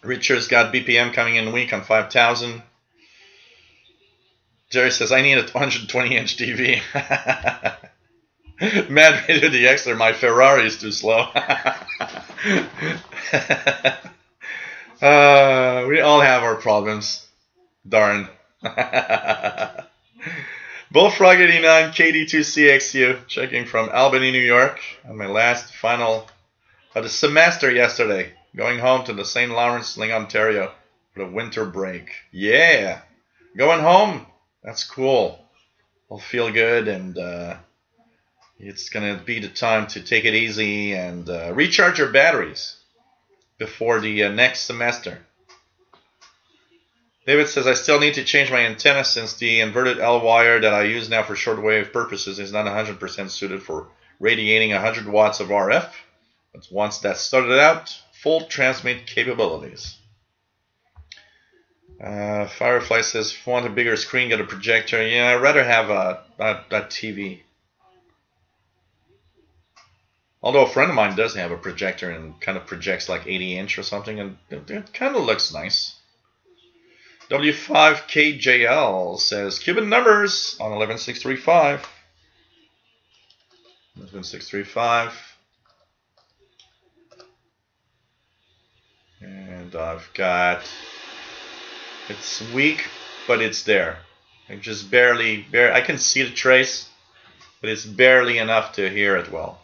Richard's got BPM coming in week on 5,000. Jerry says, I need a 120-inch TV. Mad Radio DX, my Ferrari is too slow. We all have our problems. Darn. Bullfrog 89, KD2CXU, checking from Albany, New York, on my last final of the semester yesterday. Going home to the St. Lawrence, Ling, Ontario for the winter break. Yeah, going home. That's cool. I'll feel good, and it's going to be the time to take it easy and recharge your batteries before the next semester. David says, I still need to change my antenna since the inverted L wire that I use now for shortwave purposes is not 100% suited for radiating 100 watts of RF. But once that's started out, full transmit capabilities. Firefly says, if you want a bigger screen, get a projector. Yeah, I'd rather have a TV. Although a friend of mine does have a projector and kind of projects like 80-inch or something, and it kind of looks nice. W5KJL says, Cuban numbers on 11635. 11635. And I've got, it's weak, but it's there. I just barely, I can see the trace, but it's barely enough to hear it well.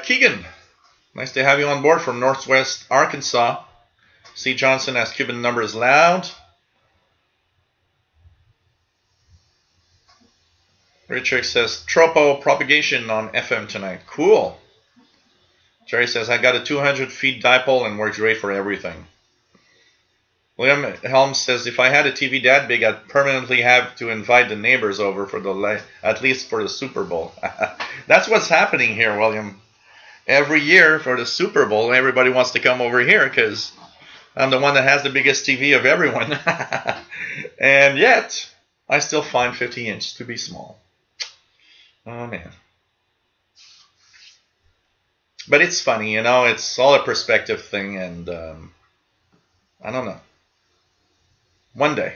Keegan, nice to have you on board from Northwest Arkansas. C. Johnson has Cuban numbers loud. Richard says, tropo propagation on FM tonight. Cool. Jerry says, I got a 200 feet dipole and works great for everything. William Helms says, if I had a TV that big, I'd permanently have to invite the neighbors over for at least for the Super Bowl. That's what's happening here, William. Every year for the Super Bowl, everybody wants to come over here because I'm the one that has the biggest TV of everyone. And yet, I still find 50-inch to be small. Oh, man. But it's funny, you know, it's all a perspective thing, and I don't know. One day.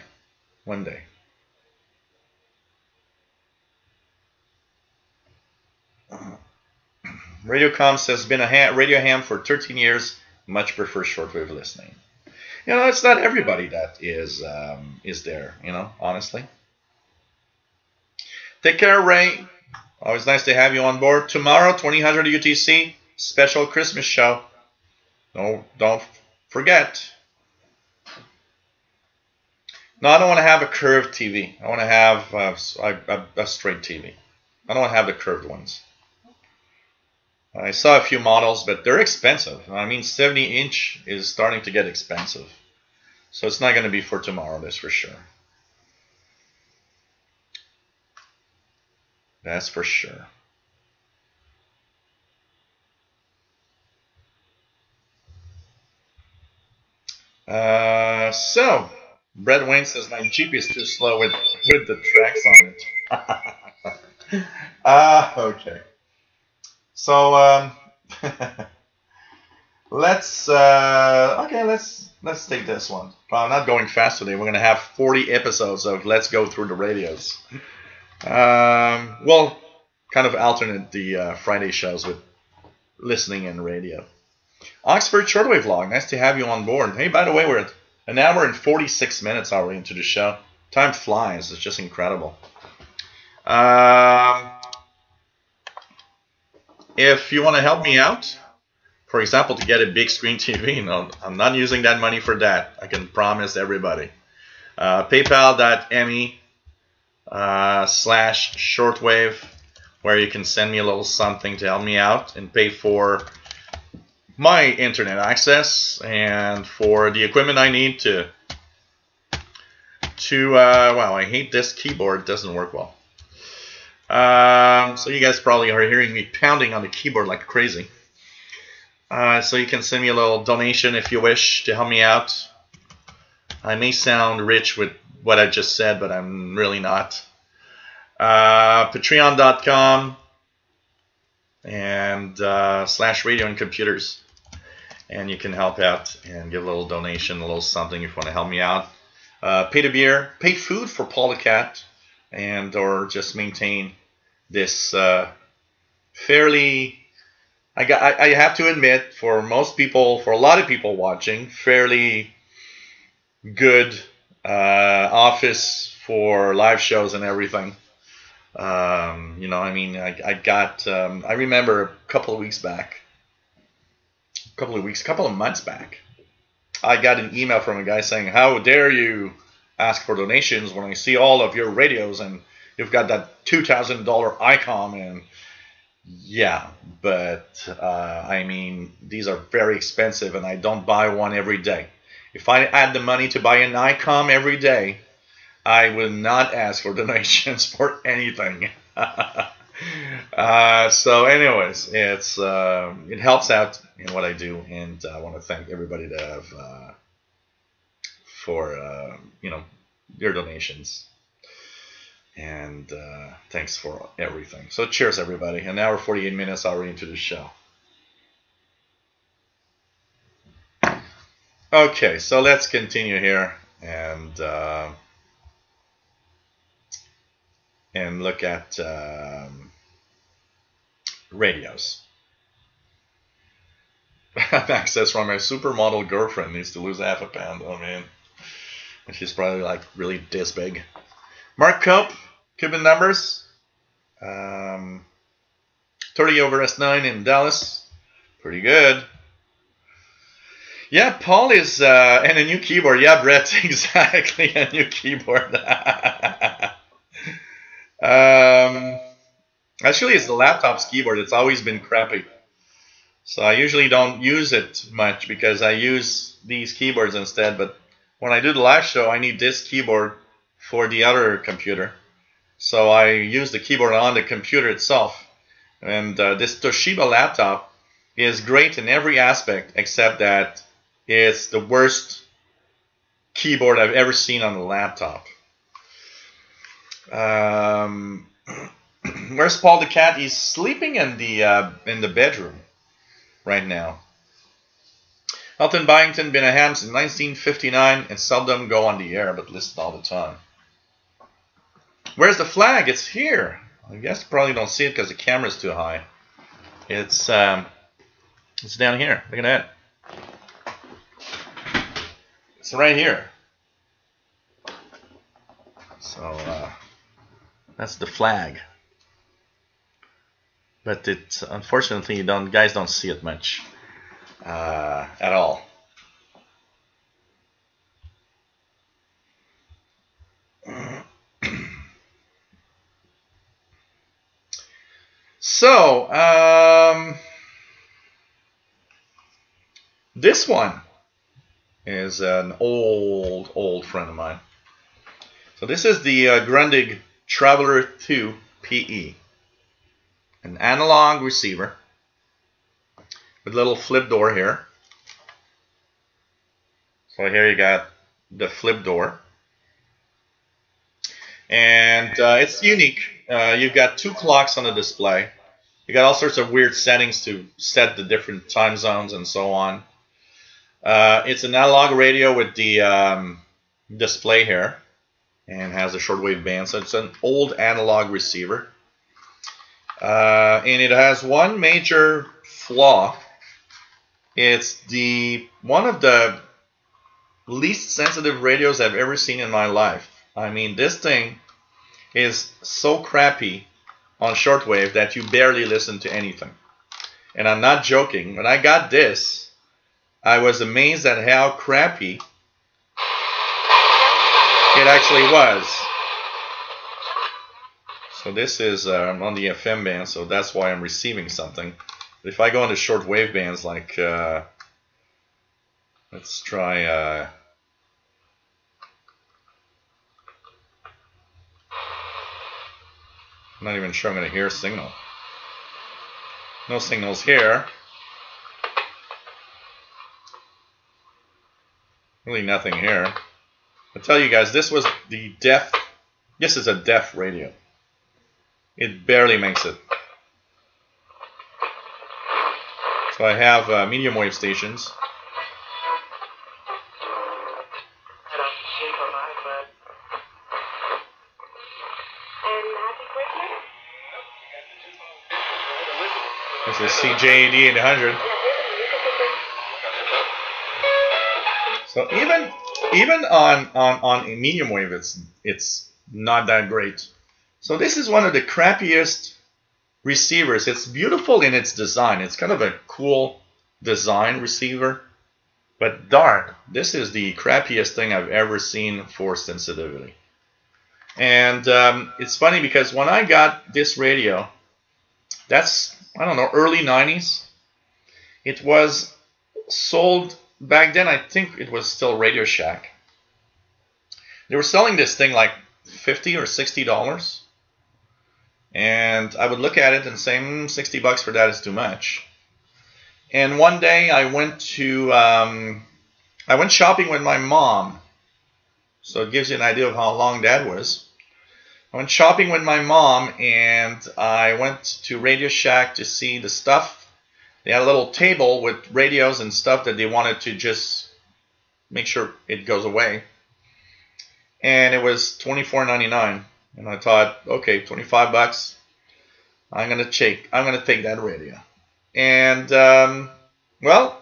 Radiocom says, been a radio ham for 13 years. Much prefer shortwave listening. You know, it's not everybody that is there, you know, honestly. Take care, Ray. Always nice to have you on board. Tomorrow, 2000 UTC, special Christmas show. No, don't forget. No, I don't want to have a curved TV. I want to have a straight TV. I don't want to have the curved ones. I saw a few models, but they're expensive. I mean, 70-inch is starting to get expensive. So it's not going to be for tomorrow, that's for sure. That's for sure. So, Brett Wayne says my Jeep is too slow with the tracks on it. Okay. So let's take this one. I'm not going fast today. We're gonna have 40 episodes of Let's Go Through the Radios. We'll kind of alternate the Friday shows with listening and radio. Oxford Shortwave Vlog, nice to have you on board. Hey, by the way, we're at an hour and 46 minutes already into the show. Time flies. It's just incredible. If you want to help me out, for example, to get a big screen TV, no, I'm not using that money for that. I can promise everybody. PayPal.me/shortwave, where you can send me a little something to help me out and pay for my internet access and for the equipment I need to wow, I hate this keyboard. It doesn't work well. So you guys probably are hearing me pounding on the keyboard like crazy. So you can send me a little donation if you wish to help me out. I may sound rich with what I just said, but I'm really not. Patreon.com and /radio and computers. And you can help out and give a little donation, a little something if you want to help me out. Pay the beer, pay food for Paul the Cat, and or just maintain this fairly, I have to admit, for most people, for a lot of people watching, fairly good office for live shows and everything. You know, I mean, I remember a couple of months back, I got an email from a guy saying, how dare you ask for donations when I see all of your radios and you've got that $2,000 ICOM. And yeah, but I mean, these are very expensive and I don't buy one every day. If I had the money to buy an ICOM every day, I would not ask for donations for anything. So anyways, it helps out in what I do, and I want to thank everybody that have for you know, your donations, and thanks for everything. So cheers, everybody. An hour 48 minutes already into the show. Okay, so let's continue here and look at radios. Max says, from my supermodel girlfriend needs to lose half a pound. Oh man, and she's probably like really this big. Mark Cope, Cuban numbers, 30 over S9 in Dallas, pretty good. Yeah, Paul is and a new keyboard. Yeah, Brett, exactly, a new keyboard. Actually, it's the laptop's keyboard. It's always been crappy. So I usually don't use it much because I use these keyboards instead. But when I do the live show, I need this keyboard for the other computer. So I use the keyboard on the computer itself. And this Toshiba laptop is great in every aspect except that it's the worst keyboard I've ever seen on a laptop. Where's Paul the Cat? He's sleeping in the bedroom right now. Elton Byington, been a ham since 1959 and seldom go on the air, but listen all the time. Where's the flag? It's here. I guess you probably don't see it because the camera's too high. It's down here. Look at that. It's right here. So that's the flag. But it's unfortunately guys don't see it much at all. So this one is an old friend of mine. So this is the Grundig Traveler 2 PE, an analog receiver with a little flip door here. So here you got the flip door, and it's unique. You've got 2 clocks on the display. You got all sorts of weird settings to set the different time zones and so on. It's an analog radio with the display here, and has a shortwave band. So it's an old analog receiver. And it has one major flaw. It's one of the least sensitive radios I've ever seen in my life. I mean, this thing is so crappy on shortwave that you barely listen to anything. And I'm not joking. When I got this, I was amazed at how crappy it actually was. So this is on the FM band, so that's why I'm receiving something. But if I go into shortwave bands, like let's try I'm not even sure I'm going to hear a signal. No signals here. Really nothing here. I tell you guys, this was the deaf. This is a deaf radio. It barely makes it. So I have medium wave stations. This is CJAD 800. So even on medium wave, it's not that great. So this is one of the crappiest receivers. It's beautiful in its design. It's kind of a cool design receiver, but darn, this is the crappiest thing I've ever seen for sensitivity. And it's funny because when I got this radio, that's, I don't know, early 90s. It was sold back then. I think it was still Radio Shack. They were selling this thing like $50 or $60, and I would look at it and say, $60 for that is too much. And one day I went shopping with my mom, so it gives you an idea of how long that was. I went shopping with my mom, and I went to Radio Shack to see the stuff. They had a little table with radios and stuff that they wanted to just make sure it goes away. And it was $24.99. And I thought, okay, $25. I'm gonna take that radio. And well,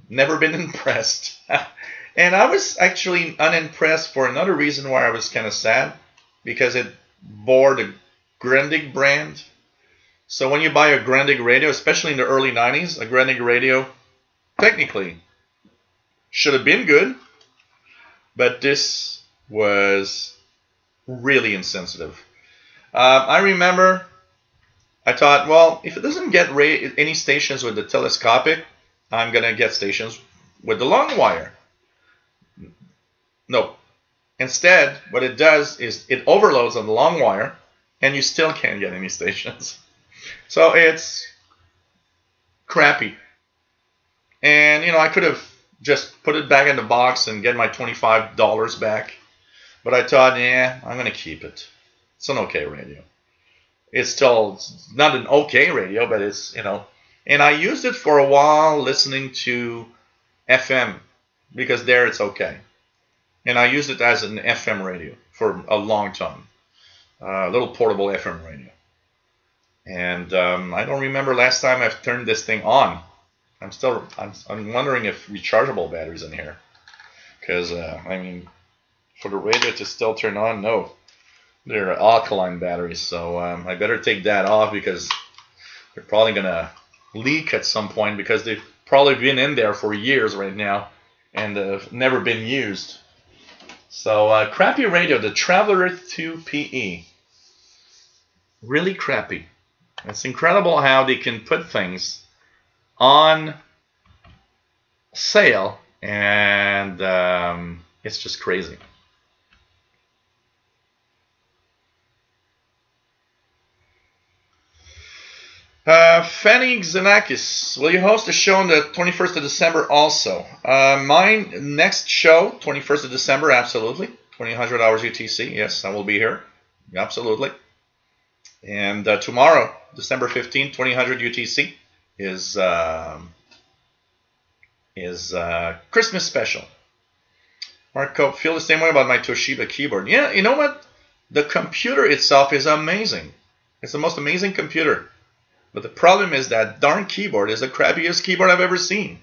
never been impressed. And I was actually unimpressed for another reason why I was kind of sad. Because it bore the Grundig brand. So when you buy a Grundig radio, especially in the early 90s, a Grundig radio technically should have been good, but this was really insensitive. I remember I thought, well, if it doesn't get any stations with the telescopic, I'm going to get stations with the long wire. No. Instead, what it does is it overloads on the long wire, and you still can't get any stations. So it's crappy. And, you know, I could have just put it back in the box and get my $25 back. But I thought, yeah, I'm going to keep it. It's an okay radio. It's still not an okay radio, but it's, you know. And I used it for a while listening to FM, because there it's okay. And I used it as an FM radio for a long time. A little portable FM radio. And I don't remember last time I've turned this thing on. I'm wondering if rechargeable batteries in here, because I mean, for the radio to still turn on, no, they're alkaline batteries. So I better take that off, because they're probably gonna leak at some point, because they've probably been in there for years right now and have never been used. So crappy radio, the Traveler 2PE, really crappy. It's incredible how they can put things on sale, and it's just crazy. Fanny Xenakis, will you host a show on the 21st of December also? My next show, 21st of December, absolutely. 2000 hours UTC, yes, I will be here. Absolutely. And tomorrow, December 15th, 2000 UTC, is Christmas special. Mark Cope, feel the same way about my Toshiba keyboard. Yeah, you know what? The computer itself is amazing. It's the most amazing computer. But the problem is that darn keyboard is the crappiest keyboard I've ever seen.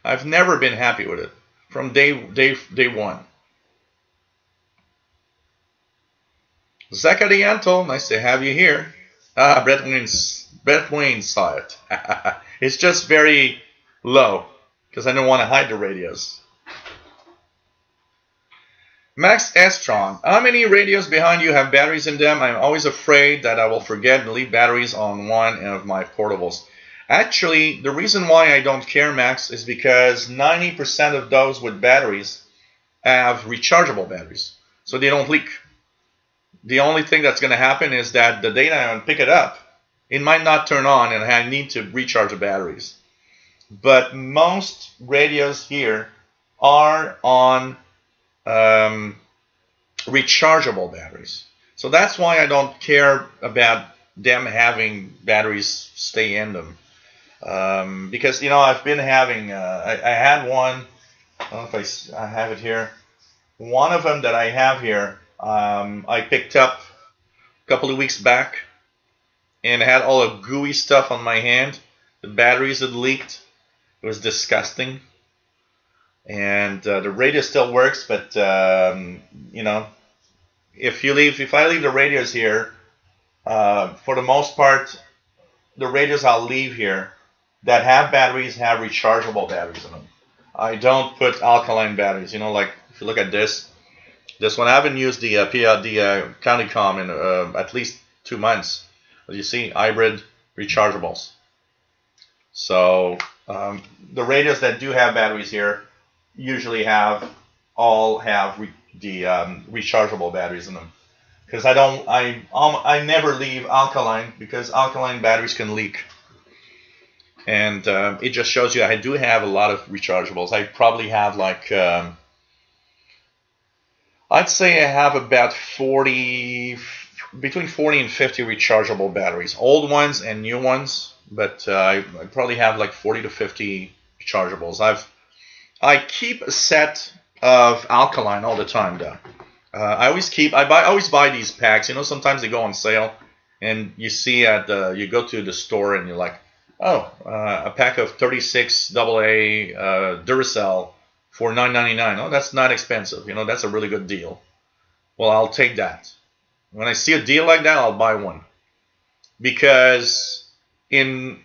I've never been happy with it from day one. Zachary Antle, nice to have you here. Brett Wayne saw it. It's just very low, because I don't want to hide the radios. Max Estron, how many radios behind you have batteries in them? I'm always afraid that I will forget and leave batteries on one of my portables. Actually, the reason why I don't care, Max, is because 90% of those with batteries have rechargeable batteries, so they don't leak. The only thing that's going to happen is that the day I pick it up, it might not turn on, and I need to recharge the batteries. But most radios here are on rechargeable batteries. So that's why I don't care about them having batteries stay in them. Because, you know, I've been having, I had one, I don't know if I have it here. One of them that I have here, I picked up a couple of weeks back, and had all the gooey stuff on my hand. The batteries had leaked. It was disgusting. And the radio still works, but you know, if I leave the radios here, for the most part, the radios I'll leave here that have batteries have rechargeable batteries in them. I don't put alkaline batteries. You know, like if you look at this one, I haven't used the Countycom in at least 2 months. But you see, hybrid rechargeables. So the radios that do have batteries here usually all have the rechargeable batteries in them, because I never leave alkaline, because alkaline batteries can leak, and it just shows you I do have a lot of rechargeables. I probably have like I'd say I have about between 40 and 50 rechargeable batteries, old ones and new ones, but I probably have like 40 to 50 rechargeables. I keep a set of alkaline all the time, though. I always buy these packs. You know, sometimes they go on sale, and you see you go to the store and you're like, oh, a pack of 36 AA Duracell for $9.99. Oh, that's not expensive. You know, that's a really good deal. Well, I'll take that. When I see a deal like that, I'll buy one, because if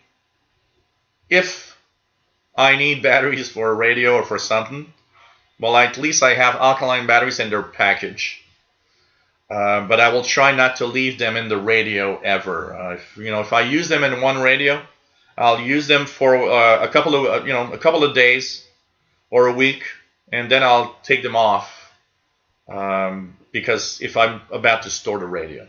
I need batteries for a radio or for something, well, at least I have alkaline batteries in their package. But I will try not to leave them in the radio ever. If I use them in one radio, I'll use them for a couple of days or a week, and then I'll take them off, because if I'm about to store the radio.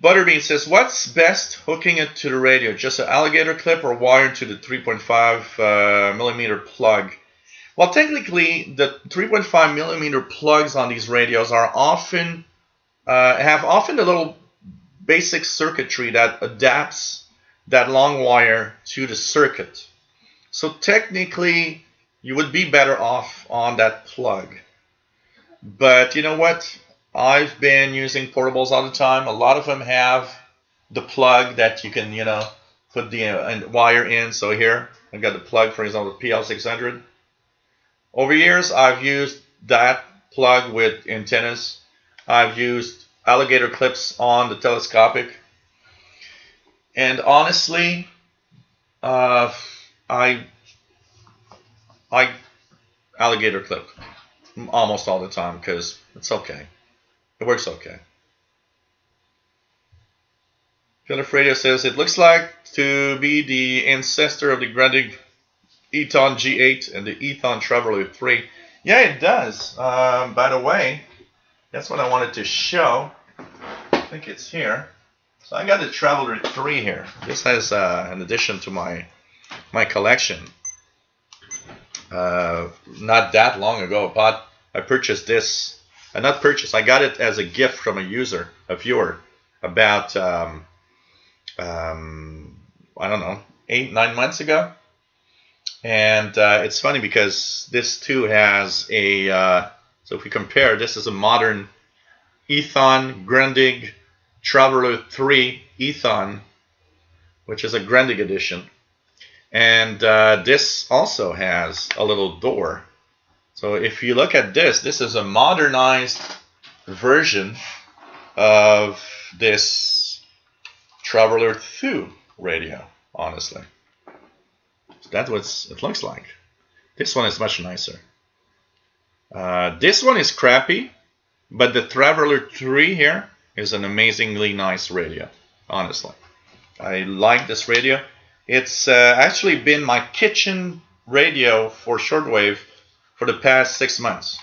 Butterbean says, what's best hooking it to the radio? Just an alligator clip or wired to the 3.5 millimeter plug? Well, technically, the 3.5 millimeter plugs on these radios are often have a little basic circuitry that adapts that long wire to the circuit. So technically, you would be better off on that plug. But you know what? I've been using portables all the time. A lot of them have the plug that you can, put the wire in. So here, I've got the plug, for example, the PL600. Over years, I've used that plug with antennas. I've used alligator clips on the telescopic. And honestly, I alligator clip almost all the time because it's okay. It works okay. Philip Radio says it looks like to be the ancestor of the Grundig Eton G8 and the Eton Traveler 3. Yeah, it does. By the way, that's what I wanted to show. I think it's here. So I got the Traveler 3 here. This has an addition to my collection. Not that long ago, but I purchased this. Not purchased. I got it as a gift from a viewer, about I don't know, 8-9 months ago. And it's funny because this too has a. So if we compare, this is a modern Eton Grundig Traveler 3 Eton, which is a Grundig edition. And this also has a little door. So if you look at this, this is a modernized version of this Traveler 2 radio, honestly. So that's what it looks like. This one is much nicer. This one is crappy, but the Traveler 3 here is an amazingly nice radio, honestly. I like this radio. It's actually been my kitchen radio for shortwave for the past 6 months.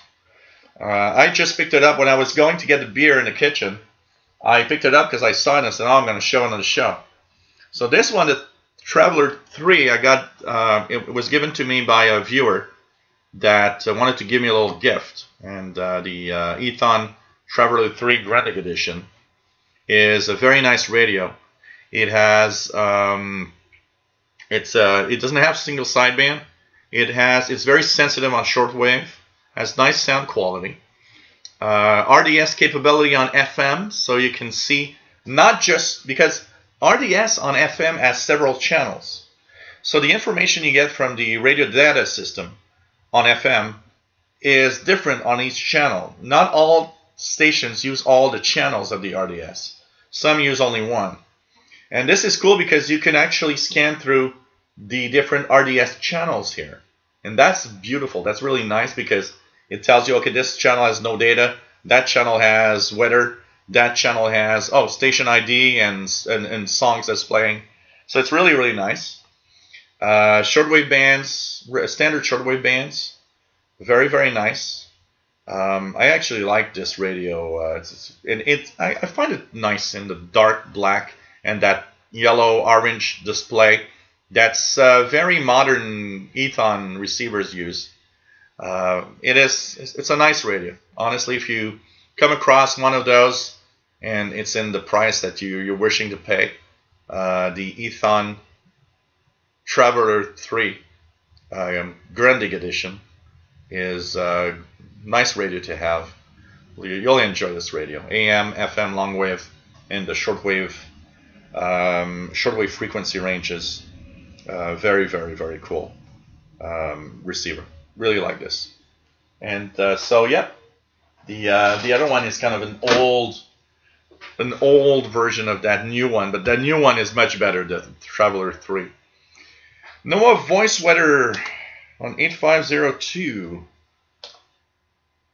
I just picked it up when I was going to get the beer in the kitchen. I picked it up because I saw it and I said, oh, I'm going to show it on the show. So this one, the Traveler 3, I got. It was given to me by a viewer that wanted to give me a little gift. And the Eton Traveler 3 Grundig edition is a very nice radio. It has. It doesn't have single sideband. It's very sensitive on shortwave. Has nice sound quality. RDS capability on FM, so you can see not just because RDS on FM has several channels. So the information you get from the radio data system on FM is different on each channel. Not all stations use all the channels of the RDS. Some use only one. And this is cool because you can actually scan through the different RDS channels here. And that's beautiful. That's really nice because it tells you, okay, this channel has no data. That channel has weather. That channel has, station ID and songs that's playing. So it's really, really nice. Shortwave bands, standard shortwave bands. Very, very nice. I actually like this radio. I find it nice in the dark black and that yellow-orange display. That's very modern Eton receivers use. It's a nice radio. Honestly, if you come across one of those and it's in the price that you're wishing to pay, the Eton Traveler 3 Grundig edition is a nice radio to have. You'll enjoy this radio. AM, FM, long wave, and the shortwave frequency ranges. Very, very, very cool receiver. Really like this. And so, yeah, the other one is kind of an old version of that new one, but that new one is much better, the Traveler 3. NOAA voice weather on 8502.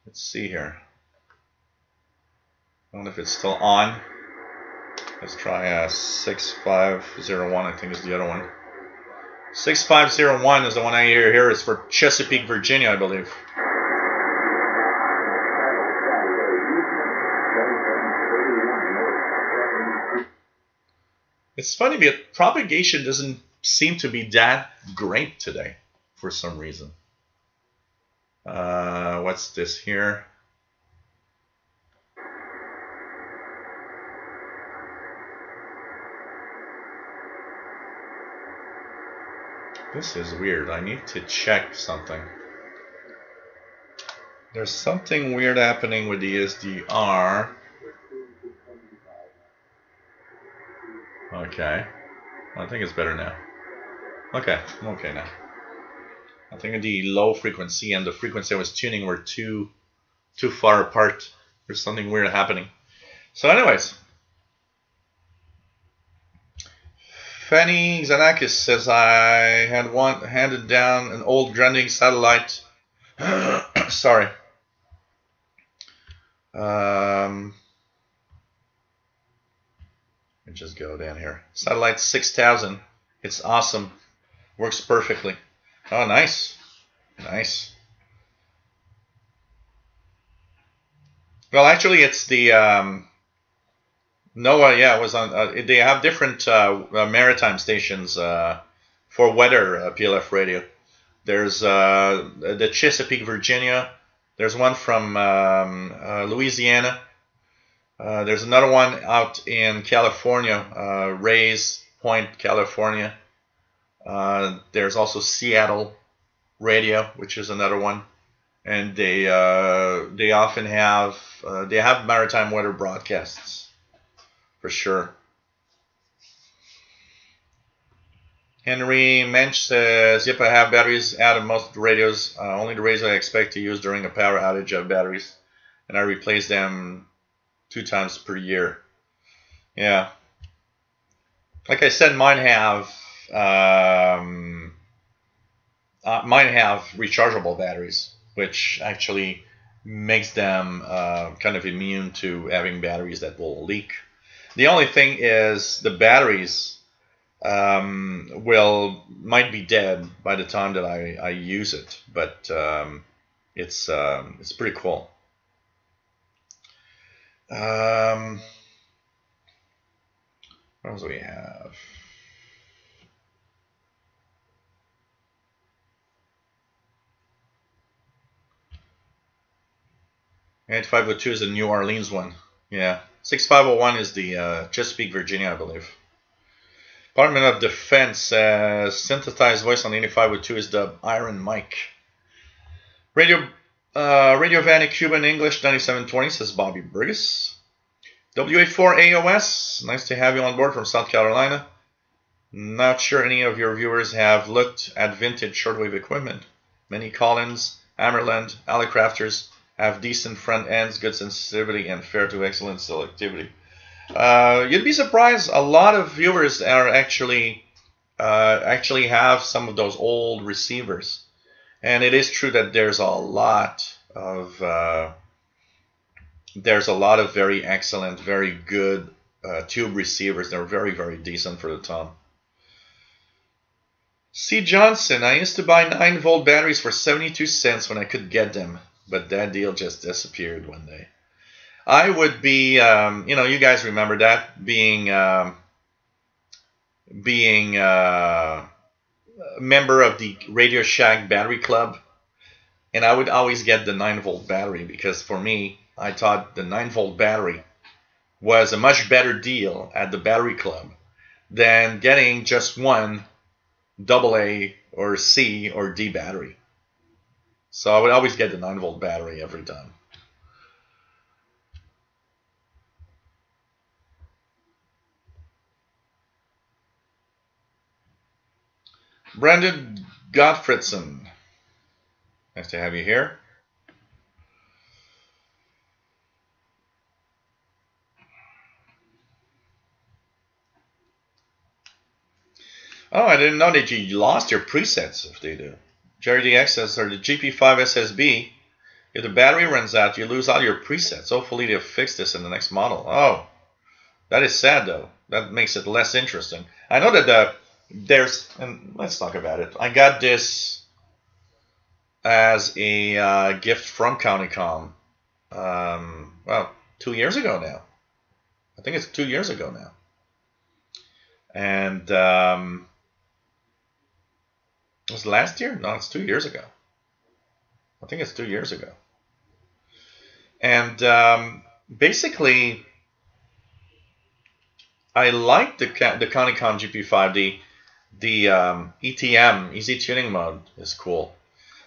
Let's see here. I don't know if it's still on. Let's try 6501, I think is the other one. 6501 is the one I hear here. It's for Chesapeake, Virginia, I believe. It's funny, but propagation doesn't seem to be that great today for some reason. What's this here? This is weird. I need to check something. There's something weird happening with the SDR. Okay. I think it's better now. Okay, I'm okay now. I think the low frequency and the frequency I was tuning were too far apart. There's something weird happening. So anyways, Fanny Xanakis says I had handed down an old grounding satellite. Sorry. Let me just go down here. Satellite 6000. It's awesome. Works perfectly. Oh, nice. Nice. Well, actually, it's the NOAA. Yeah, it was on. They have different maritime stations for weather PLF radio. There's the Chesapeake, Virginia. There's one from Louisiana. There's another one out in California, Rays Point, California. There's also Seattle Radio, which is another one, and they often have maritime weather broadcasts for sure. Henry Mensch says, "Yep, I have batteries out of most of the radios. Only the radios I expect to use during a power outage have batteries, and I replace them 2 times per year." Yeah, like I said, mine have rechargeable batteries, which actually makes them kind of immune to having batteries that will leak. The only thing is the batteries might be dead by the time that I use it, but it's pretty cool. What else do we have? And 502 is the New Orleans one. Yeah. 6501 is the Chesapeake, Virginia, I believe. Department of Defense says synthesized voice on 8502 is the Iron Mike. Radio Vanny Cuban English 9720 says Bobby Burgess. WA4 AOS, nice to have you on board from South Carolina. Not sure any of your viewers have looked at vintage shortwave equipment. Many Collins, Hammerland, Alecrafters have decent front ends, good sensitivity, and fair to excellent selectivity. You'd be surprised. A lot of viewers are actually have some of those old receivers, and it is true that there's a lot of very excellent, very good tube receivers. They're very, very decent for the time. C. Johnson, I used to buy 9-volt batteries for 72 cents when I could get them, but that deal just disappeared one day. I would be, you guys remember that, being a member of the Radio Shack Battery Club, and I would always get the 9-volt battery because for me, I thought the 9-volt battery was a much better deal at the Battery Club than getting just one AA or C or D battery. So I would always get the 9-volt battery every time. Brandon Gottfredson, nice to have you here. Oh, I didn't know that you lost your presets if they do. Jerry DX says, or the GP5 SSB, if the battery runs out, you lose all your presets. Hopefully they'll fix this in the next model. Oh, that is sad though. That makes it less interesting. I know that and let's talk about it. I got this as a gift from CountyCom, 2 years ago now. I think it's 2 years ago now. And was it last year? No, it's 2 years ago. I think it's 2 years ago. And basically, I like the CountyCom GP5. The ETM, Easy Tuning Mode, is cool.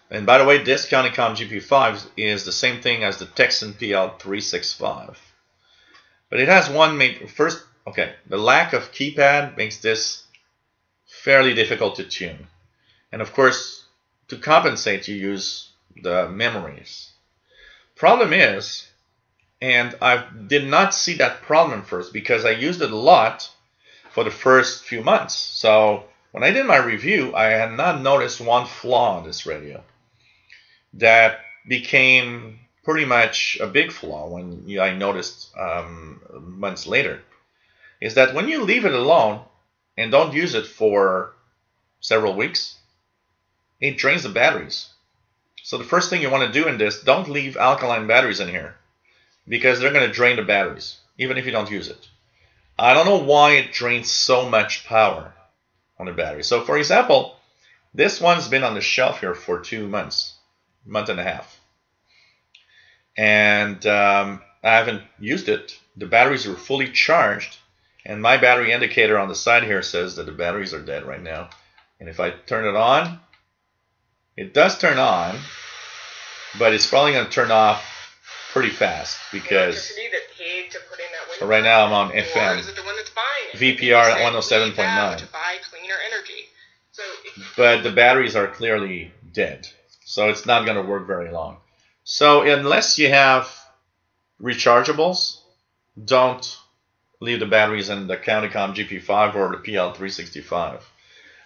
And by the way, this Countycom GP5 is the same thing as the Texan PL365. But it has one main, first, okay, the lack of keypad makes this fairly difficult to tune. And of course, to compensate, you use the memories. Problem is, and I did not see that problem first because I used it a lot for the first few months. So when I did my review, I had not noticed one flaw in this radio. That became pretty much a big flaw when I noticed months later, is that when you leave it alone and don't use it for several weeks, it drains the batteries. So the first thing you want to do in this, don't leave alkaline batteries in here because they're going to drain the batteries, even if you don't use it. I don't know why it drains so much power on the battery. So for example, this one's been on the shelf here for 2 months. Month and a half, and I haven't used it. The batteries were fully charged, and my battery indicator on the side here says that the batteries are dead right now. And if I turn it on, it does turn on, but it's probably going to turn off pretty fast because so right now I'm on FM VPR at 107.9, but the batteries are clearly dead. So it's not going to work very long. So unless you have rechargeables, don't leave the batteries in the Countycom GP5 or the PL365.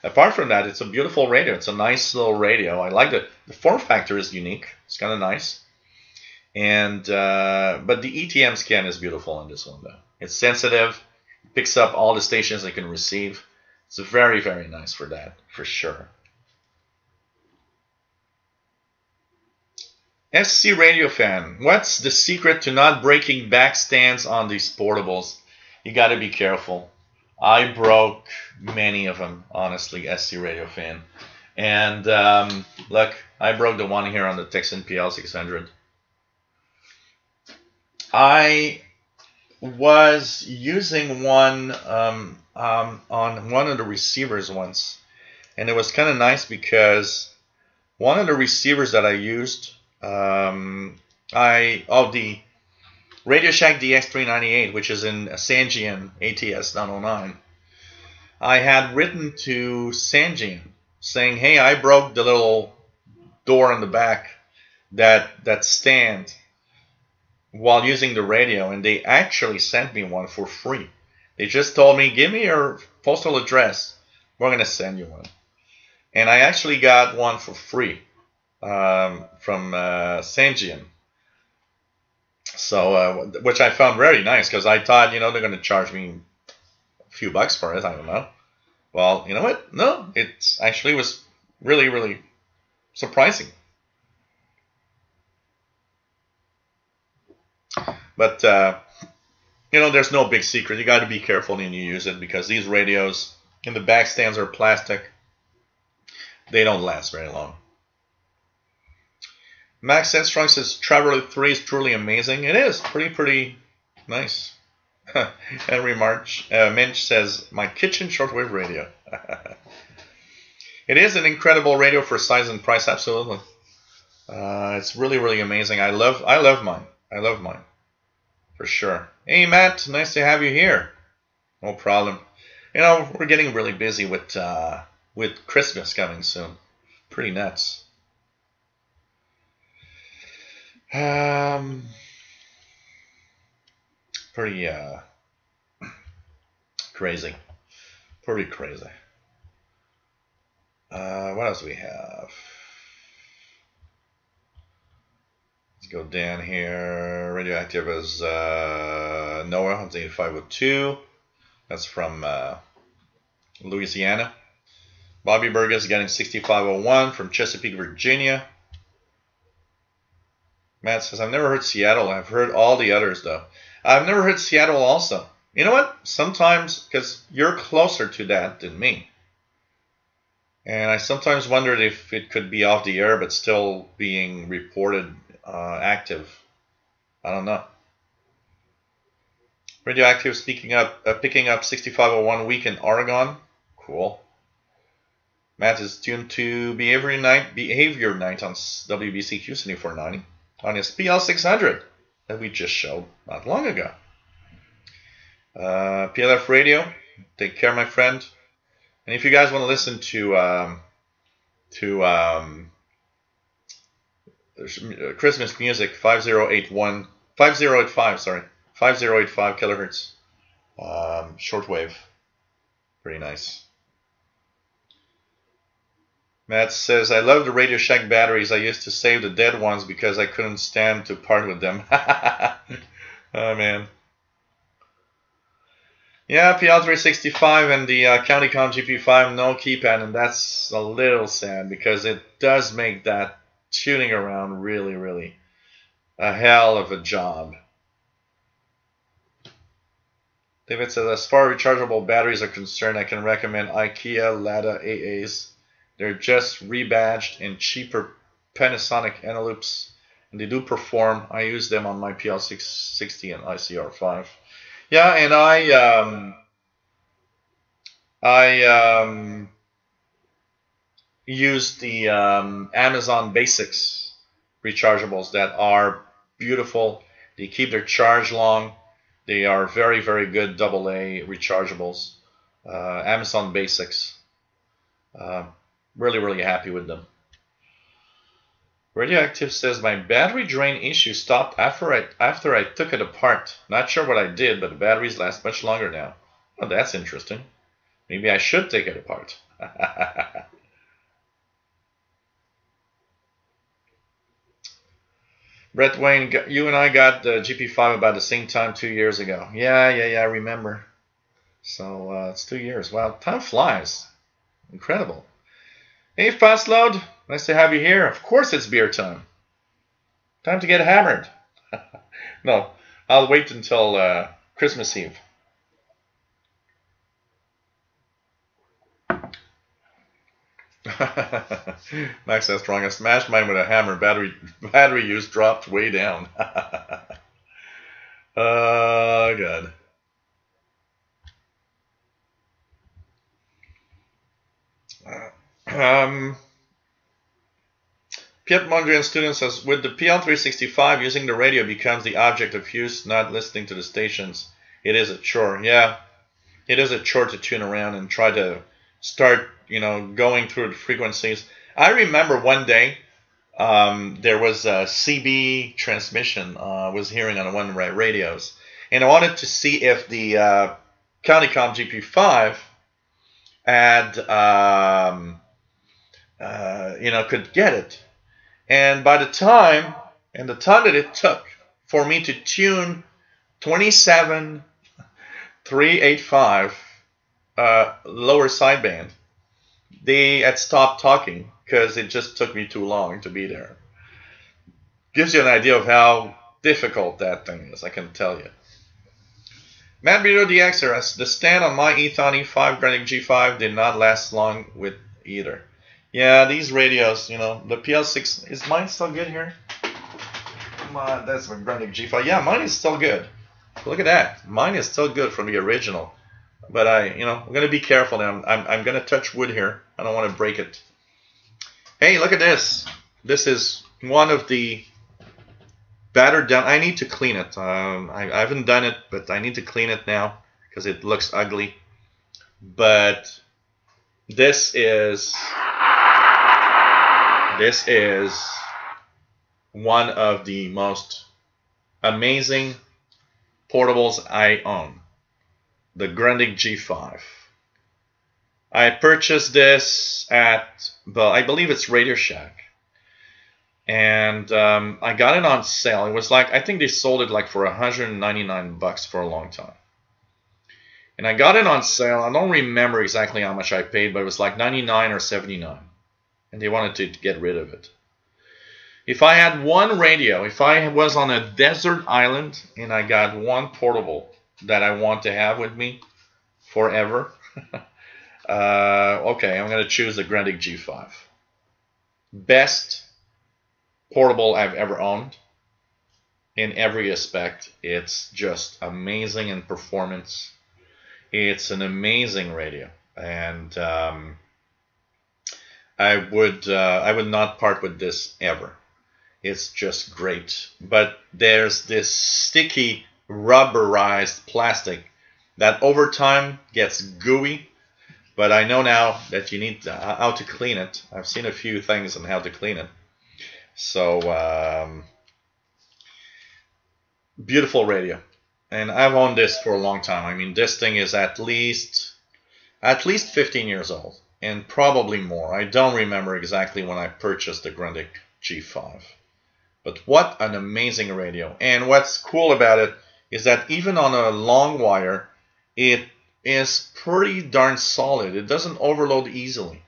Apart from that, it's a beautiful radio. It's a nice little radio. I like it. The form factor is unique. It's kind of nice. And but the ETM scan is beautiful on this one, though. It's sensitive. Picks up all the stations it can receive. It's very, very nice for that, for sure. SC Radio Fan, what's the secret to not breaking back stands on these portables? You got to be careful. I broke many of them, honestly, SC Radio Fan. And look, I broke the one here on the Texan PL600. I was using one on one of the receivers once. And it was kind of nice because one of the receivers that I used, the Radio Shack DX398, which is in Sangean ATS 909, I had written to Sangean saying, hey, I broke the little door on the back that stand while using the radio, and they actually sent me one for free. They just told me, give me your postal address, we're going to send you one. And I actually got one for free from Sangean. So, which I found very nice because I thought, they're going to charge me a few bucks for it. I don't know. Well, you know what? No, it actually was really, really surprising. But, there's no big secret. You got to be careful when you use it because these radios and the back stands are plastic. They don't last very long. Max Headstrong says Traveler 3 is truly amazing. It is pretty nice. Henry Minch says my kitchen shortwave radio. It is an incredible radio for size and price, absolutely. It's really, really amazing. I love mine. I love mine for sure. Hey Matt, nice to have you here. No problem. We're getting really busy with Christmas coming soon. Pretty nuts. Pretty crazy. Pretty crazy. What else do we have? Let's go down here. Radioactive is Noah on 502. That's from Louisiana. Bobby Burgess getting 6501 from Chesapeake, Virginia. Matt says, I've never heard Seattle. I've heard all the others, though. I've never heard Seattle also. You know what? Sometimes, because you're closer to that than me. And I sometimes wondered if it could be off the air, but still being reported active. I don't know. Radioactive picking up 6501 week in Oregon. Cool. Matt is tuned to Behavior Night on WBCQ 7490 on his PL600 that we just showed not long ago. PLF Radio, take care, my friend. And if you guys want to listen to Christmas music, 5085 kilohertz, shortwave, pretty nice. Matt says, I love the Radio Shack batteries. I used to save the dead ones because I couldn't stand to part with them. Oh, man. Yeah, PL365 and the CountyCom GP5, no keypad, and that's a little sad because it does make that tuning around really, really a hell of a job. David says, as far as rechargeable batteries are concerned, I can recommend IKEA Lada AAs. They're just rebadged in cheaper Panasonic Eneloops, and they do perform. I use them on my PL660 and ICR5. Yeah, and I use the Amazon Basics rechargeables that are beautiful. They keep their charge long. They are very, very good AA rechargeables. Amazon Basics. Really, really happy with them. Radioactive says, my battery drain issue stopped after I took it apart. Not sure what I did, but the batteries last much longer now. Oh, that's interesting. Maybe I should take it apart. Brett Wayne, you and I got the GP5 about the same time 2 years ago. Yeah, I remember. So it's 2 years. Wow, time flies. Incredible. Hey, Fastload. Nice to have you here. Of course it's beer time. Time to get hammered. No, I'll wait until Christmas Eve. Max says strong. I smashed mine with a hammer. Battery use dropped way down. Oh, God. Piet Mondrian student says, with the PL365, using the radio becomes the object of use, not listening to the stations. It is a chore. Yeah, it is a chore to tune around and try to start, going through the frequencies. I remember one day there was a CB transmission I was hearing on one of the radios, and I wanted to see if the CountyCom GP5 had, could get it. And by the time that it took for me to tune 27385 lower sideband, they had stopped talking because it just took me too long to be there. Gives you an idea of how difficult that thing is, I can tell you. Matt Beater DXR, the stand on my Ethon E5 Grandic G5 did not last long with either. Yeah, these radios, the PL6, is mine still good here? Come on, that's my Grandic G5. Yeah, mine is still good. Look at that. Mine is still good from the original. But I'm going to be careful now. I'm going to touch wood here. I don't want to break it. Hey, look at this. This is one of the battered down. I need to clean it. I haven't done it, but I need to clean it now because it looks ugly. But this is one of the most amazing portables I own. The Grandic G5. I purchased this at, I believe it's Radio Shack. And I got it on sale. It was I think they sold it for $199 for a long time. And I got it on sale. I don't remember exactly how much I paid, but it was $99 or $79. And they wanted to get rid of it. If I had one radio, if I was on a desert island and I got one portable that I want to have with me forever, okay, I'm going to choose the Grandic G5. Best portable I've ever owned in every aspect. It's just amazing in performance. It's an amazing radio. And I would not part with this ever. It's just great. But there's this sticky rubberized plastic that over time gets gooey. But I know now that you need how to clean it. I've seen a few things on how to clean it. So beautiful radio. And I've owned this for a long time. I mean, this thing is at least 15 years old, and probably more. I don't remember exactly when I purchased the Grundig G5. But what an amazing radio. And what's cool about it is that even on a long wire, it is pretty darn solid. It doesn't overload easily.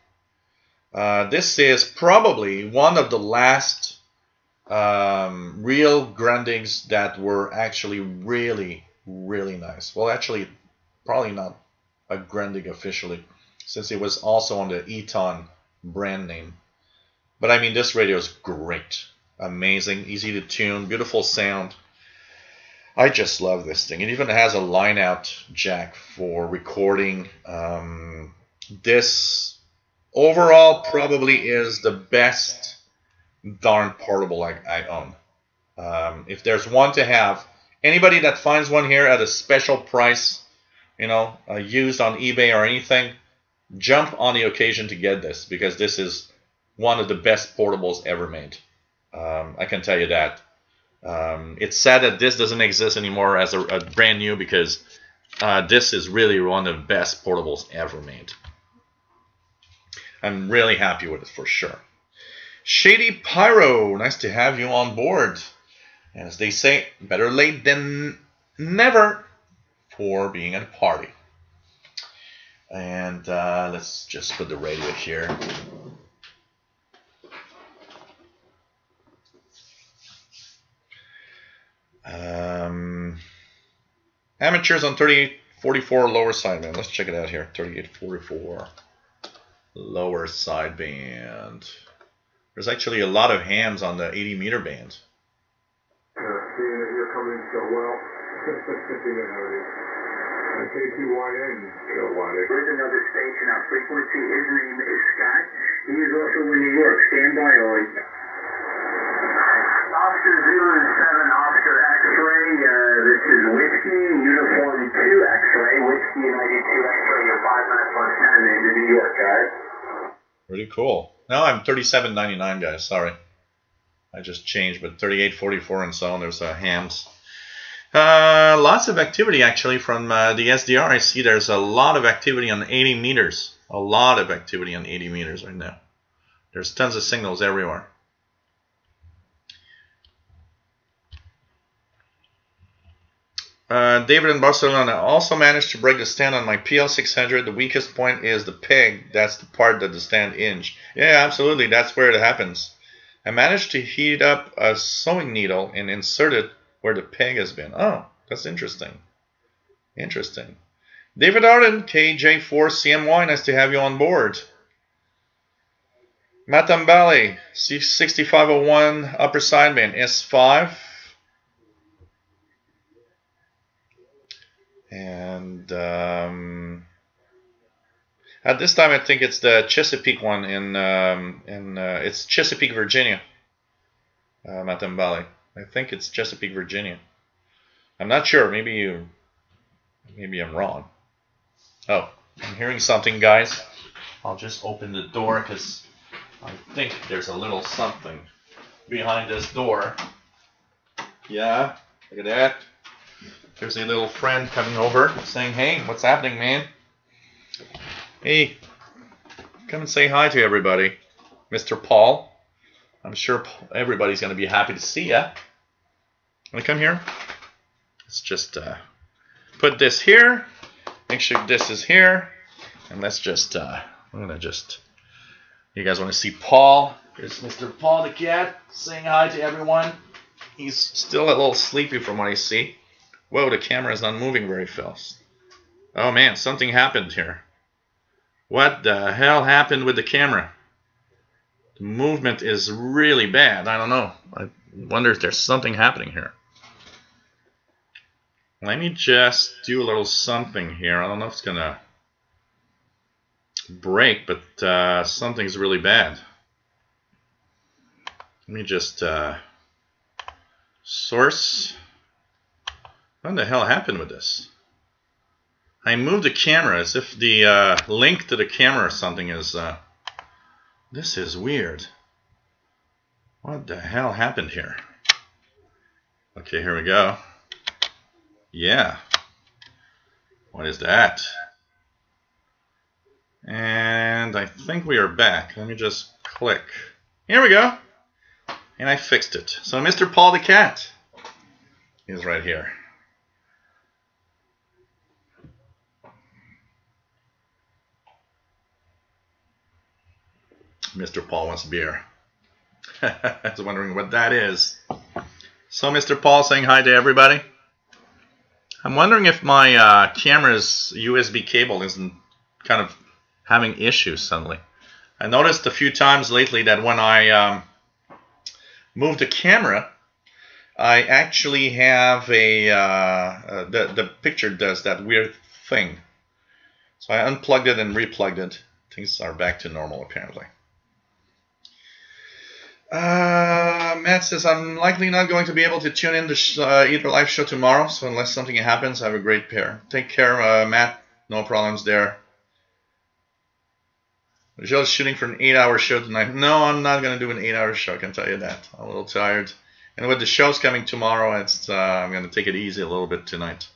This is probably one of the last real Grundigs that were actually really, really nice. Well, actually, probably not a Grundig officially, since it was also on the Eton brand name. But I mean, this radio is great. Amazing, easy to tune, beautiful sound. I just love this thing. It even has a line-out jack for recording. This overall probably is the best darn portable I own. If there's one to have, anybody that finds one here at a special price, you know, used on eBay or anything, jump on the occasion to get this, because this is one of the best portables ever made. I can tell you that. It's sad that this doesn't exist anymore as a brand new, because this is really one of the best portables ever made. I'm really happy with it for sure. Shady Pyro, nice to have you on board. As they say, better late than never for being at a party. And let's just put the radio here. Amateurs on 3844 lower sideband. Let's check it out here. 3844 lower sideband. There's actually a lot of hams on the 80 meter band. Seeing that you're coming so well. You know how it is. KTYN. There's another station on frequency. His name is Scott. He is also in New York. Stand by, Ollie. Oscar 07, Oscar X-ray. This is Whiskey, Uniform 2 X-ray. Whiskey United 2 X-ray. You're 5 minutes on 10 into New York, guys. Pretty cool. No, I'm 37.99, guys. Sorry. I just changed, but 38.44 and so on. There's hams. Lots of activity actually from the SDR. I see there's a lot of activity on 80 meters. A lot of activity on 80 meters right now. There's tons of signals everywhere. David in Barcelona also managed to break the stand on my PL600. The weakest point is the peg. That's the part that the stand hinge. Yeah, absolutely. That's where it happens. I managed to heat up a sewing needle and insert it where the peg has been. Oh, that's interesting. Interesting. David Arden, KJ4CMY, nice to have you on board. Matambale, C6501, upper sideband, S5. And at this time, I think it's the Chesapeake one it's Chesapeake, Virginia. Matambale. I think it's Chesapeake, Virginia. I'm not sure. Maybe I'm wrong. Oh, I'm hearing something, guys. I'll just open the door because I think there's a little something behind this door. Yeah, look at that. There's a little friend coming over saying, hey, what's happening, man? Hey, come and say hi to everybody. Mr. Paul. I'm sure everybody's going to be happy to see ya. Want to come here? Let's just put this here. Make sure this is here. And let's just, I'm going to just, you guys want to see Paul? There's Mr. Paul the cat saying hi to everyone. He's still a little sleepy from what I see. Whoa, the camera is not moving very fast. Oh man, something happened here. What the hell happened with the camera? The movement is really bad. I don't know. I wonder if there's something happening here. Let me just do a little something here. I don't know if it's gonna... break, but something's really bad. Let me just source. What the hell happened with this? I moved the camera as if the link to the camera or something is... this is weird. What the hell happened here? Okay, here we go. Yeah. What is that? And I think we are back. Let me just click. Here we go. And I fixed it. So Mr. Paul the Cat is right here. Mr. Paul wants beer. I was wondering what that is. So Mr. Paul saying hi to everybody. I'm wondering if my camera's USB cable isn't kind of having issues suddenly. I noticed a few times lately that when I move the camera, I actually have a the picture does that weird thing. So I unplugged it and replugged it. Things are back to normal apparently. Matt says, I'm likely not going to be able to tune in to either live show tomorrow, so unless something happens, have a great pair. Take care, Matt. No problems there. Michelle's shooting for an 8-hour show tonight. No, I'm not going to do an 8-hour show, I can tell you that. I'm a little tired. And with the shows coming tomorrow, it's I'm going to take it easy a little bit tonight.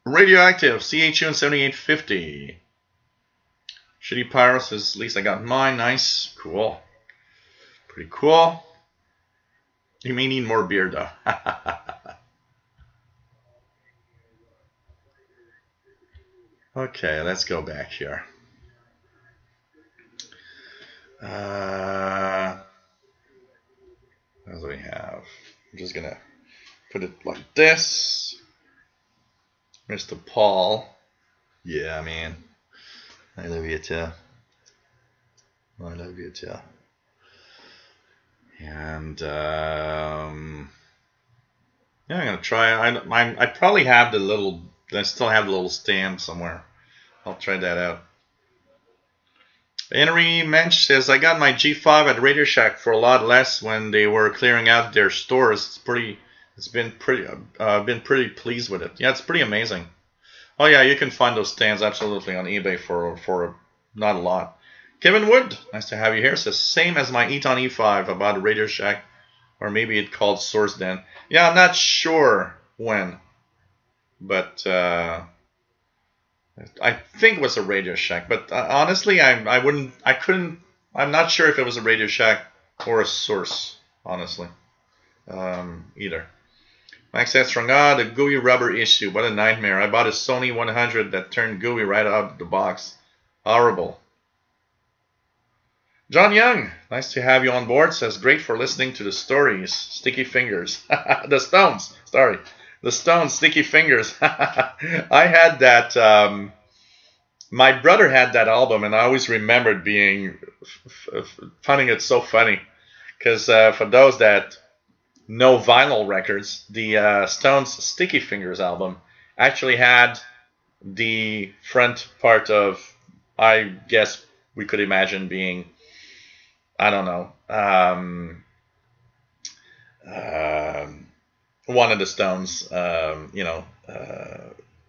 Radioactive, CHU and 7850. Shitty Pyro says, at least I got mine. Nice. Cool. Pretty cool. You may need more beer, though. Okay, let's go back here. What do we have? I'm just going to put it like this. Mr. Paul. Yeah, man. I love you, too. I love you, too. And yeah, I'm gonna try. I probably have the little. I still have the little stand somewhere. I'll try that out. Henry Mensch says, I got my G5 at Radio Shack for a lot less when they were clearing out their stores. It's been pretty pleased with it. Yeah, it's pretty amazing. Oh yeah, you can find those stands absolutely on eBay for not a lot. Kevin Wood, nice to have you here, says, same as my Eton E5 about Radio Shack, or maybe it called Source Den. Yeah, I'm not sure when, but I think it was a Radio Shack. But honestly, I'm not sure if it was a Radio Shack or a Source, honestly, either. Max Strong, the gooey rubber issue, what a nightmare. I bought a Sony 100 that turned gooey right out of the box. Horrible. John Young, nice to have you on board, says, great for listening to the stories. Sticky Fingers. The Stones, sorry. The Stones, Sticky Fingers. I had that, my brother had that album, and I always remembered finding it so funny. Because for those that know vinyl records, the Stones Sticky Fingers album actually had the front part of, I guess we could imagine being, I don't know, one of the Stones,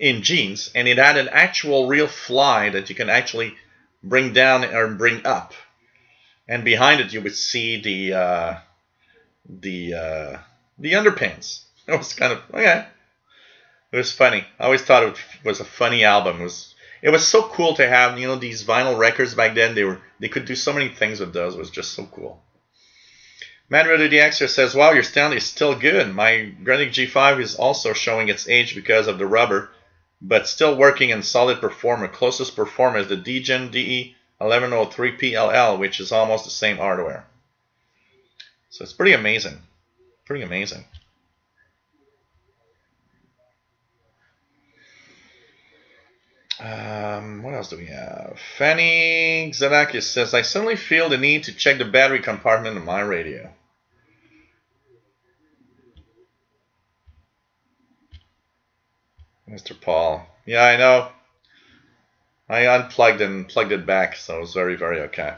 in jeans, and it had an actual real fly that you can actually bring down or bring up, and behind it you would see the underpants. It was kind of okay. It was funny. I always thought it was a funny album. It was so cool to have, these vinyl records back then. They could do so many things with those. It was just so cool. Matt Ritter the Extra says, wow, your sound is still good. My Grundig G5 is also showing its age because of the rubber, but still working in solid performer. Closest performer is the Degen DE 1103 PLL, which is almost the same hardware. So it's pretty amazing. Pretty amazing. What else do we have? Fanny Zadakis says, I suddenly feel the need to check the battery compartment of my radio. Mr. Paul. Yeah, I know. I unplugged and plugged it back, so it was very, very okay.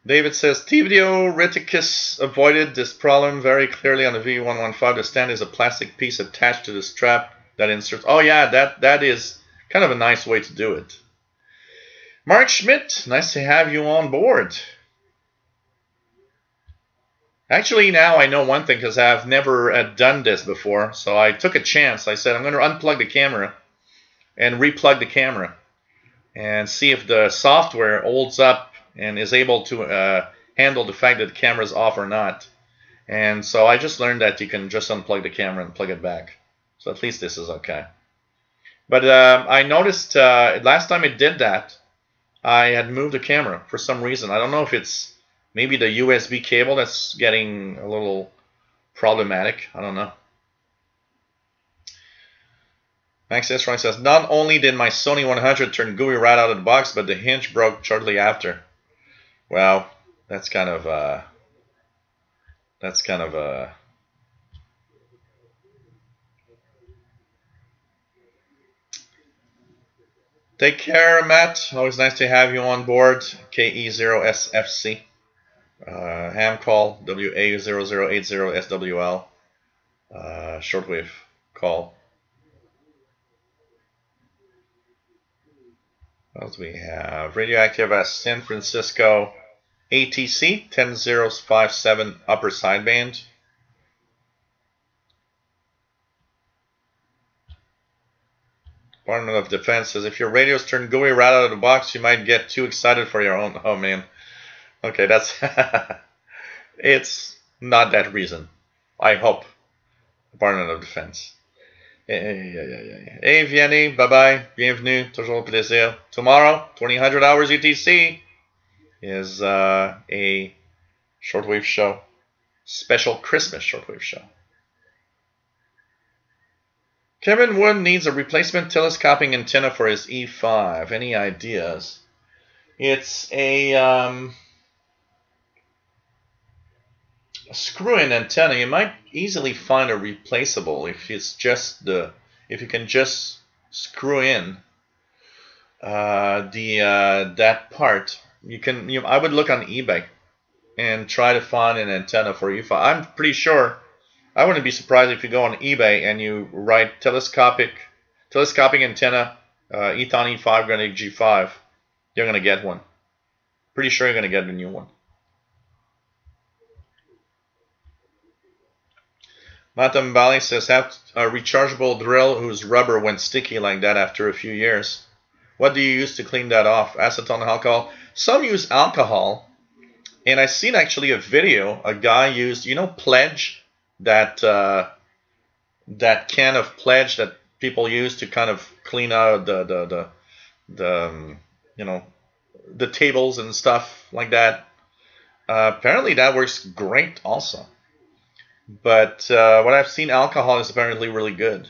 David says, T-Video Reticus avoided this problem very clearly on the V115. The stand is a plastic piece attached to the strap that inserts. Oh yeah, that is kind of a nice way to do it. Mark Schmidt, nice to have you on board. Actually, now I know one thing because I've never done this before. So I took a chance. I said I'm going to unplug the camera and replug the camera and see if the software holds up and is able to handle the fact that the camera is off or not. And so I just learned that you can just unplug the camera and plug it back. So at least this is okay. But I noticed last time it did that, I had moved the camera for some reason. I don't know if it's maybe the USB cable that's getting a little problematic. I don't know. Max S. says, not only did my Sony 100 turn gooey right out of the box, but the hinge broke shortly after. Well, that's kind of Take care, Matt. Always nice to have you on board. KE0SFC. Ham call WA0080SWL. Shortwave call. What else do we have? Radioactive as San Francisco ATC 10057 upper sideband. Department of Defense says if your radios turn gooey right out of the box, you might get too excited for your own. Oh man. Okay, that's it's not that reason. I hope. Department of Defense. Hey Vianney, bye bye. Bienvenue, toujours plaisir. Tomorrow, 2000 hours UTC is a shortwave show. Special Christmas shortwave show. Kevin Wood needs a replacement telescoping antenna for his E5. Any ideas? It's a screw-in antenna. You might easily find a replaceable if it's just if you can just screw in that part. I would look on eBay and try to find an antenna for E5. I'm pretty sure. I wouldn't be surprised if you go on eBay and you write telescoping antenna Ethon E5 Granite G5. You're gonna get one. Pretty sure you're gonna get a new one. Matam Bali says have a rechargeable drill whose rubber went sticky like that after a few years. What do you use to clean that off? Acetone, alcohol. Some use alcohol, and I seen actually a video. A guy used, Pledge. That can of Pledge that people use to kind of clean out the tables and stuff like that. Apparently that works great also. But what I've seen, alcohol is apparently really good.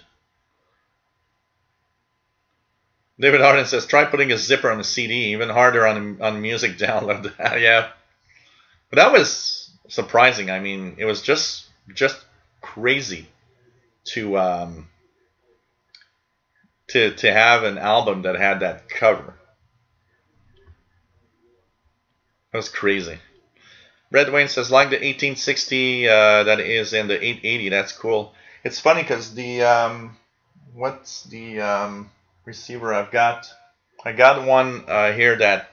David Harden says try putting a zipper on the CD, even harder on music download. Yeah, but that was surprising. I mean, it was just crazy to have an album that had that cover. That was crazy. Red Wayne says like the 1860 that is in the 880. That's cool. It's funny because the what's the receiver I've got? I got one here that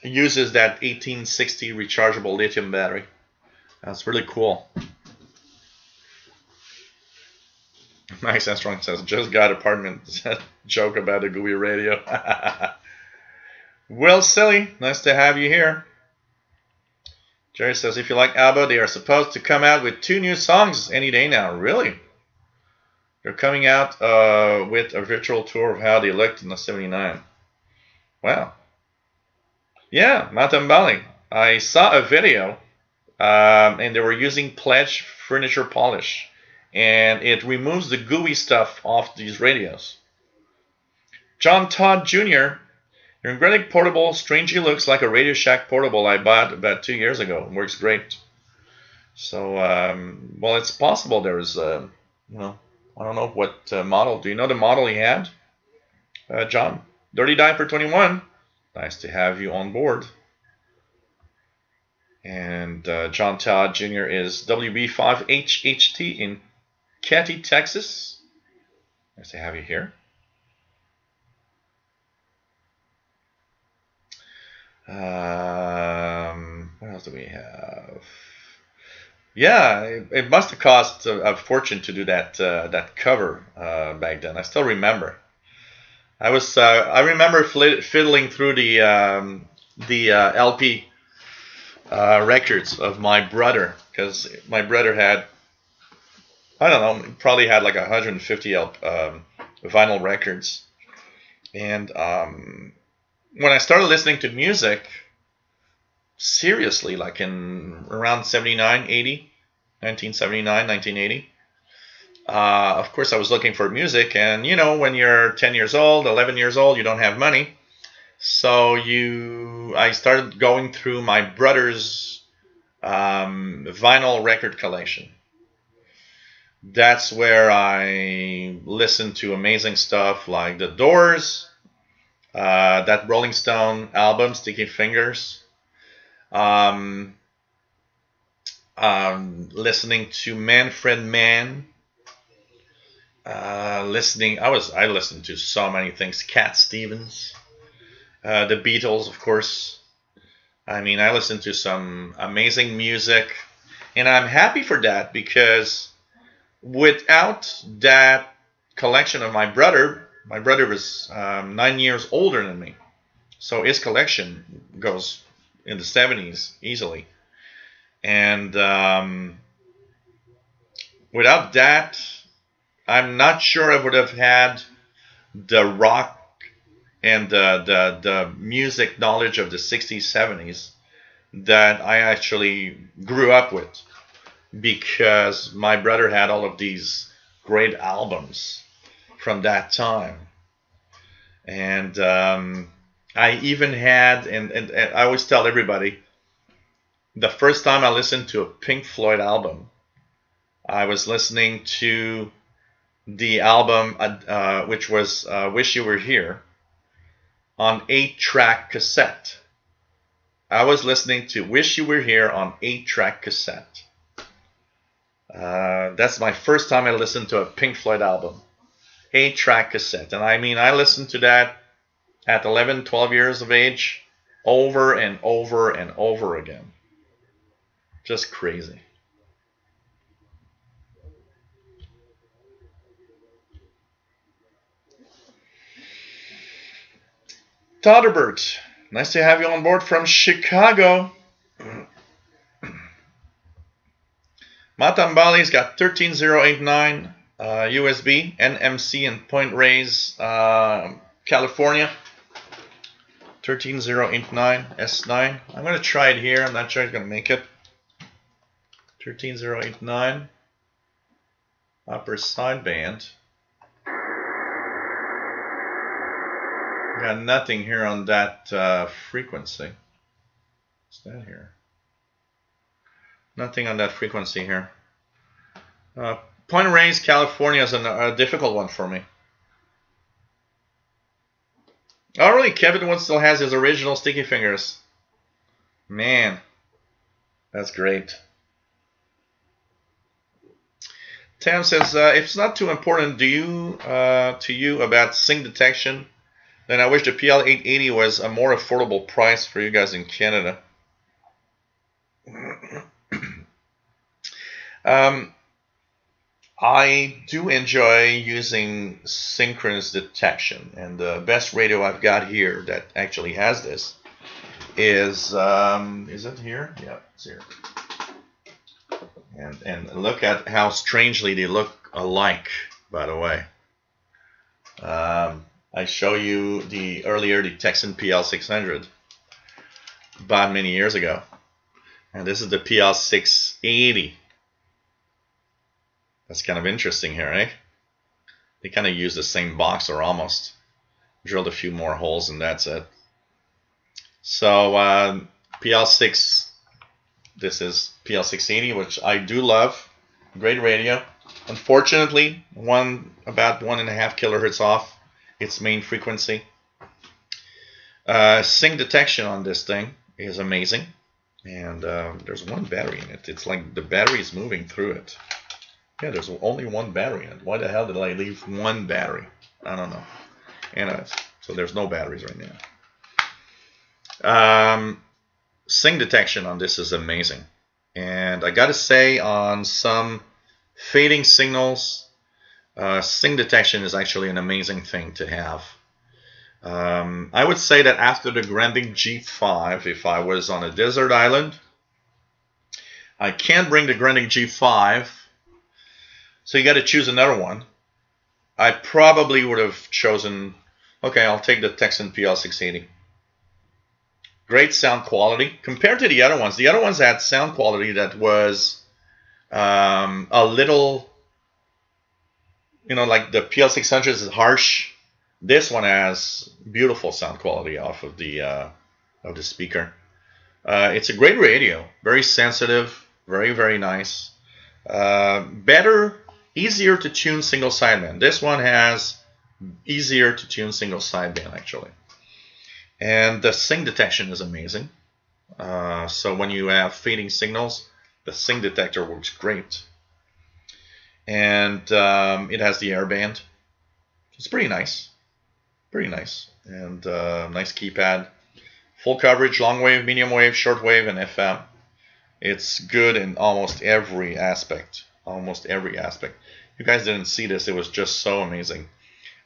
uses that 1860 rechargeable lithium battery. That's really cool. Max Armstrong says, just got apartment. Joke about a gooey radio. Well, silly. Nice to have you here. Jerry says, if you like ABBA, they are supposed to come out with 2 new songs any day now. Really? They're coming out with a virtual tour of how they looked in the 79. Wow. Yeah, Matambali. I saw a video, and they were using Pledge furniture polish. And it removes the gooey stuff off these radios. John Todd Jr., your Grenic portable strangely looks like a Radio Shack portable I bought about 2 years ago. It works great. So, well, it's possible there was, you know, I don't know what model. Do you know the model he had, John? Dirty Diaper 21. Nice to have you on board. And John Todd Jr. is WB5HHT in Katy, Texas. Nice to have you here. What else do we have? Yeah, it must have cost a fortune to do that that cover back then. I still remember. I remember fiddling through the LP records of my brother, because my brother had, I don't know, probably had like 150 vinyl records. And when I started listening to music, seriously, like in around 79, 80, 1979, 1980, of course I was looking for music. And, you know, when you're 10 years old, 11 years old, you don't have money. So I started going through my brother's vinyl record collection. That's where I listened to amazing stuff like The Doors, that Rolling Stone album, Sticky Fingers, listening to Manfred Mann, I listened to so many things, Cat Stevens, the Beatles, of course. I mean, I listened to some amazing music, and I'm happy for that, because without that collection of my brother was 9 years older than me, so his collection goes in the 70s easily. And without that, I'm not sure I would have had the rock and the music knowledge of the 60s, 70s that I actually grew up with, because my brother had all of these great albums from that time. And I even had, and I always tell everybody, the first time I listened to a Pink Floyd album, I was listening to the album, which was Wish You Were Here, on 8-track cassette. I was listening to Wish You Were Here on 8-track cassette. That's my first time I listened to a Pink Floyd album. 8-track cassette. And I mean, I listened to that at 11, 12 years of age, over and over and over again. Just crazy. Todderbert, nice to have you on board from Chicago. Matambali's got 13089 USB, NMC in Point Reyes, California. 13089 S9. I'm going to try it here. I'm not sure it's going to make it. 13089 upper sideband. Got nothing here on that frequency. What's that here? Nothing on that frequency here. Point Reyes, California is a difficult one for me. Oh, really? Kevin Wood still has his original Sticky Fingers. Man, that's great. Tam says, if it's not too important to you about sync detection, then I wish the PL880 was a more affordable price for you guys in Canada. I do enjoy using synchronous detection, and the best radio I've got here that actually has this is it here? Yeah, it's here. And look at how strangely they look alike, by the way. I show you the Texan PL600 about many years ago, and this is the PL680. That's kind of interesting here, eh? They kind of use the same box, or almost. Drilled a few more holes and that's it. So PL6 This is PL680, which I do love. Great radio. Unfortunately, about 1.5 kilohertz off its main frequency. Sync detection on this thing is amazing. And there's one battery in it. It's like the battery is moving through it. Yeah, there's only one battery in it. Why the hell did I leave one battery? I don't know. Anyways, so there's no batteries right now. Sync detection on this is amazing. And I gotta say, on some fading signals, sync detection is actually an amazing thing to have. I would say that after the Granding G5, if I was on a desert island, I can't bring the Granding G5, so you got to choose another one. I probably would have chosen, okay, I'll take the Texan PL680. Great sound quality compared to the other ones. The other ones had sound quality that was a little, like the PL600 is harsh. This one has beautiful sound quality off of the speaker. It's a great radio, very sensitive, very, very nice. Better, easier to tune single sideband. This one has easier to tune single sideband actually. And the sync detection is amazing. So when you have fading signals, the sync detector works great. And it has the airband. It's pretty nice. Pretty nice. And nice keypad. Full coverage, long wave, medium wave, short wave, and FM. It's good in almost every aspect. Almost every aspect. You guys didn't see this. It was just so amazing.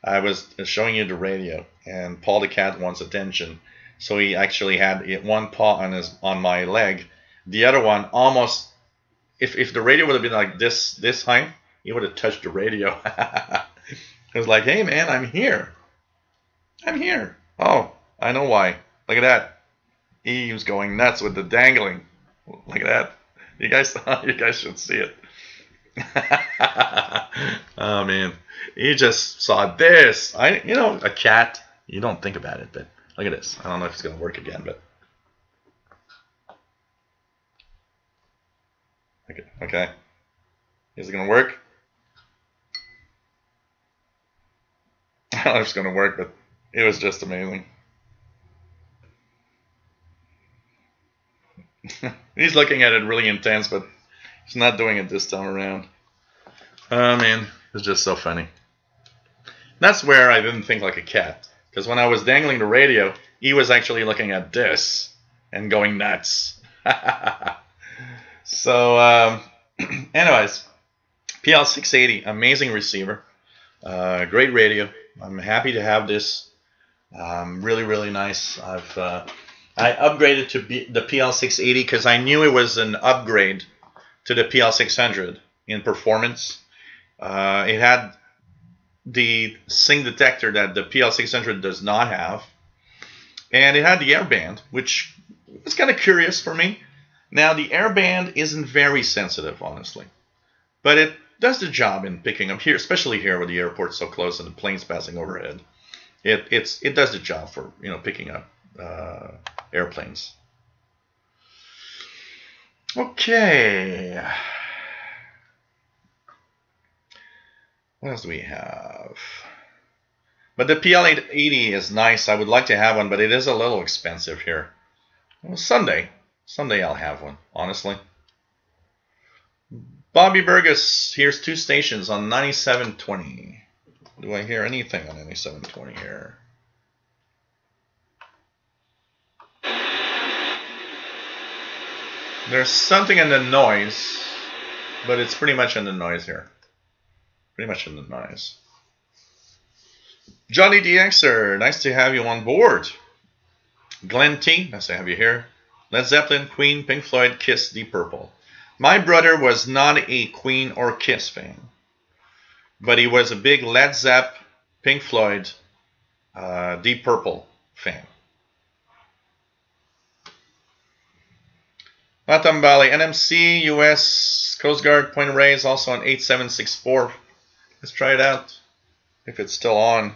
I was showing you the radio, and Paul the cat wants attention. So he actually had one paw on my leg. The other one almost, if the radio would have been like this height, he would have touched the radio. It was like, hey man, I'm here. I'm here. Oh, I know why. Look at that. He was going nuts with the dangling. Look at that. You guys should see it. Oh man, he just saw this. A cat. You don't think about it, but look at this. I don't know if it's gonna work again, but okay. Is it gonna work? I don't know if it's gonna work, but it was just amazing. He's looking at it really intense, but he's not doing it this time around. Oh man, it's just so funny. That's where I didn't think like a cat. Because when I was dangling the radio, he was actually looking at this and going nuts. So, anyways, PL680, amazing receiver. Great radio. I'm happy to have this. Really, really nice. I upgraded to the PL680 because I knew it was an upgrade to the PL600 in performance. It had the sync detector that the PL600 does not have, and it had the airband, which was kind of curious for me. Now the airband isn't very sensitive, honestly, but it does the job in picking up here, especially here where the airport's so close and the plane's passing overhead. It does the job for picking up airplanes. Okay. What else do we have? But the PL880 is nice. I would like to have one, but it is a little expensive here. Well, someday I'll have one, honestly. Bobby Burgess, here's 2 stations on 9720. Do I hear anything on 9720 here? There's something in the noise, but it's pretty much in the noise here. Pretty much in the noise. Johnny DXer, nice to have you on board. Glenn T, nice to have you here. Led Zeppelin, Queen, Pink Floyd, Kiss, Deep Purple. My brother was not a Queen or Kiss fan, but he was a big Led Zepp, Pink Floyd, Deep Purple fan. Matambali, NMC, US Coast Guard, Point Array is also on 8764. Let's try it out, if it's still on.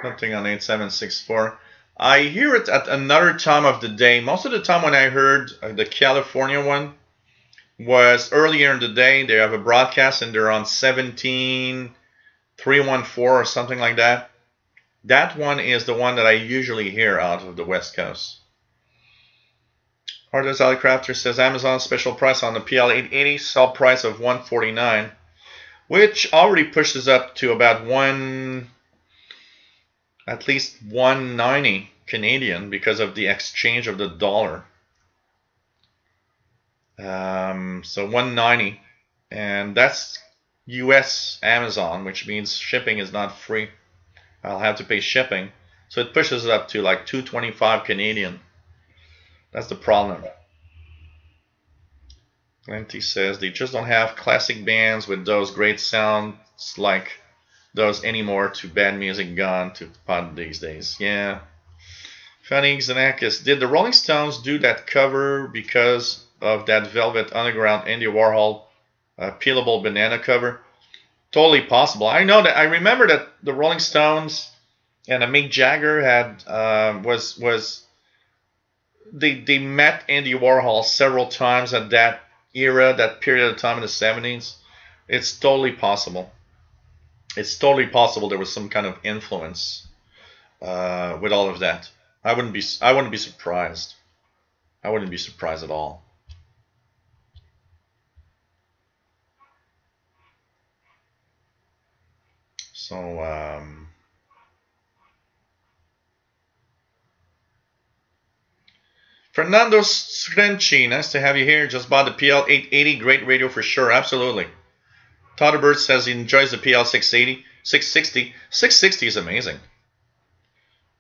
Nothing on 8764. I hear it at another time of the day. Most of the time when I heard the California one was earlier in the day. They have a broadcast and they're on 17314 or something like that. That one is the one that I usually hear out of the West Coast. Hardest Crafter says Amazon special price on the PL880, sell price of $149, which already pushes up to about at least 190 Canadian because of the exchange of the dollar. So 190, and that's US Amazon, which means shipping is not free. I'll have to pay shipping, so it pushes it up to like 225 Canadian. That's the problem. Plenty says they just don't have classic bands with those great sounds like those anymore. Too bad music gone to pot these days. Yeah. Fanny Xanakis, did the Rolling Stones do that cover because of that Velvet Underground Andy Warhol peelable banana cover? Totally possible. I know that. I remember that the Rolling Stones and Mick Jagger had they met Andy Warhol several times at that era, that period of time in the 70s. It's totally possible. It's totally possible there was some kind of influence with all of that. I wouldn't be surprised. I wouldn't be surprised at all. So Fernando Srenchi, nice to have you here. Just bought the PL880, great radio for sure, absolutely. Todderbird says he enjoys the PL680, 660. 660 is amazing.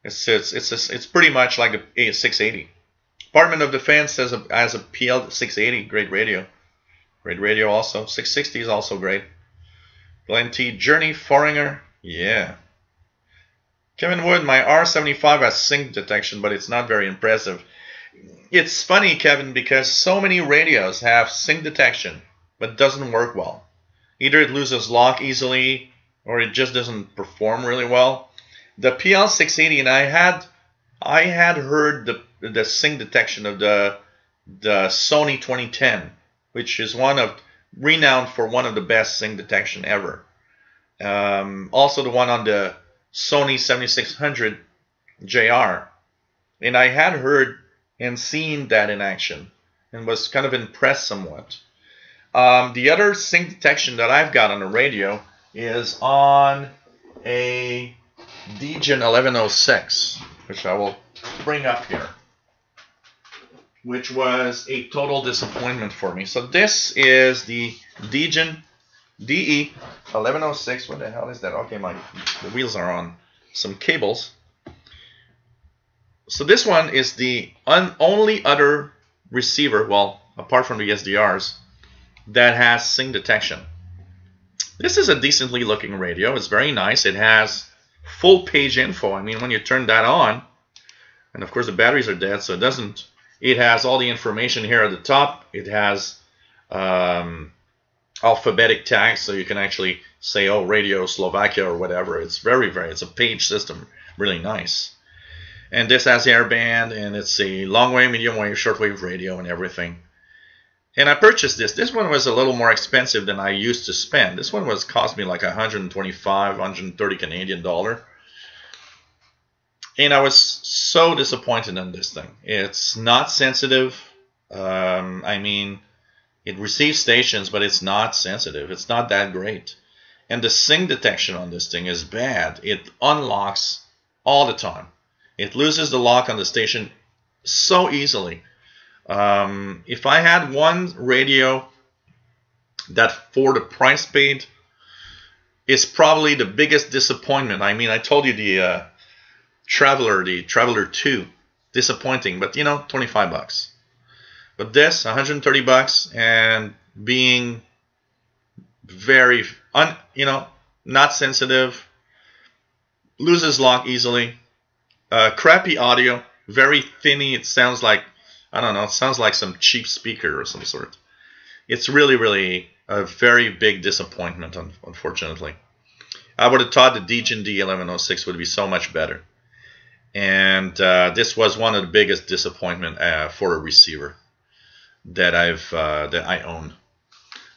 It's pretty much like a 680. Department of Defense says as a PL680, great radio. Great radio also. 660 is also great. Glenn T. Journey Foreigner, yeah. Kevin Wood, my R75 has sync detection, but it's not very impressive. It's funny, Kevin, because so many radios have sync detection, but it doesn't work well. Either it loses lock easily, or it just doesn't perform really well. The PL680, and I had heard the sync detection of the Sony 2010, which is renowned for one of the best sync detection ever. Also the one on the Sony 7600 JR, and I had heard and seen that in action and was kind of impressed somewhat. The other sync detection that I've got on the radio is on a Degen 1106, which I will bring up here, which was a total disappointment for me. So this is the Degen DE 1106. What the hell is that? Okay, the wheels are on some cables. So this one is the only other receiver, well, apart from the SDRs, that has sync detection. This is a decently looking radio. It's very nice. It has full page info. I mean, when you turn that on, and of course the batteries are dead, so it has all the information here at the top. It has alphabetic tags, so you can actually say, oh, Radio Slovakia or whatever. It's it's a page system, really nice. And this has airband, and it's a long wave, medium wave, shortwave radio and everything. And I purchased this. This one was a little more expensive than I used to spend. This one cost me like 125, 130 Canadian dollar. And I was so disappointed in this thing. It's not sensitive. I mean, it receives stations, but it's not sensitive. It's not that great. And the sync detection on this thing is bad. It unlocks all the time. It loses the lock on the station so easily. If I had one radio that for the price paid is probably the biggest disappointment. I mean, I told you the Traveler 2, disappointing, but 25 bucks. But this, 130 bucks, and being very, not sensitive, loses lock easily, crappy audio, very thinny. It sounds like, I don't know, it sounds like some cheap speaker or some sort. It's really, really a very big disappointment, unfortunately. I would have thought the Degen D1106 would be so much better. And this was one of the biggest disappointment for a receiver that I own.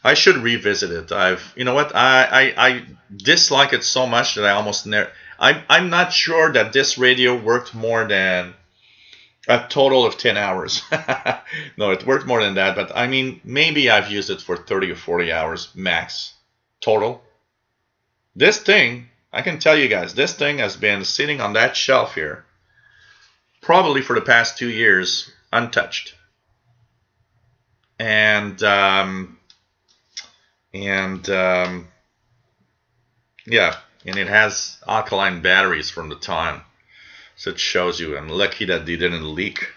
I should revisit it. You know what? I dislike it so much that I almost never. I'm not sure that this radio worked more than a total of 10 hours. No, it worked more than that. But I mean, maybe I've used it for 30 or 40 hours max total. This thing, I can tell you guys, this thing has been sitting on that shelf here probably for the past 2 years untouched. And yeah, and it has alkaline batteries from the time. So it shows you, I'm lucky that they didn't leak.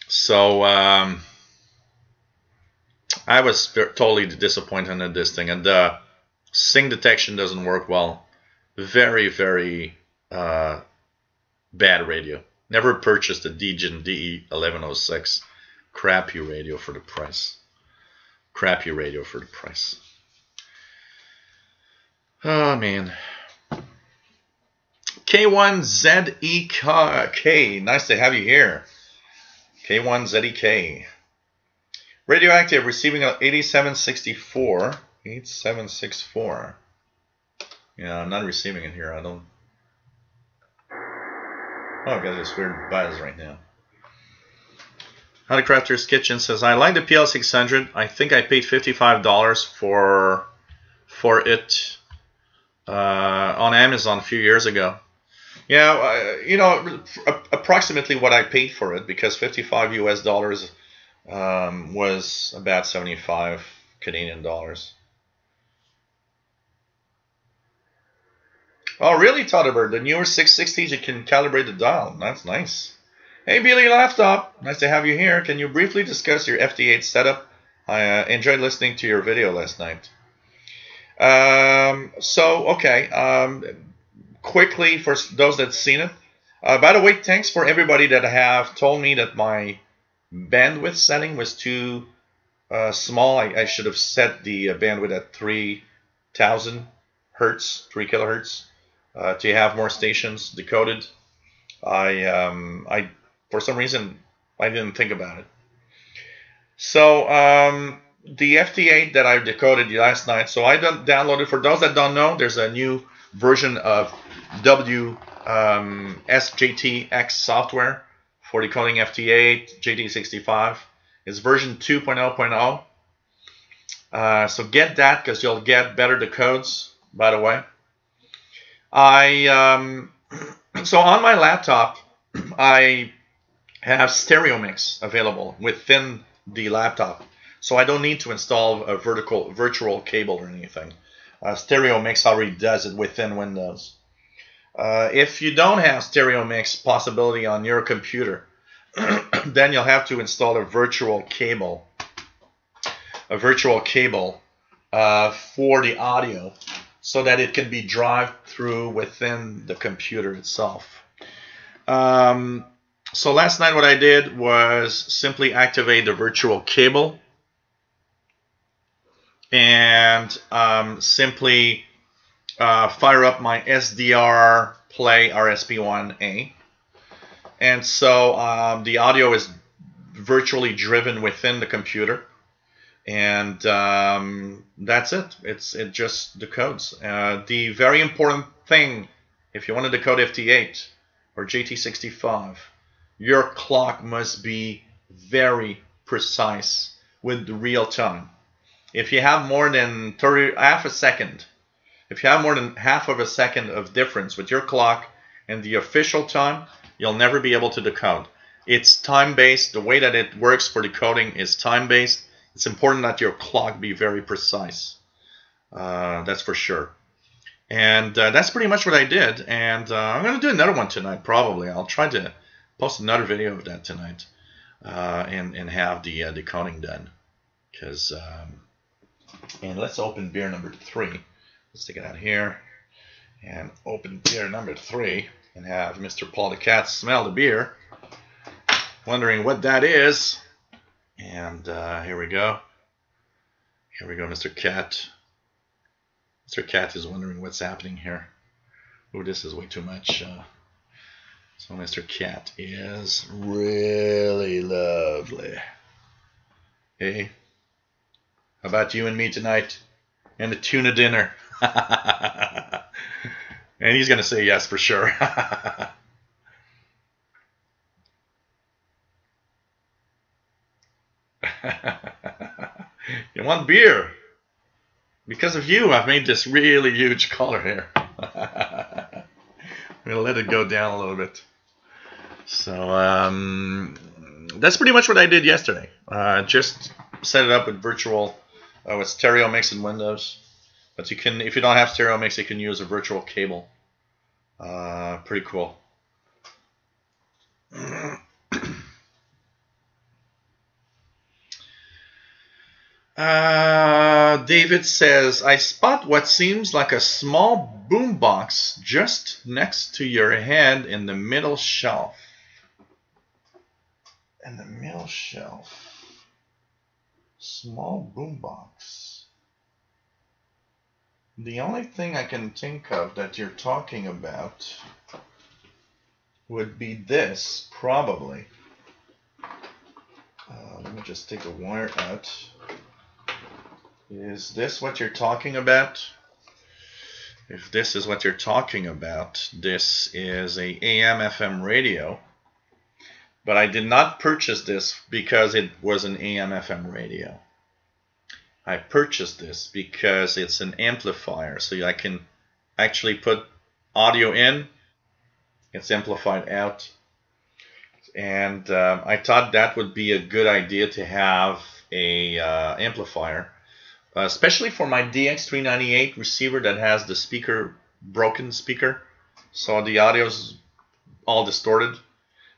So I was totally disappointed in this thing. And the sing detection doesn't work well. Very, very bad radio. Never purchased a Degen DE1106. Crappy radio for the price. Crappy radio for the price. Oh, man. K1ZEK. Nice to have you here. K1ZEK. Radioactive receiving 8764. 8764. Yeah, I'm not receiving it here. I don't. Oh, I've got this weird buzz right now. How the Crafter's Kitchen says, I like the PL600. I think I paid $55 for it on Amazon a few years ago. Yeah, you know, approximately what I paid for it, because $55 US was about 75 Canadian dollars. Oh, really, Todderbird? The newer 660s, you can calibrate the dial. That's nice. Hey, Billy Laptop. Nice to have you here. Can you briefly discuss your FT8 setup? I enjoyed listening to your video last night. Quickly, for those that's seen it. By the way, thanks for everybody that have told me that my bandwidth setting was too small. I should have set the bandwidth at 3,000 hertz, 3 kilohertz, to have more stations decoded. I for some reason, I didn't think about it. So the FT8 that I decoded last night, so I downloaded, for those that don't know, there's a new version of SJTX software for decoding FT8, JT65. It's version 2.0.0. So get that, because you'll get better decodes, by the way. So on my laptop, I have stereo mix available within the laptop, so I don't need to install a virtual cable or anything. Stereo mix already does it within Windows. If you don't have stereo mix possibility on your computer, then you'll have to install a virtual cable for the audio, so that it can be driven through within the computer itself. So last night what I did was simply activate the virtual cable and simply fire up my SDR Play RSP1A. And so the audio is virtually driven within the computer. And that's it. It just decodes. The very important thing, if you want to decode FT8 or JT65, your clock must be very precise with the real time. If you have more than half a second of a second of difference with your clock and the official time, you'll never be able to decode. It's time-based. The way that it works for decoding is time-based. It's important that your clock be very precise. That's for sure. And that's pretty much what I did. And I'm going to do another one tonight, probably. I'll try to post another video of that tonight and have the decoding done. And let's open beer number 3. Let's take it out here and open beer number 3 and have Mr. Paul the Cat smell the beer, wondering what that is. And here we go. Here we go, Mr. Cat. Mr. Cat is wondering what's happening here. Oh, this is way too much. So Mr. Cat is really lovely. Hey, how about you and me tonight? And the tuna dinner. And he's going to say yes for sure. You want beer? Because of you, I've made this really huge collar here. I'm going to let it go down a little bit. So that's pretty much what I did yesterday. Just set it up with virtual, with stereo mix in Windows. But you can, if you don't have stereo mix, you can use a virtual cable. Pretty cool. David says, I spot what seems like a small boombox just next to your head in the middle shelf. In the middle shelf. Small boombox. The only thing I can think of that you're talking about would be this, probably. Let me just take a wire out. Is this what you're talking about? If this is what you're talking about, this is a AM/FM radio. But I did not purchase this because it was an AM/FM radio. I purchased this because it's an amplifier, so I can actually put audio in. It's amplified out. And I thought that would be a good idea to have a amplifier. Especially for my DX398 receiver that has the speaker, broken speaker. So the audio is all distorted.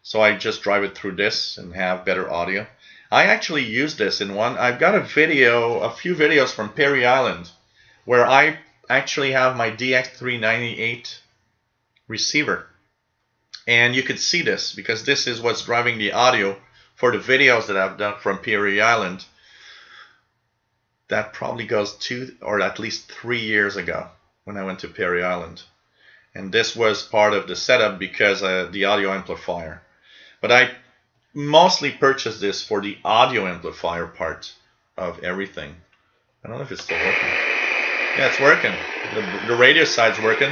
So I just drive it through this and have better audio. I actually use this in one. I've got a few videos from Perry Island where I actually have my DX398 receiver. And you could see this because this is what's driving the audio for the videos that I've done from Perry Island. That probably goes 2 or at least 3 years ago when I went to Perry Island. And this was part of the setup because the audio amplifier. But I mostly purchased this for the audio amplifier part of everything. I don't know if it's still working. Yeah, it's working. The radio side's working.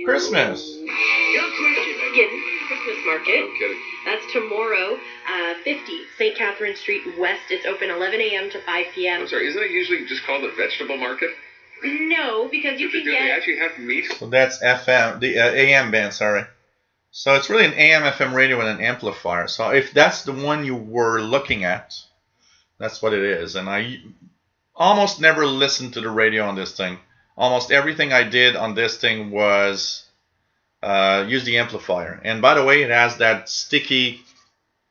Christmas. Yes, Christmas market. No kidding. That's tomorrow, 50 St. Catherine Street West. It's open 11 a.m. to 5 p.m. I'm sorry, isn't it usually just called a vegetable market? No, because you can Do they get... actually have meat? So that's FM, the AM band, sorry. So it's really an AM/FM radio and an amplifier. So if that's the one you were looking at, that's what it is. And I almost never listened to the radio on this thing. Almost everything I did on this thing was use the amplifier. And by the way, it has that sticky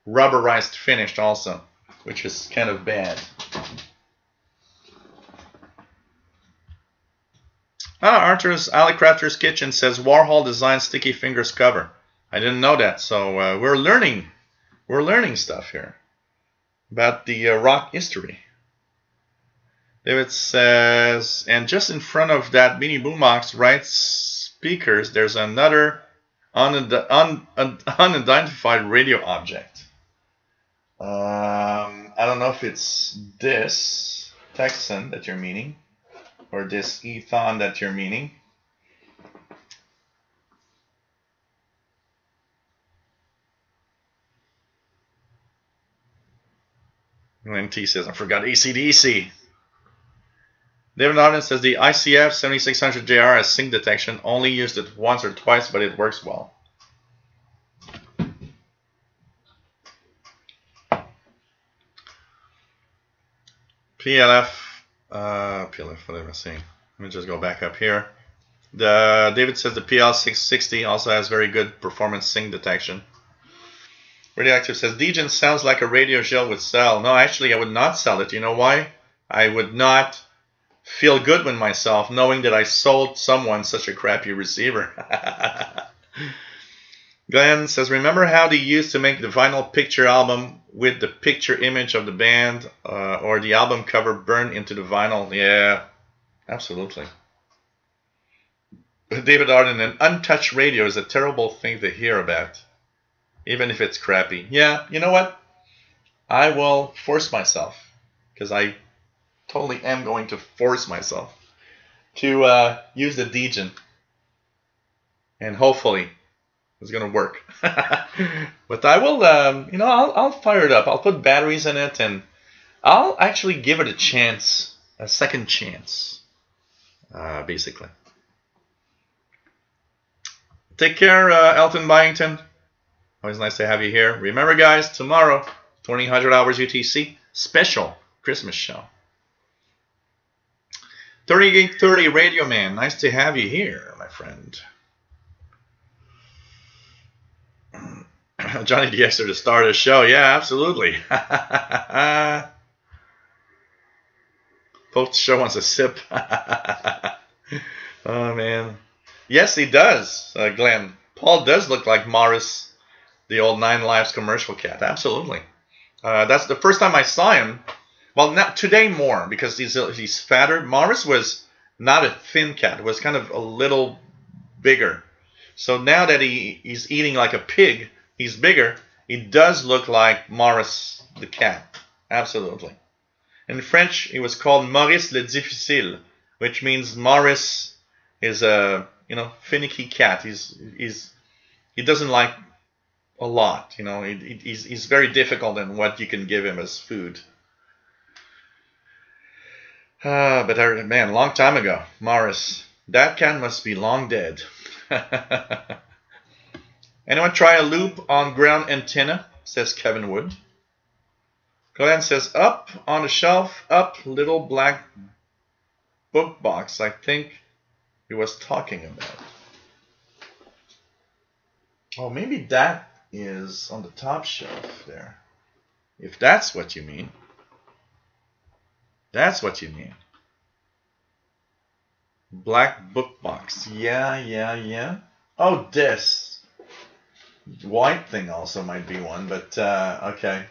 rubberized finish also, which is kind of bad. Alec Crafter's Kitchen says Warhol designed sticky fingers cover. I didn't know that, so we're learning stuff here about the rock history. David says, and just in front of that mini boombox, right speakers, there's another unidentified radio object. I don't know if it's this Texan that you're meaning, or this Ethan that you're meaning. NT says, I forgot AC/DC. David Arden says the ICF 7600JR has sync detection. Only used it once or twice, but it works well. PLF, what am I saying? Let me just go back up here. David says the PL660 also has very good performance sync detection. Radioactive says, Degen sounds like a radio show would sell. No, actually, I would not sell it. You know why? I would not feel good with myself knowing that I sold someone such a crappy receiver. Glenn says, remember how they used to make the vinyl picture album with the picture image of the band or the album cover burned into the vinyl? Yeah, absolutely. David Arden, an untouched radio is a terrible thing to hear about, even if it's crappy. Yeah, you know what? I will force myself, because I totally am going to force myself to use the Degen, and hopefully it's gonna work. But I will, I'll fire it up. I'll put batteries in it, and I'll actually give it a chance, a second chance, basically. Take care, Elton Byington. Always nice to have you here. Remember, guys, tomorrow, 2000 hours UTC, special Christmas show. 3830 Radio Man, nice to have you here, my friend. Johnny DXer to start a show. Yeah, absolutely. Post show wants a sip. Oh, man. Yes, he does, Glenn. Paul does look like Morris, the old 9 Lives commercial cat. Absolutely. That's the first time I saw him. Well, not today more, because he's fatter. Morris was not a thin cat. It was kind of a little bigger. So now that he's eating like a pig, he's bigger. He does look like Morris the cat. Absolutely. In French, he was called Maurice le Difficile, which means Morris is a finicky cat. He doesn't like a lot. He's very difficult in what you can give him as food. But man, long time ago, Morris, that cat must be long dead. Anyone try a loop on ground antenna? Says Kevin Wood. Glenn says, up on the shelf, up, little black book box. I think he was talking about. Oh, maybe that is on the top shelf there. If that's what you mean. That's what you mean. Black book box. Yeah. Oh, this. White thing also might be one, but okay.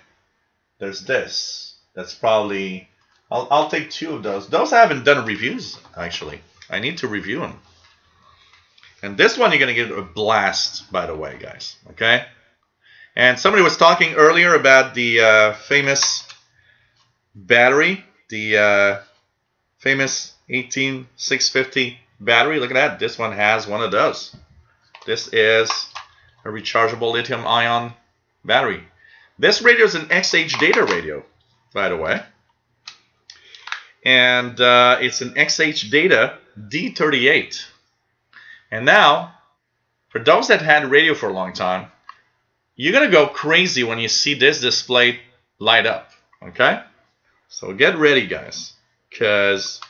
There's this. That's probably... I'll take 2 of those. Those I haven't done reviews, actually. I need to review them. And this one you're going to get a blast, by the way, guys. Okay? And somebody was talking earlier about the famous battery. The famous 18650 battery. Look at that. This one has one of those. This is a rechargeable lithium-ion battery. This radio is an XH data radio, by the way. And it's an XH data D38. And now, for those that had radio for a long time, you're going to go crazy when you see this display light up. Okay? So get ready, guys. Because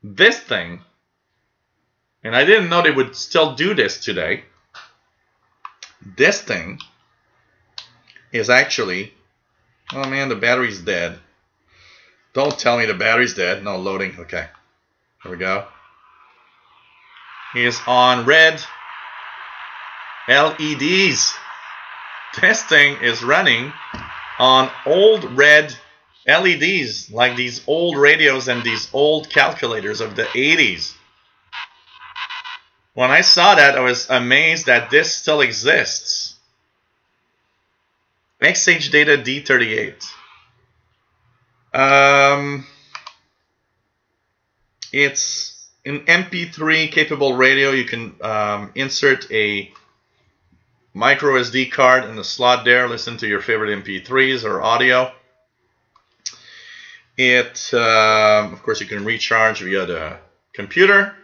this thing, and I didn't know they would still do this today. This thing is actually, oh man, the battery's dead. Don't tell me the battery's dead. No, loading. Okay. Here we go. Is on red LEDs. This thing is running on old red LEDs, like these old radios and these old calculators of the 80s. When I saw that, I was amazed that this still exists. XH Data D38. It's an MP3 capable radio. You can insert a micro SD card in the slot there. Listen to your favorite MP3s or audio. It, of course, you can recharge via the computer.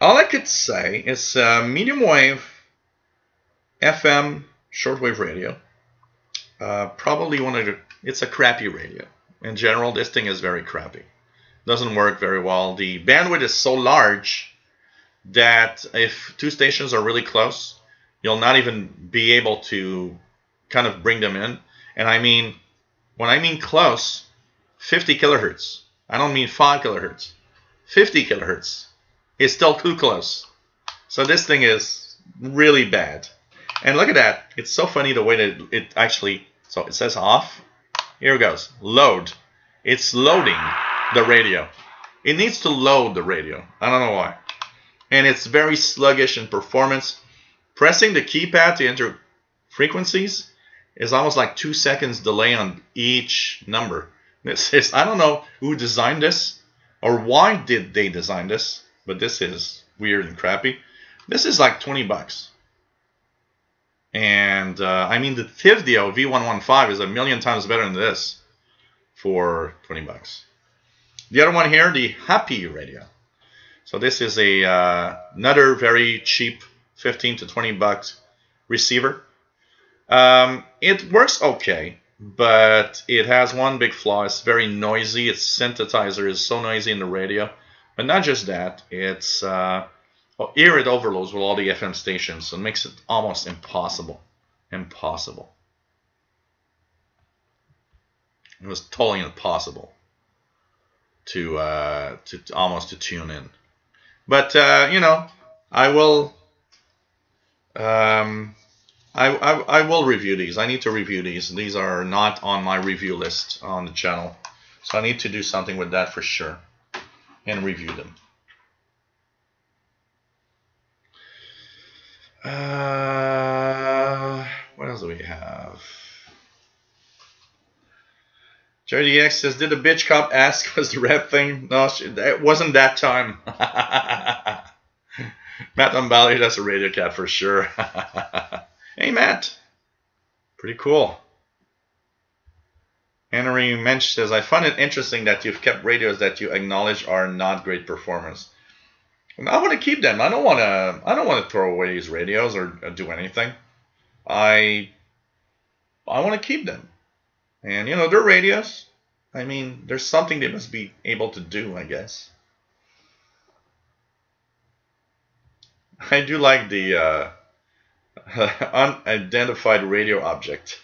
All I could say is medium wave FM shortwave radio. Probably it's a crappy radio. In general, this thing is very crappy. Doesn't work very well. The bandwidth is so large that if 2 stations are really close, you'll not even be able to kind of bring them in. And I mean, when I mean close, 50 kilohertz. I don't mean 5 kilohertz. 50 kilohertz is still too close. So this thing is really bad. And look at that. It's so funny the way that it actually, so it says off. Here it goes. Load. It's loading the radio. It needs to load the radio. I don't know why. And it's very sluggish in performance. Pressing the keypad to enter frequencies is almost like 2 seconds delay on each number. This is, I don't know who designed this or why did they design this, but this is weird and crappy. This is like 20 bucks. And I mean, the Tivdio V115 is a million times better than this for 20 bucks. The other one here, the Happy Radio. So this is a another very cheap 15 to 20 bucks receiver. It works okay, but it has one big flaw. It's very noisy. Its synthesizer is so noisy in the radio. But not just that, it's here it overloads with all the FM stations, so it makes it almost impossible. Impossible. It was totally impossible to almost to tune in. But you know, I will I will review these. I need to review these. These are not on my review list on the channel, so I need to do something with that for sure and review them. What else do we have? JDX says, did the bitch cop ask was the rep thing? No, it wasn't that time. Matt Umbali, that's a Radio Cat for sure. Hey, Matt. Pretty cool. Henry Mensch says, I find it interesting that you've kept radios that you acknowledge are not great performers. I want to keep them. I don't want to throw away these radios or do anything. I want to keep them. And you know, they're radios. I mean, there's something they must be able to do, I guess. I do like the unidentified radio object.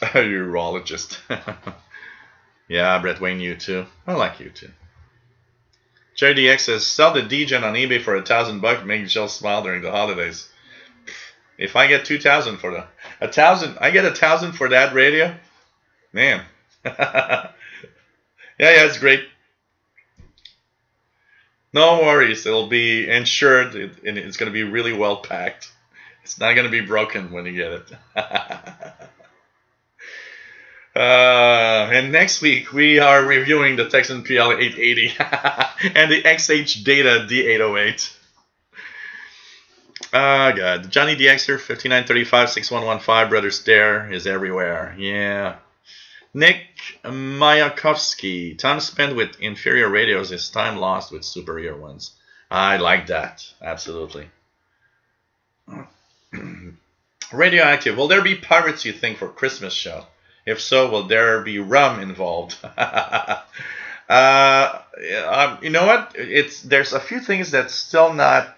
A urologist. Yeah, Brett Wayne, you too. I like you too. JDX says, sell the DGen on eBay for $1,000, make Jill smile during the holidays. If I get 2,000 for the 1,000, I get 1,000 for that radio. Man. Yeah, it's great. No worries, it'll be insured and it's going to be really well packed. It's not going to be broken when you get it. And next week we are reviewing the Texan PL880 and the XH Data D808. God. Johnny DXer 5935 6115 Brother Stare is everywhere. Yeah. Nick Mayakovsky, time spent with inferior radios is time lost with superior ones. I like that. Absolutely. Radioactive. Will there be pirates, you think, for Christmas show? If so, will there be rum involved? You know what? There's a few things that's still not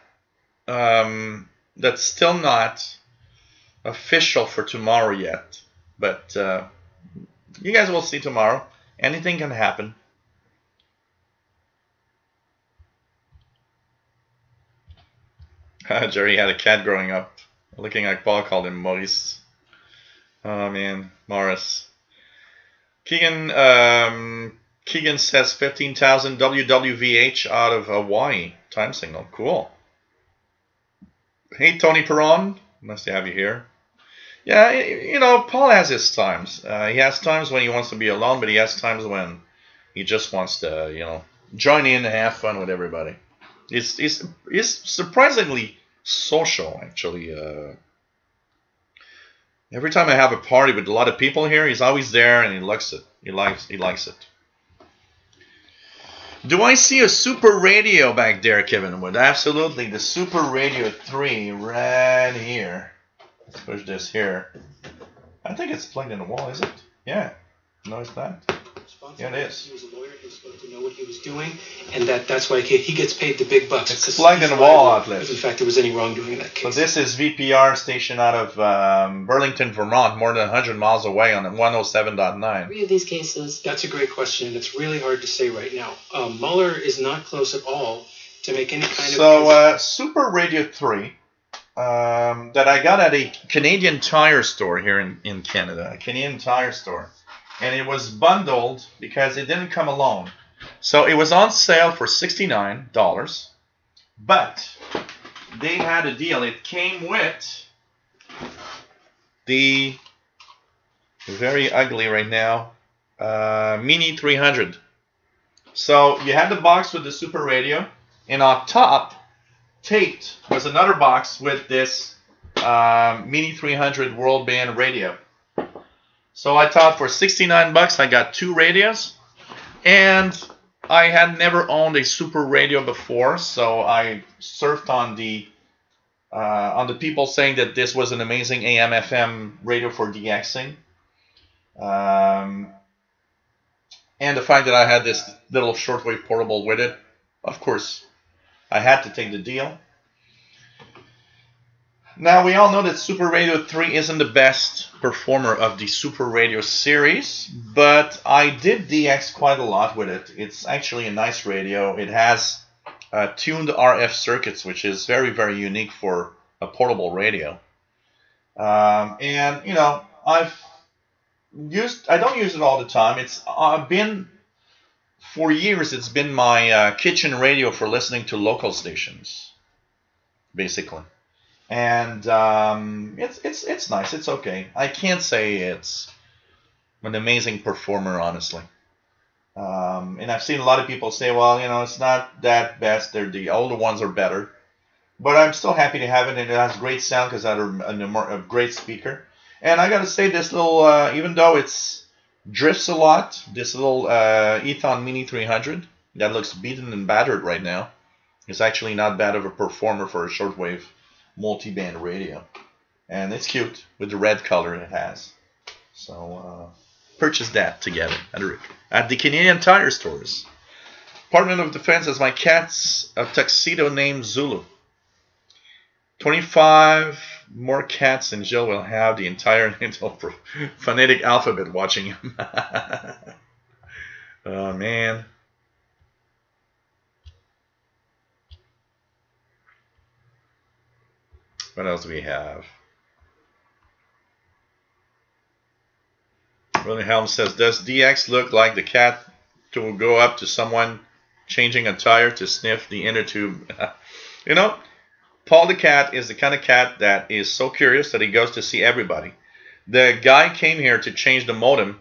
official for tomorrow yet. But you guys will see tomorrow. Anything can happen. Jerry had a cat growing up. Looking like Paul called him Maurice. Oh man, Morris. Keegan says 15,000 WWVH out of Hawaii. Time signal. Cool. Hey, Tony Perron. Nice to have you here. Yeah, you know, Paul has his times. He has times when he wants to be alone, but he has times when he just wants to, you know, join in and have fun with everybody. He's surprisingly social, actually. Every time I have a party with a lot of people here, he's always there and he likes it. He likes it. Do I see a Super Radio back there, Kevin Wood? Absolutely. The Super Radio 3 right here. Let's push this here. I think it's plugged in the wall, is it? Yeah. No, it's not. Yeah, it is. know what he was doing, and that's why he gets paid the big bucks. It's plugged in a wall outlet. If in fact there was any wrongdoing in that case. So this is VPR station out of Burlington, Vermont, more than 100 miles away on 107.9. Three of these cases. That's a great question, and it's really hard to say right now. Mueller is not close at all to make any kind of... So Super Radio 3 that I got at a Canadian Tire store here in Canada, a Canadian Tire store. And it was bundled because it didn't come alone. So it was on sale for $69, but they had a deal. It came with the very ugly right now Mini 300. So you had the box with the Super Radio, and on top, taped, was another box with this Mini 300 World Band radio. So I thought for $69 I got two radios, and I had never owned a Super Radio before, so I surfed on the people saying that this was an amazing AM/FM radio for DXing, and the fact that I had this little shortwave portable with it. Of course, I had to take the deal. Now, we all know that Super Radio 3 isn't the best performer of the Super Radio series, but I did DX quite a lot with it. It's actually a nice radio. It has tuned RF circuits, which is very, very unique for a portable radio. And, you know, I don't use it all the time. It's been, for years, it's been my kitchen radio for listening to local stations, basically. And it's nice. It's okay. I can't say it's an amazing performer, honestly. And I've seen a lot of people say, well, you know, it's not that best. The older ones are better. But I'm still happy to have it, and it has great sound because I have a great speaker. And I got to say, this little, even though it's drifts a lot, this little Ethon Mini 300 that looks beaten and battered right now is actually not bad of a performer for a shortwave multi-band radio, and it's cute with the red color it has. So purchase that together at the Canadian Tire stores. Department of Defense has my cat's a tuxedo named Zulu. 25 more cats, and Jill will have the entire phonetic alphabet watching him. Oh man. What else do we have? Wilhelm says, does DX look like the cat to go up to someone changing a tire to sniff the inner tube? You know, Paul the cat is the kind of cat that is so curious that he goes to see everybody. The guy came here to change the modem.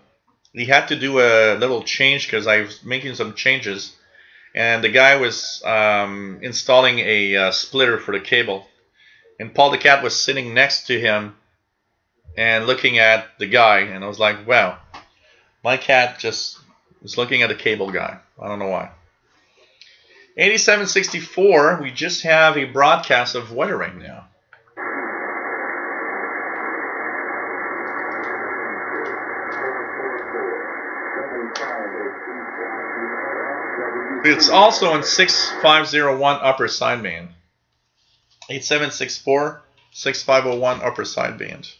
He had to do a little change because I was making some changes. And the guy was installing a splitter for the cable. And Paul the cat was sitting next to him and looking at the guy. And I was like, wow, my cat just was looking at the cable guy. I don't know why. 8764, we just have a broadcast of weather right now. It's also in 6501 upper sideband. 8764, 6501 upper sideband.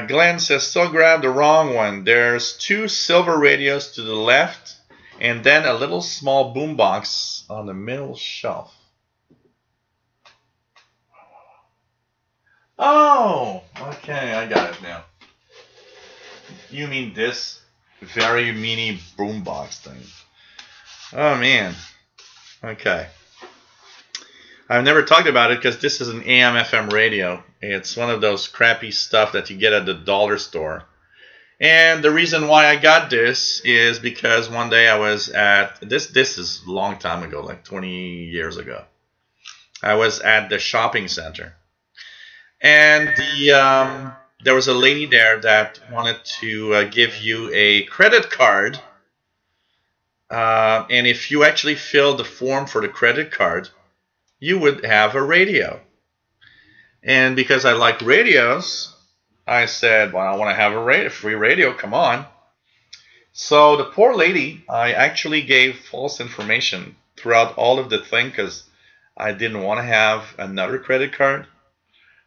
Glenn says, still grab the wrong one. There's two silver radios to the left and then a little small boombox on the middle shelf. Oh, okay, I got it now. You mean this very mini boombox thing? Oh man. Okay. I've never talked about it because this is an AM/FM radio. It's one of those crappy stuff that you get at the dollar store. And the reason why I got this is because one day I was at, this is a long time ago, like 20 years ago. I was at the shopping center. And there was a lady there that wanted to give you a credit card. And if you actually filled the form for the credit card, you would have a radio. And because I like radios, I said, well, I want to have a free radio, come on. So the poor lady, I actually gave false information throughout all of the thing because I didn't want to have another credit card.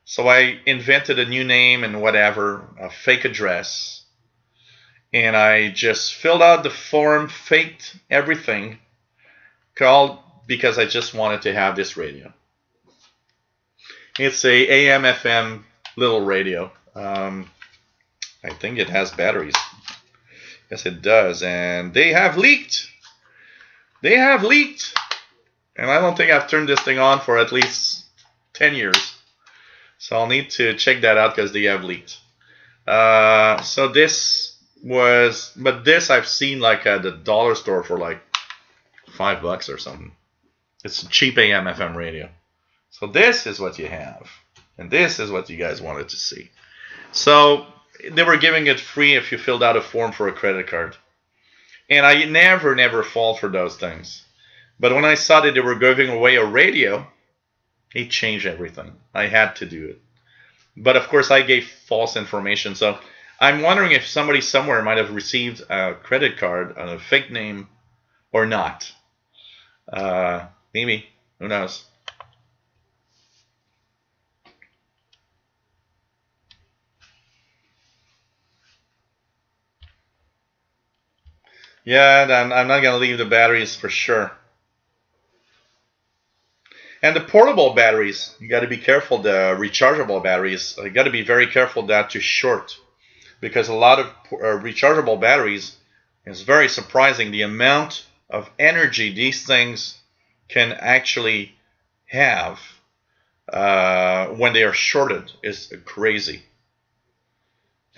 So I invented a new name and whatever, a fake address. And I just filled out the form, faked everything, called because I just wanted to have this radio. It's a AM FM little radio. I think it has batteries. Yes, it does. And they have leaked. They have leaked. And I don't think I've turned this thing on for at least 10 years. So I'll need to check that out because they have leaked. So this was, but this I've seen like at the dollar store for like $5 or something. It's a cheap AM FM radio. So this is what you have. And this is what you guys wanted to see. So they were giving it free if you filled out a form for a credit card. And I never fall for those things. But when I saw that they were giving away a radio, it changed everything. I had to do it. But of course I gave false information. So I'm wondering if somebody somewhere might have received a credit card on a fake name or not. Maybe. Who knows? Yeah, I'm not going to leave the batteries for sure. And the portable batteries, you got to be careful. The rechargeable batteries, you got to be very careful not to short. Because a lot of rechargeable batteries, is very surprising the amount of energy these things can actually have when they are shorted is crazy.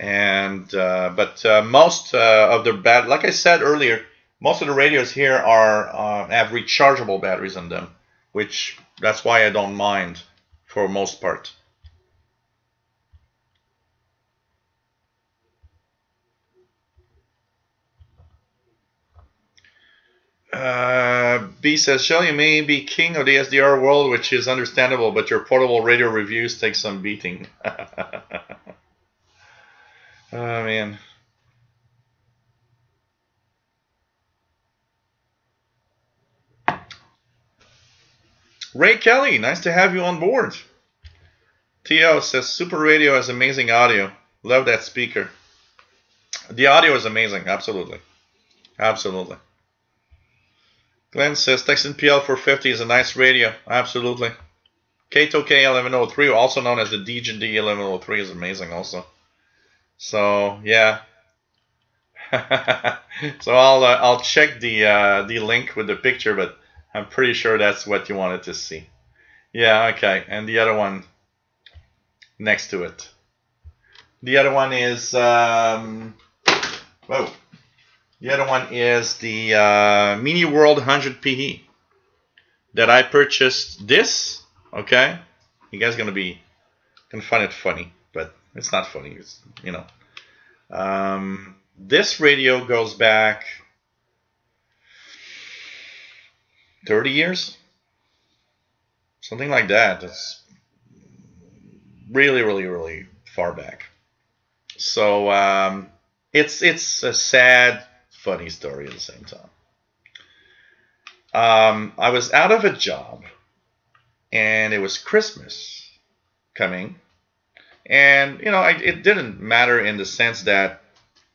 And but most of the like I said earlier, most of the radios here are have rechargeable batteries in them, which that's why I don't mind for most part. B says, Shell, you may be king of the SDR world, which is understandable, but your portable radio reviews take some beating. Oh, man. Ray Kelly, nice to have you on board. T.O. says, Super Radio has amazing audio. Love that speaker. The audio is amazing, absolutely. Absolutely. Glenn says, Texan PL 450 is a nice radio. Absolutely. Kato K1103, also known as the DJD 1103, is amazing also. So, yeah. So I'll check the link with the picture, but I'm pretty sure that's what you wanted to see. Yeah, okay. And the other one next to it. The other one is whoa. The other one is the Mini World 100 PE that I purchased. This, okay. You guys gonna find it funny, but it's not funny. It's, you know. This radio goes back 30 years, something like that. That's really, really, really far back. So it's a sad, funny story at the same time. I was out of a job, and it was Christmas coming, and you know, it didn't matter in the sense that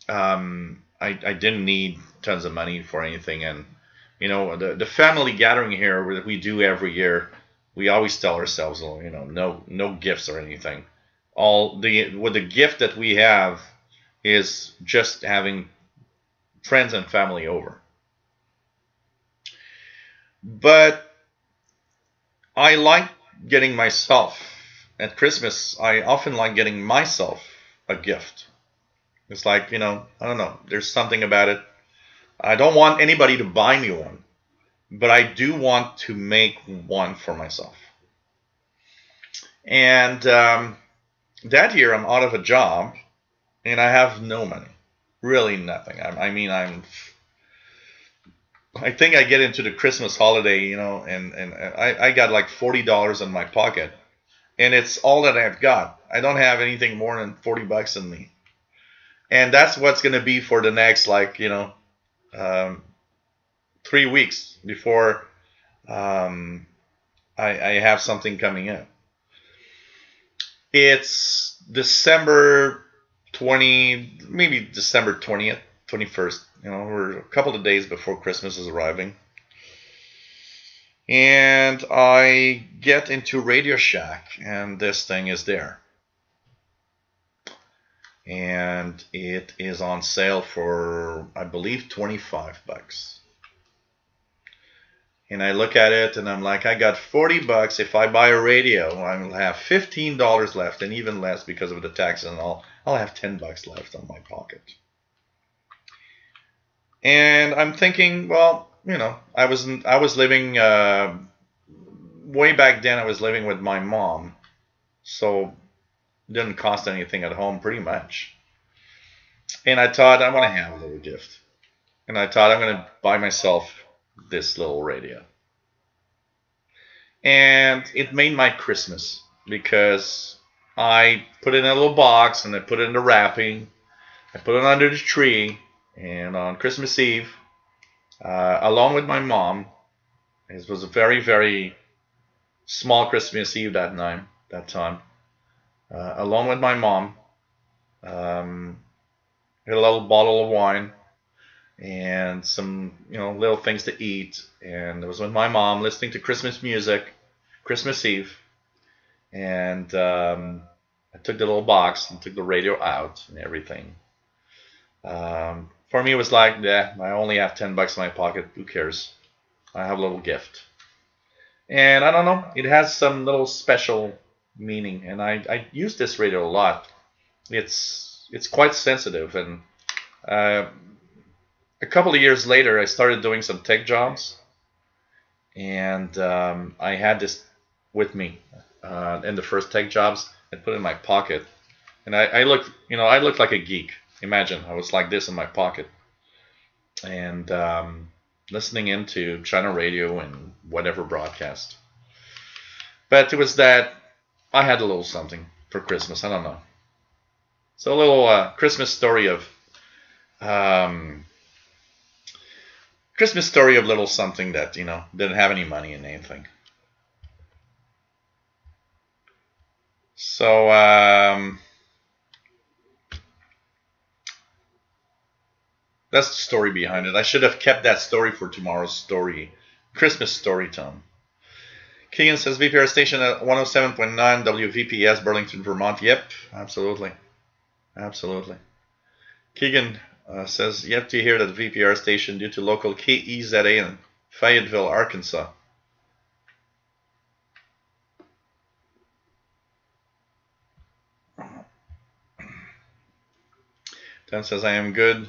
I didn't need tons of money for anything, and you know, the family gathering here that we do every year, we always tell ourselves, you know, no gifts or anything. The gift that we have is just having friends and family over. But I like getting myself at Christmas. I often like getting myself a gift. It's like, you know, I don't know. There's something about it. I don't want anybody to buy me one, but I do want to make one for myself. And that year I'm out of a job, and I have no money, really nothing. I think I get into the Christmas holiday, you know, and I got like $40 in my pocket, and it's all that I've got. I don't have anything more than $40 in me. And that's what's going to be for the next, 3 weeks before I have something coming in. It's December 20, maybe December 20th, 21st. We're a couple of days before Christmas is arriving. And I get into Radio Shack, and this thing is there. And it is on sale for, I believe, $25. And I look at it and I'm like, I got $40. If I buy a radio, I'll have $15 left, and even less because of the taxes and all. I'll have $10 left on my pocket. And I'm thinking, well, I was living way back then. I was living with my mom, so it didn't cost anything at home, pretty much. And I thought I want to have a little gift, and I thought I'm going to buy myself this little radio. And it made my Christmas, because I put it in a little box and I put it in the wrapping. I put it under the tree, and on Christmas Eve, along with my mom, it was a very, very small Christmas Eve that time. Along with my mom, had a little bottle of wine and some, little things to eat. And it was with my mom listening to Christmas music, Christmas Eve. And I took the little box and took the radio out and everything. For me, it was like, I only have $10 in my pocket. Who cares? I have a little gift. And I don't know, it has some little special meaning. And I use this radio a lot. It's quite sensitive. And a couple of years later, I started doing some tech jobs. And I had this with me in the first tech jobs. I put it in my pocket. And I looked like a geek. Imagine, I was like this in my pocket. And listening into China radio and whatever broadcast. But it was that I had a little something for Christmas. I don't know. So a little Christmas story of little something that didn't have any money in anything. So that's the story behind it. I should have kept that story for tomorrow's story, Christmas story time. Keegan says VPR station at 107.9 WVPS, Burlington, Vermont. Yep, absolutely. Absolutely. Keegan says, yet to hear that the VPR station due to local KEZA in Fayetteville, Arkansas. Dan says, I am good.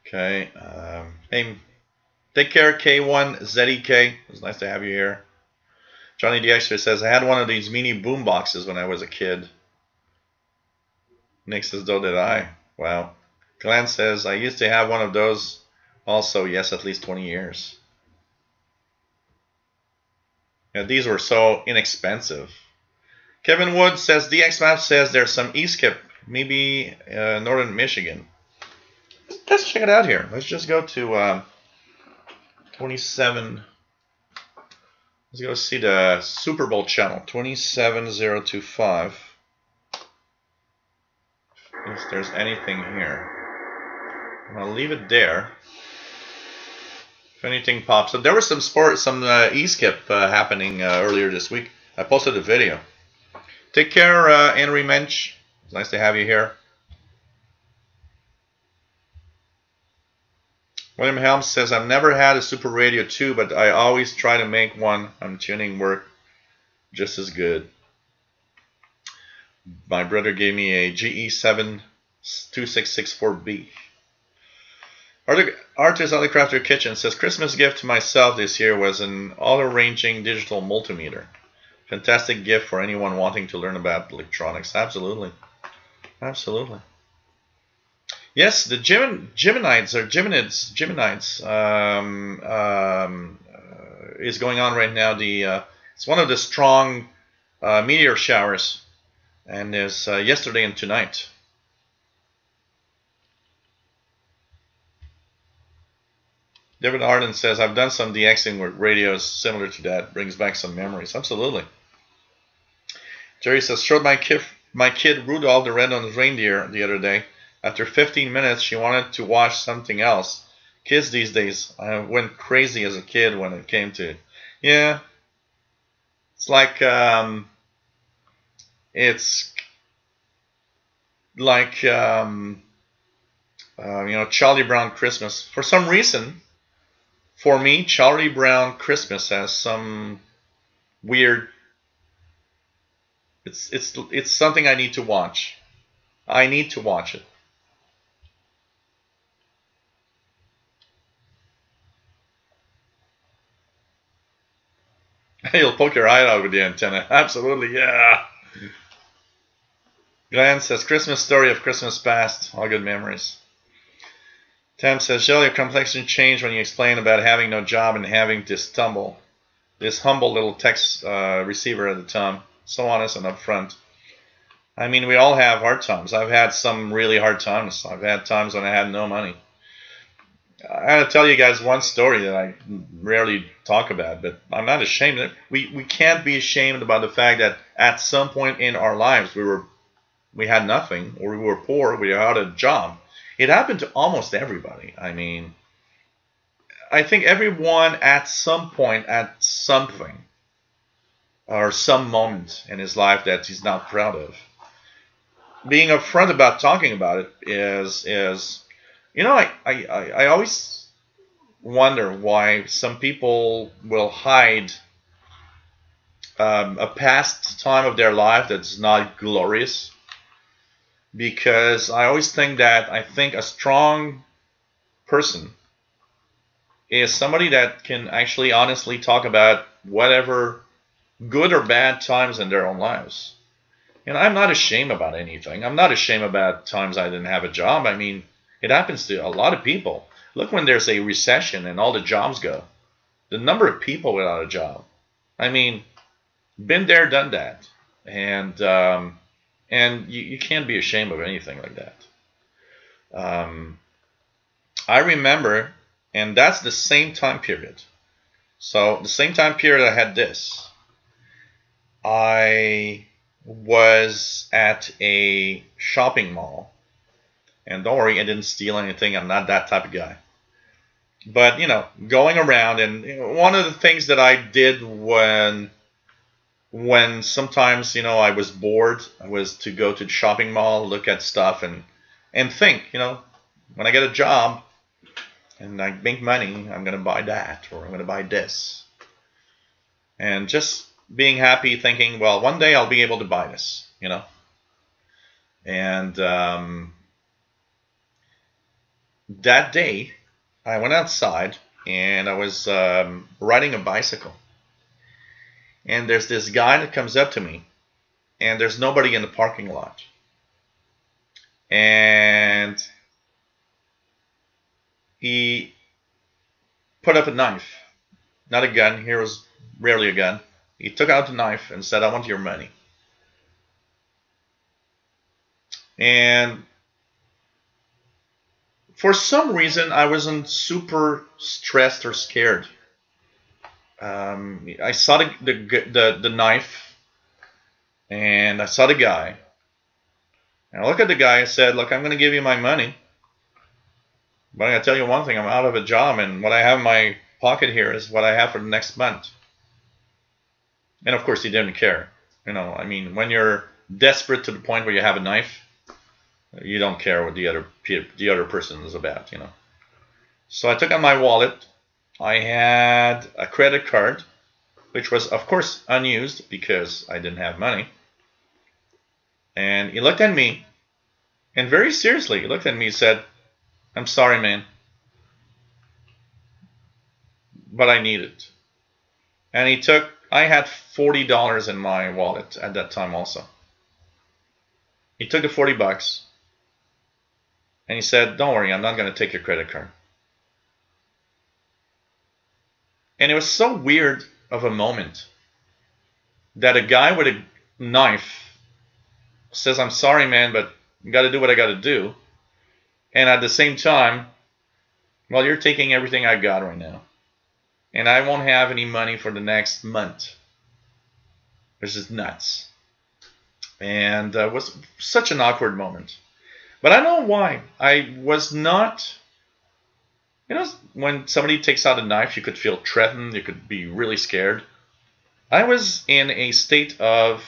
Okay. Hey, take care, K1ZEK. It was nice to have you here. Johnny the Extra says, I had one of these mini boom boxes when I was a kid. Nick says, though did I. Wow. Glenn says, I used to have one of those also. Yes, at least 20 years. Yeah, these were so inexpensive. Kevin Wood says, DX Map says there's some ESCIP, maybe northern Michigan. Let's check it out here. Let's just go to 27. Let's go see the Super Bowl channel, 27025. If there's anything here. I'll leave it there. If anything pops up. There was some ESCIP happening earlier this week. I posted a video. Take care, Henry Mensch. It's nice to have you here. William Helms says, I've never had a Super Radio 2, but I always try to make one. I'm tuning work just as good. My brother gave me a GE72664B. Artist on the Crafter Kitchen says, Christmas gift to myself this year was an auto-ranging digital multimeter. Fantastic gift for anyone wanting to learn about electronics. Absolutely. Absolutely. Yes, the Geminids is going on right now. It's one of the strong meteor showers, and there's yesterday and tonight. David Arden says, I've done some DXing with radios similar to that. Brings back some memories. Absolutely. Jerry says, showed my kid Rudolph the Red-Nosed Reindeer the other day. After 15 minutes, she wanted to watch something else. Kids these days, I went crazy as a kid when it came to, yeah. It's like, Charlie Brown Christmas. For some reason, for me, Charlie Brown Christmas has some weird. It's something I need to watch. I need to watch it. You'll poke your eye out with the antenna. Absolutely, yeah. Glenn says, Christmas story of Christmas past. All good memories. Tam says, Shell, your complexion changed when you explained about having no job and having this humble little text receiver at the time. So honest and upfront. I mean, we all have hard times. I've had some really hard times. I've had times when I had no money. I got to tell you guys one story that I rarely talk about, but I'm not ashamed. We can't be ashamed about the fact that at some point in our lives we had nothing, or we were poor, we had a job. It happened to almost everybody. I mean, I think everyone at some point at something or some moment in his life that he's not proud of. Being upfront about talking about it is I always wonder why some people will hide a past time of their life that's not glorious. Because I always think that a strong person is somebody that can actually honestly talk about whatever good or bad times in their own lives. And I'm not ashamed about anything. I'm not ashamed about times I didn't have a job. I mean, it happens to a lot of people. Look, when there's a recession and all the jobs go, the number of people without a job. I mean, been there, done that. And you can't be ashamed of anything like that. I remember, and that's the same time period. So the same time period I had this. I was at a shopping mall. And don't worry, I didn't steal anything. I'm not that type of guy. But, going around, and one of the things that I did when sometimes, I was bored, I was to go to the shopping mall, look at stuff, and think, when I get a job and I make money, I'm going to buy that, or I'm going to buy this. And just being happy, thinking, well, one day I'll be able to buy this, And that day, I went outside, and I was riding a bicycle. And there's this guy that comes up to me, and there's nobody in the parking lot. And he put up a knife, not a gun. Here was rarely a gun. He took out the knife and said, I want your money. And for some reason, I wasn't super stressed or scared. I saw the knife, and I saw the guy. And I looked at the guy and said, look, I'm going to give you my money. But I'm going to tell you one thing, I'm out of a job, and what I have in my pocket here is what I have for the next month. And of course, he didn't care. I mean, when you're desperate to the point where you have a knife, you don't care what the other person is about, So I took out my wallet. I had a credit card, which was, of course, unused because I didn't have money. And he looked at me, and very seriously, he looked at me and said, I'm sorry, man, but I need it. And I had $40 in my wallet at that time also. He took the $40, and he said, don't worry, I'm not going to take your credit card. And it was so weird of a moment that a guy with a knife says, I'm sorry, man, but you got to do what I got to do. And at the same time, Well, you're taking everything I got right now. And I won't have any money for the next month. This is nuts. And it was such an awkward moment. But I don't know why. I was not... You know, when somebody takes out a knife, you could feel threatened. You could be really scared. I was in a state of...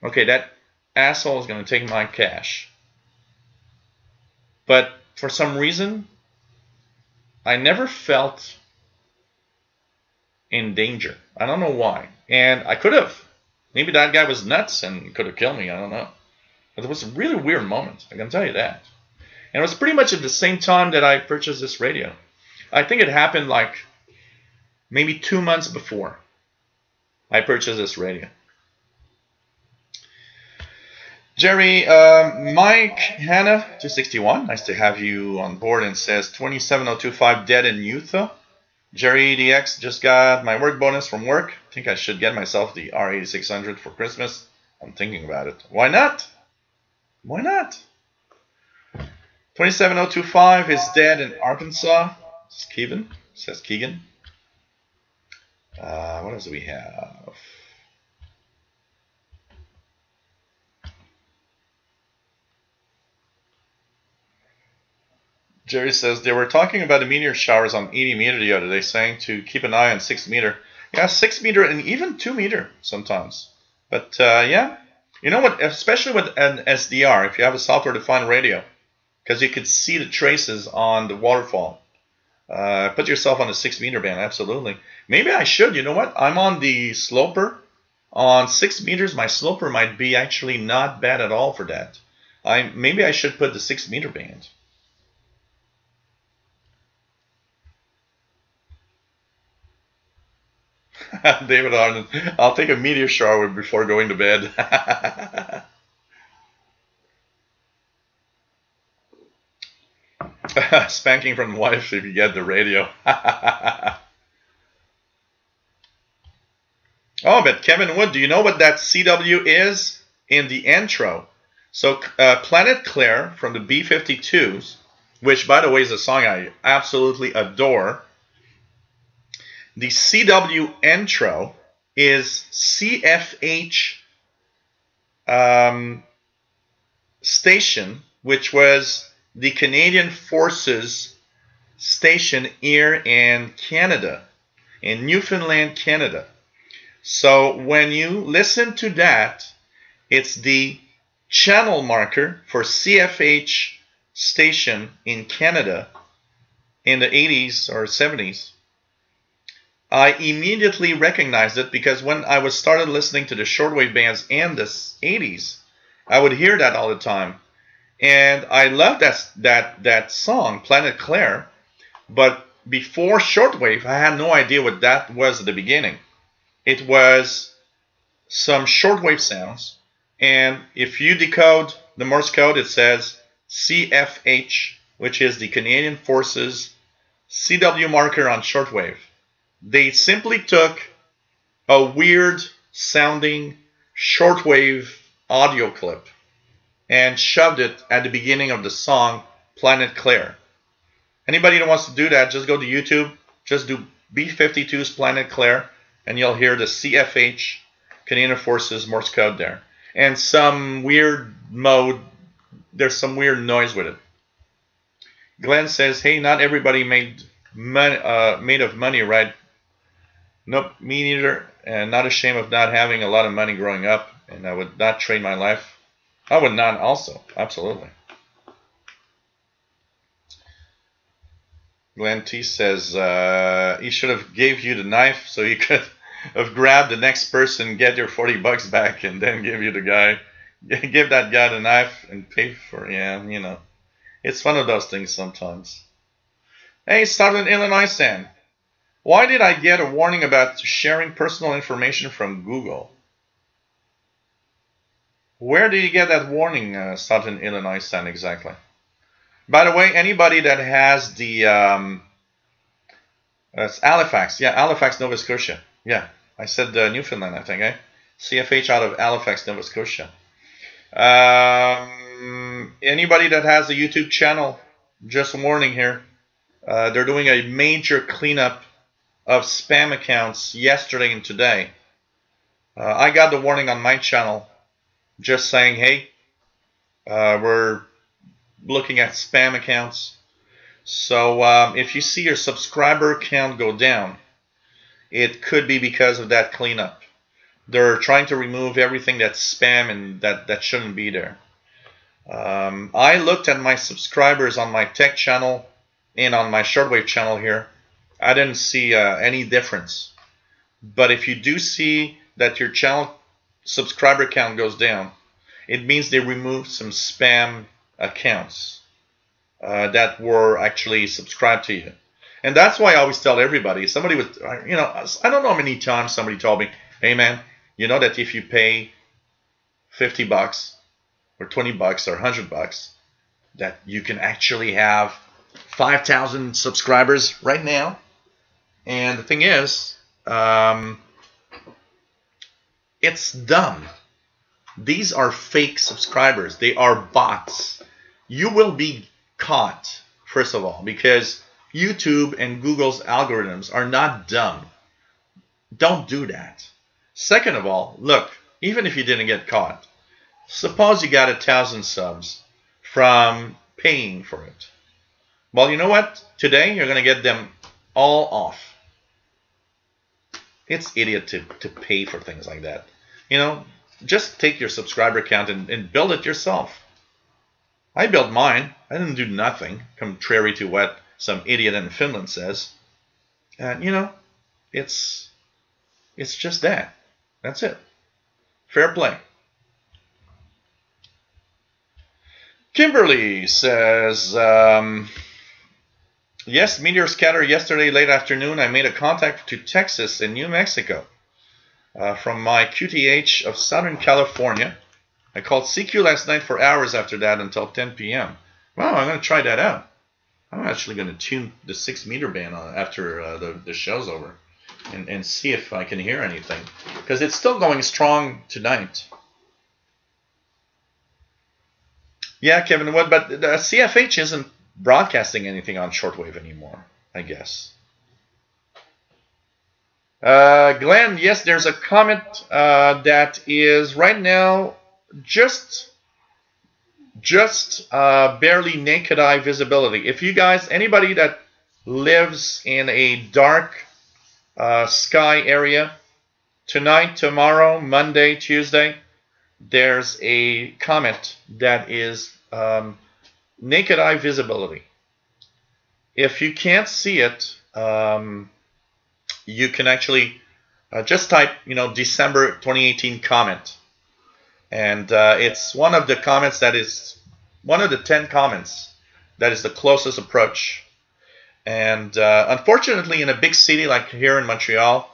Okay, that asshole is going to take my cash. But for some reason, I never felt in danger. I don't know why. And I could have. Maybe that guy was nuts and could have killed me. I don't know. But it was a really weird moment. I can tell you that. And it was pretty much at the same time that I purchased this radio. I think it happened like maybe 2 months before I purchased this radio. Jerry, Mike, Hannah, 261, nice to have you on board, and says 27025 dead in Utah. Jerry DX, just got my work bonus from work. I think I should get myself the R8600 for Christmas. I'm thinking about it. Why not? Why not? 27025 is dead in Arkansas. Says Keegan. What else do we have? Jerry says they were talking about the meteor showers on 80 meter the other day, saying to keep an eye on 6 meter. Yeah, 6 meter and even 2 meter sometimes. But yeah, you know what? Especially with an SDR, if you have a software-defined radio, because you could see the traces on the waterfall. Put yourself on the 6 meter band, absolutely. Maybe I should. You know what? I'm on the sloper. On 6 meters, my sloper might be actually not bad at all for that. Maybe I should put the 6 meter band. David Arnold, I'll take a meteor shower before going to bed. Spanking from the wife if you get the radio. Oh, but Kevin Wood, do you know what that CW is in the intro? So Planet Claire from the B-52s, which by the way is a song I absolutely adore. The CW intro is CFH station, which was the Canadian Forces station here in Canada, in Newfoundland, Canada. So when you listen to that, it's the channel marker for CFH station in Canada in the 80s or 70s. I immediately recognized it because when I was started listening to the shortwave bands in the 80s, I would hear that all the time. And I loved that song, Planet Claire. But before shortwave, I had no idea what that was at the beginning. It was some shortwave sounds. And if you decode the Morse code, it says CFH, which is the Canadian Forces CW marker on shortwave. They simply took a weird sounding shortwave audio clip and shoved it at the beginning of the song Planet Claire. Anybody that wants to do that, just go to YouTube, just do B-52's Planet Claire, and you'll hear the CFH Canadian Forces Morse code there. And some weird mode, there's some weird noise with it. Glenn says, hey, not everybody made of money, right? Nope, me neither, and not ashamed of not having a lot of money growing up, and I would not trade my life. I would not also, absolutely. Glenn T says, he should have gave you the knife so you could have grabbed the next person, get your $40 back, and then give that guy the knife and pay for it. Yeah, you know. It's one of those things sometimes. Hey, Southern Illinois Sam. Why did I get a warning about sharing personal information from Google? Where did you get that warning, Southern Illinois Sam, exactly? By the way, anybody that has the it's Halifax, yeah, Halifax, Nova Scotia. Yeah, I said Newfoundland, I think, eh? CFH out of Halifax, Nova Scotia. Anybody that has a YouTube channel just a warning here. They're doing a major cleanup of spam accounts yesterday and today. I got the warning on my channel just saying, hey, we're looking at spam accounts. So if you see your subscriber count go down, it could be because of that cleanup. They're trying to remove everything that's spam and that shouldn't be there. I looked at my subscribers on my tech channel and on my Shortwave channel here. I didn't see any difference. But if you do see that your channel subscriber count goes down, it means they removed some spam accounts that were actually subscribed to you. And that's why I always tell everybody, somebody was, you know, I don't know how many times somebody told me, hey man, you know that if you pay $50 or $20 or $100, that you can actually have 5,000 subscribers right now. And the thing is, it's dumb. These are fake subscribers. They are bots. You will be caught, first of all, because YouTube and Google's algorithms are not dumb. Don't do that. Second of all, look, even if you didn't get caught, suppose you got 1,000 subs from paying for it. Well, you know what? Today, you're going to get them all off. It's idiot to pay for things like that. You know, just take your subscriber count and build it yourself. I built mine. I didn't do nothing, contrary to what some idiot in Finland says. And, you know, it's just that. That's it. Fair play. Kimberly says, yes, meteor scatter yesterday late afternoon. I made a contact to Texas and New Mexico from my QTH of Southern California. I called CQ last night for hours after that until 10 p.m. Wow, I'm going to try that out. I'm actually going to tune the 6 meter band on after the show's over and see if I can hear anything. Because it's still going strong tonight. Yeah, Kevin Wood, but the CFH isn't broadcasting anything on shortwave anymore, I guess. Glenn, yes, there's a comet that is right now just barely naked eye visibility. If you guys, anybody that lives in a dark sky area, tonight, tomorrow, Monday, Tuesday, there's a comet that is naked eye visibility. If you can't see it, you can actually just type, you know, December 2018 comet. And it's one of the comets that is one of the 10 comets that is the closest approach. And unfortunately, in a big city like here in Montreal,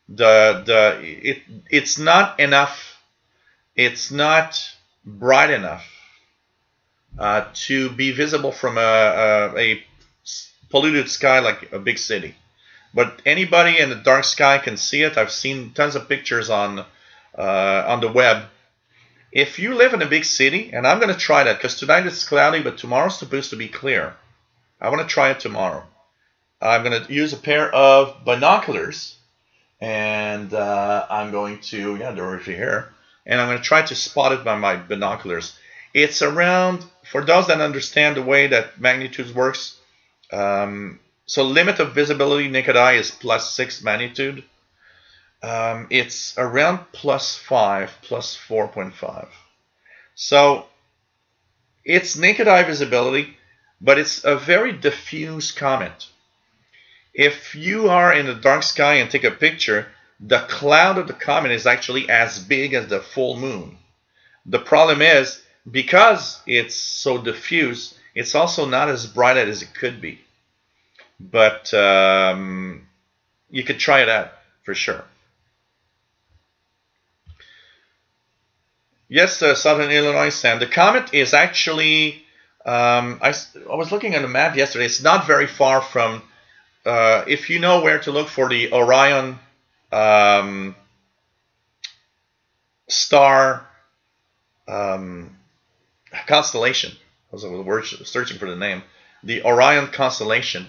it's not enough. It's not bright enough to be visible from a polluted sky like a big city. But anybody in the dark sky can see it. I've seen tons of pictures on the web. If you live in a big city, and I'm going to try that because tonight it's cloudy, but tomorrow's supposed to be clear. I want to try it tomorrow. I'm going to use a pair of binoculars, and I'm going to, yeah, they're over here, and I'm going to try to spot it by my binoculars. It's around, for those that understand the way that magnitudes works, so limit of visibility naked eye is +6 magnitude. It's around +5, +4.5. So it's naked eye visibility, but it's a very diffuse comet. If you are in the dark sky and take a picture, the cloud of the comet is actually as big as the full moon. The problem is, because it's so diffuse, it's also not as bright as it could be. But you could try it out for sure. Yes, Southern Illinois, Sam. The comet is actually, I was looking at the map yesterday. It's not very far from, if you know where to look for the Orion star constellation. I was searching for the name. the Orion constellation.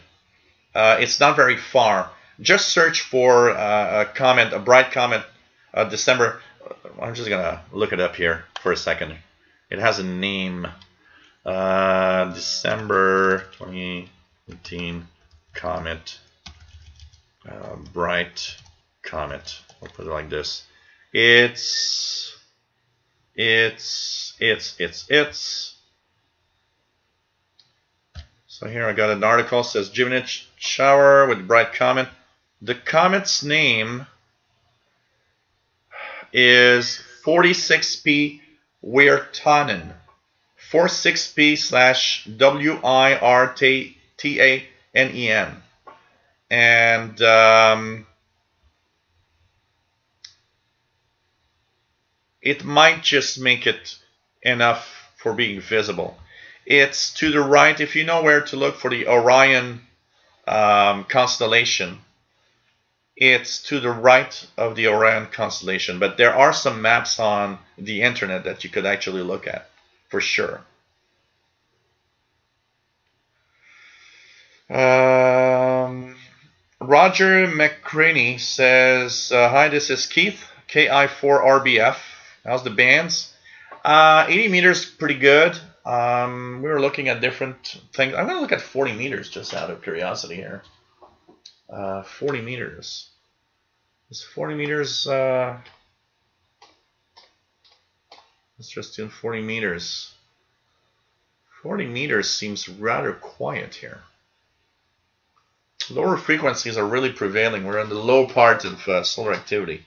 It's not very far. Just search for a bright comet, December. I'm just gonna look it up here for a second. It has a name. December 2018 comet, bright comet. I'll put it like this. It's. So here I got an article that says Givenich shower with bright comet. The comet's name is 46P Wirtanen. 46P/WIRTANEN. And it might just make it enough for being visible. It's to the right. If you know where to look for the Orion constellation, it's to the right of the Orion constellation. But there are some maps on the internet that you could actually look at, for sure. Roger McCraney says, hi, this is Keith, KI4RBF. How's the bands? 80 meters, pretty good. We were looking at different things. I'm going to look at 40 meters just out of curiosity here. 40 meters. Is 40 meters... let's just do 40 meters. 40 meters seems rather quiet here. Lower frequencies are really prevailing. We're in the low part of solar activity.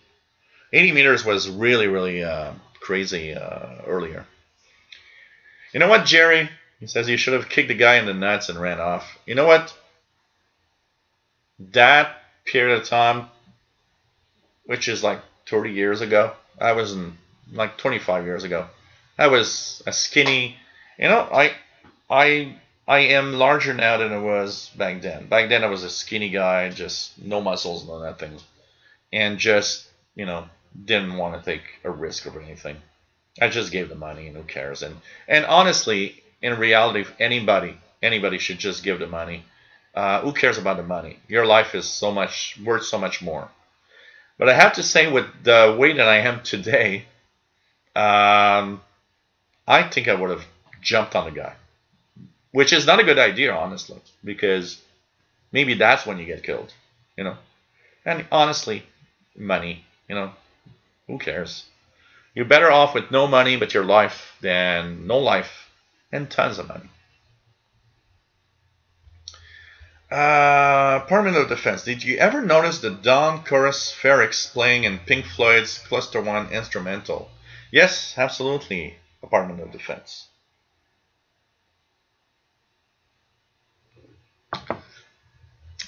80 meters was really, really crazy earlier. You know what, Jerry? He says you should have kicked the guy in the nuts and ran off. You know what? That period of time, which is like 30 years ago, I was in like 25 years ago. I was a skinny. You know, I am larger now than I was back then. Back then I was a skinny guy, just no muscles, no nothing, and just, you know, didn't want to take a risk or anything. I just gave the money, and who cares? And honestly, in reality, if anybody should just give the money. Who cares about the money? Your life is so much worth so much more. But I have to say, with the way that I am today, I think I would have jumped on the guy, which is not a good idea, honestly, because maybe that's when you get killed, you know. And honestly, money, you know, who cares? You're better off with no money but your life than no life and tons of money. Department of Defense. Did you ever notice the Don Chorus Ferrix playing in Pink Floyd's Cluster 1 instrumental? Yes, absolutely, Department of Defense.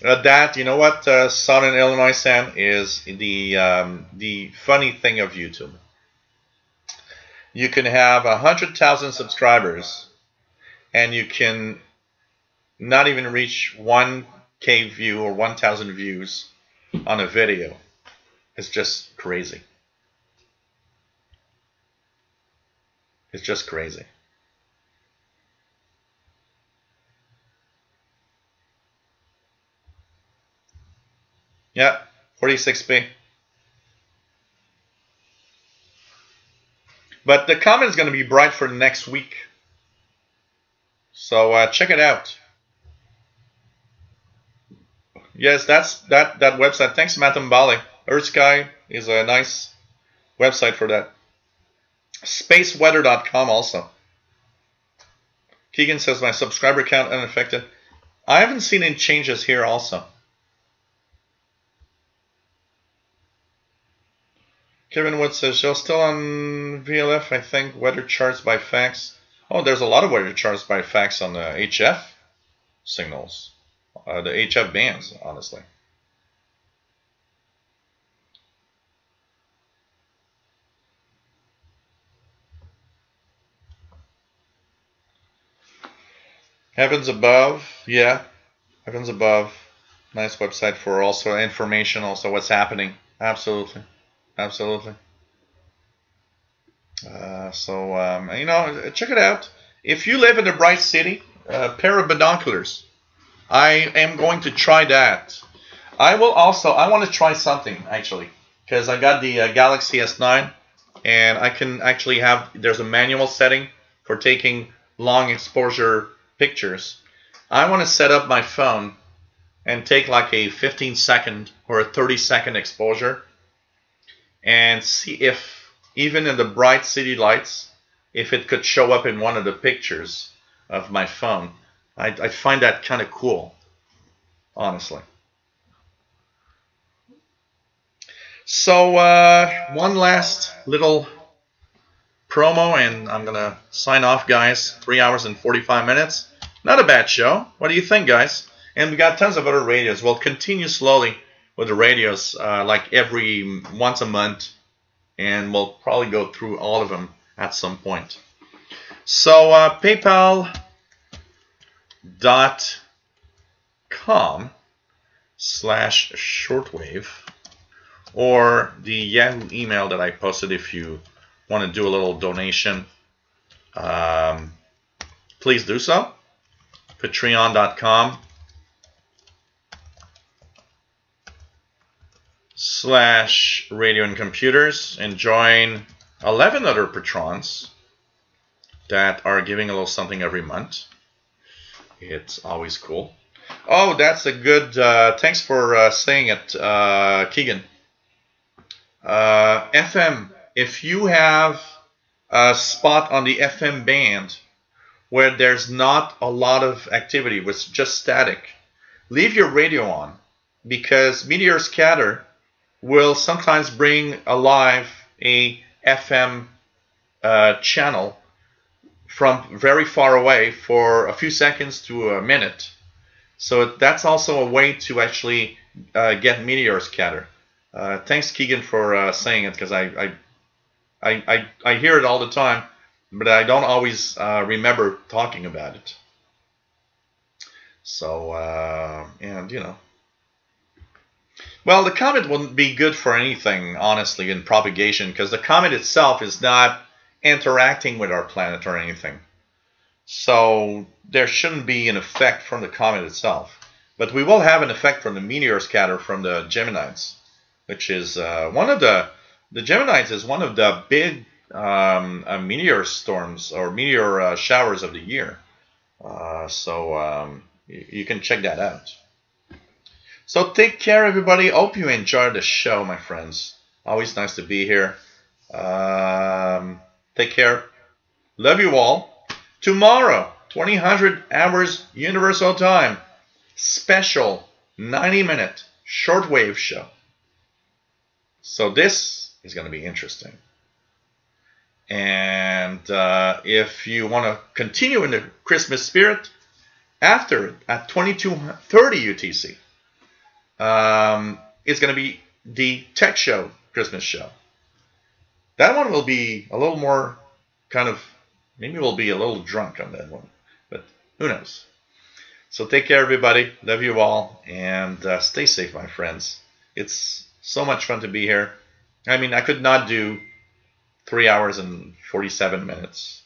That, you know what, Southern Illinois Sam, is the funny thing of YouTube. You can have 100,000 subscribers, and you can not even reach 1K view or 1,000 views on a video. It's just crazy. It's just crazy. Yeah, 46p. But the comment is going to be bright for next week. So check it out. Yes, that's that website. Thanks, Matambali. Earth Sky is a nice website for that. Spaceweather.com also. Keegan says my subscriber count unaffected. I haven't seen any changes here also. Kevin Wood says, you're still on VLF, I think, weather charts by fax. Oh, there's a lot of weather charts by fax on the HF signals. The HF bands, honestly. Heavens Above, yeah. Heavens Above. Nice website for also information, also what's happening. Absolutely. Absolutely. You know, check it out. If you live in a bright city, pair of binoculars. I am going to try that. I want to try something actually, because I got the Galaxy S9, and I can actually there's a manual setting for taking long exposure pictures. I want to set up my phone and take like a 15-second or a 30-second exposure and see if, even in the bright city lights, if it could show up in one of the pictures of my phone. I find that kind of cool, honestly. So one last little promo, and I'm gonna sign off, guys. 3 hours and 45 minutes. Not a bad show. What do you think, guys? And we got tons of other radios. We'll continue slowly with the radios, like once a month, and we'll probably go through all of them at some point. So PayPal.com/shortwave, or the Yahoo email that I posted if you want to do a little donation. Please do so. Patreon.com/radio and computers, and join 11 other patrons that are giving a little something every month. It's always cool. Oh, that's a good, thanks for saying it, Keegan. FM, if you have a spot on the FM band where there's not a lot of activity, with just static, leave your radio on, because Meteor Scatter will sometimes bring alive a FM channel from very far away for a few seconds to a minute. So that's also a way to actually get Meteor Scatter. Thanks, Keegan, for saying it, because I hear it all the time, but I don't always remember talking about it. So, and you know. Well, the comet wouldn't be good for anything, honestly, in propagation, because the comet itself is not interacting with our planet or anything. So there shouldn't be an effect from the comet itself. But we will have an effect from the meteor scatter from the Geminids, which is one of the Geminids is one of the big meteor storms or meteor showers of the year. So you can check that out. So take care, everybody. Hope you enjoyed the show, my friends. Always nice to be here. Take care. Love you all. Tomorrow, 2000 hours Universal Time. Special 90-minute shortwave show. So this is going to be interesting. And if you want to continue in the Christmas spirit, after at 22:30 UTC, it's going to be the Tech Show Christmas show. That one will be a little more kind of, maybe we'll be a little drunk on that one, but who knows. So take care, everybody. Love you all, and stay safe, my friends. It's so much fun to be here. I mean, I could not do 3 hours and 47 minutes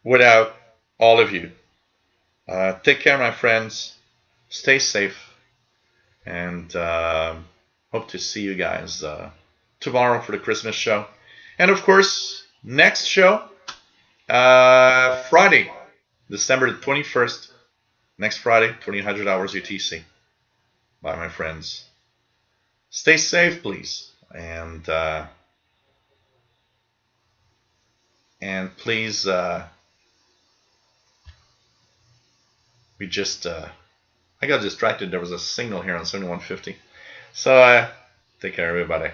without all of you. Take care, my friends. Stay safe, and hope to see you guys tomorrow for the Christmas show. And of course, next show, Friday, December 21st, next Friday, 2000 hours UTC. Bye, my friends. Stay safe, please, and please, we just, I got distracted. There was a signal here on 7150. So, take care, everybody.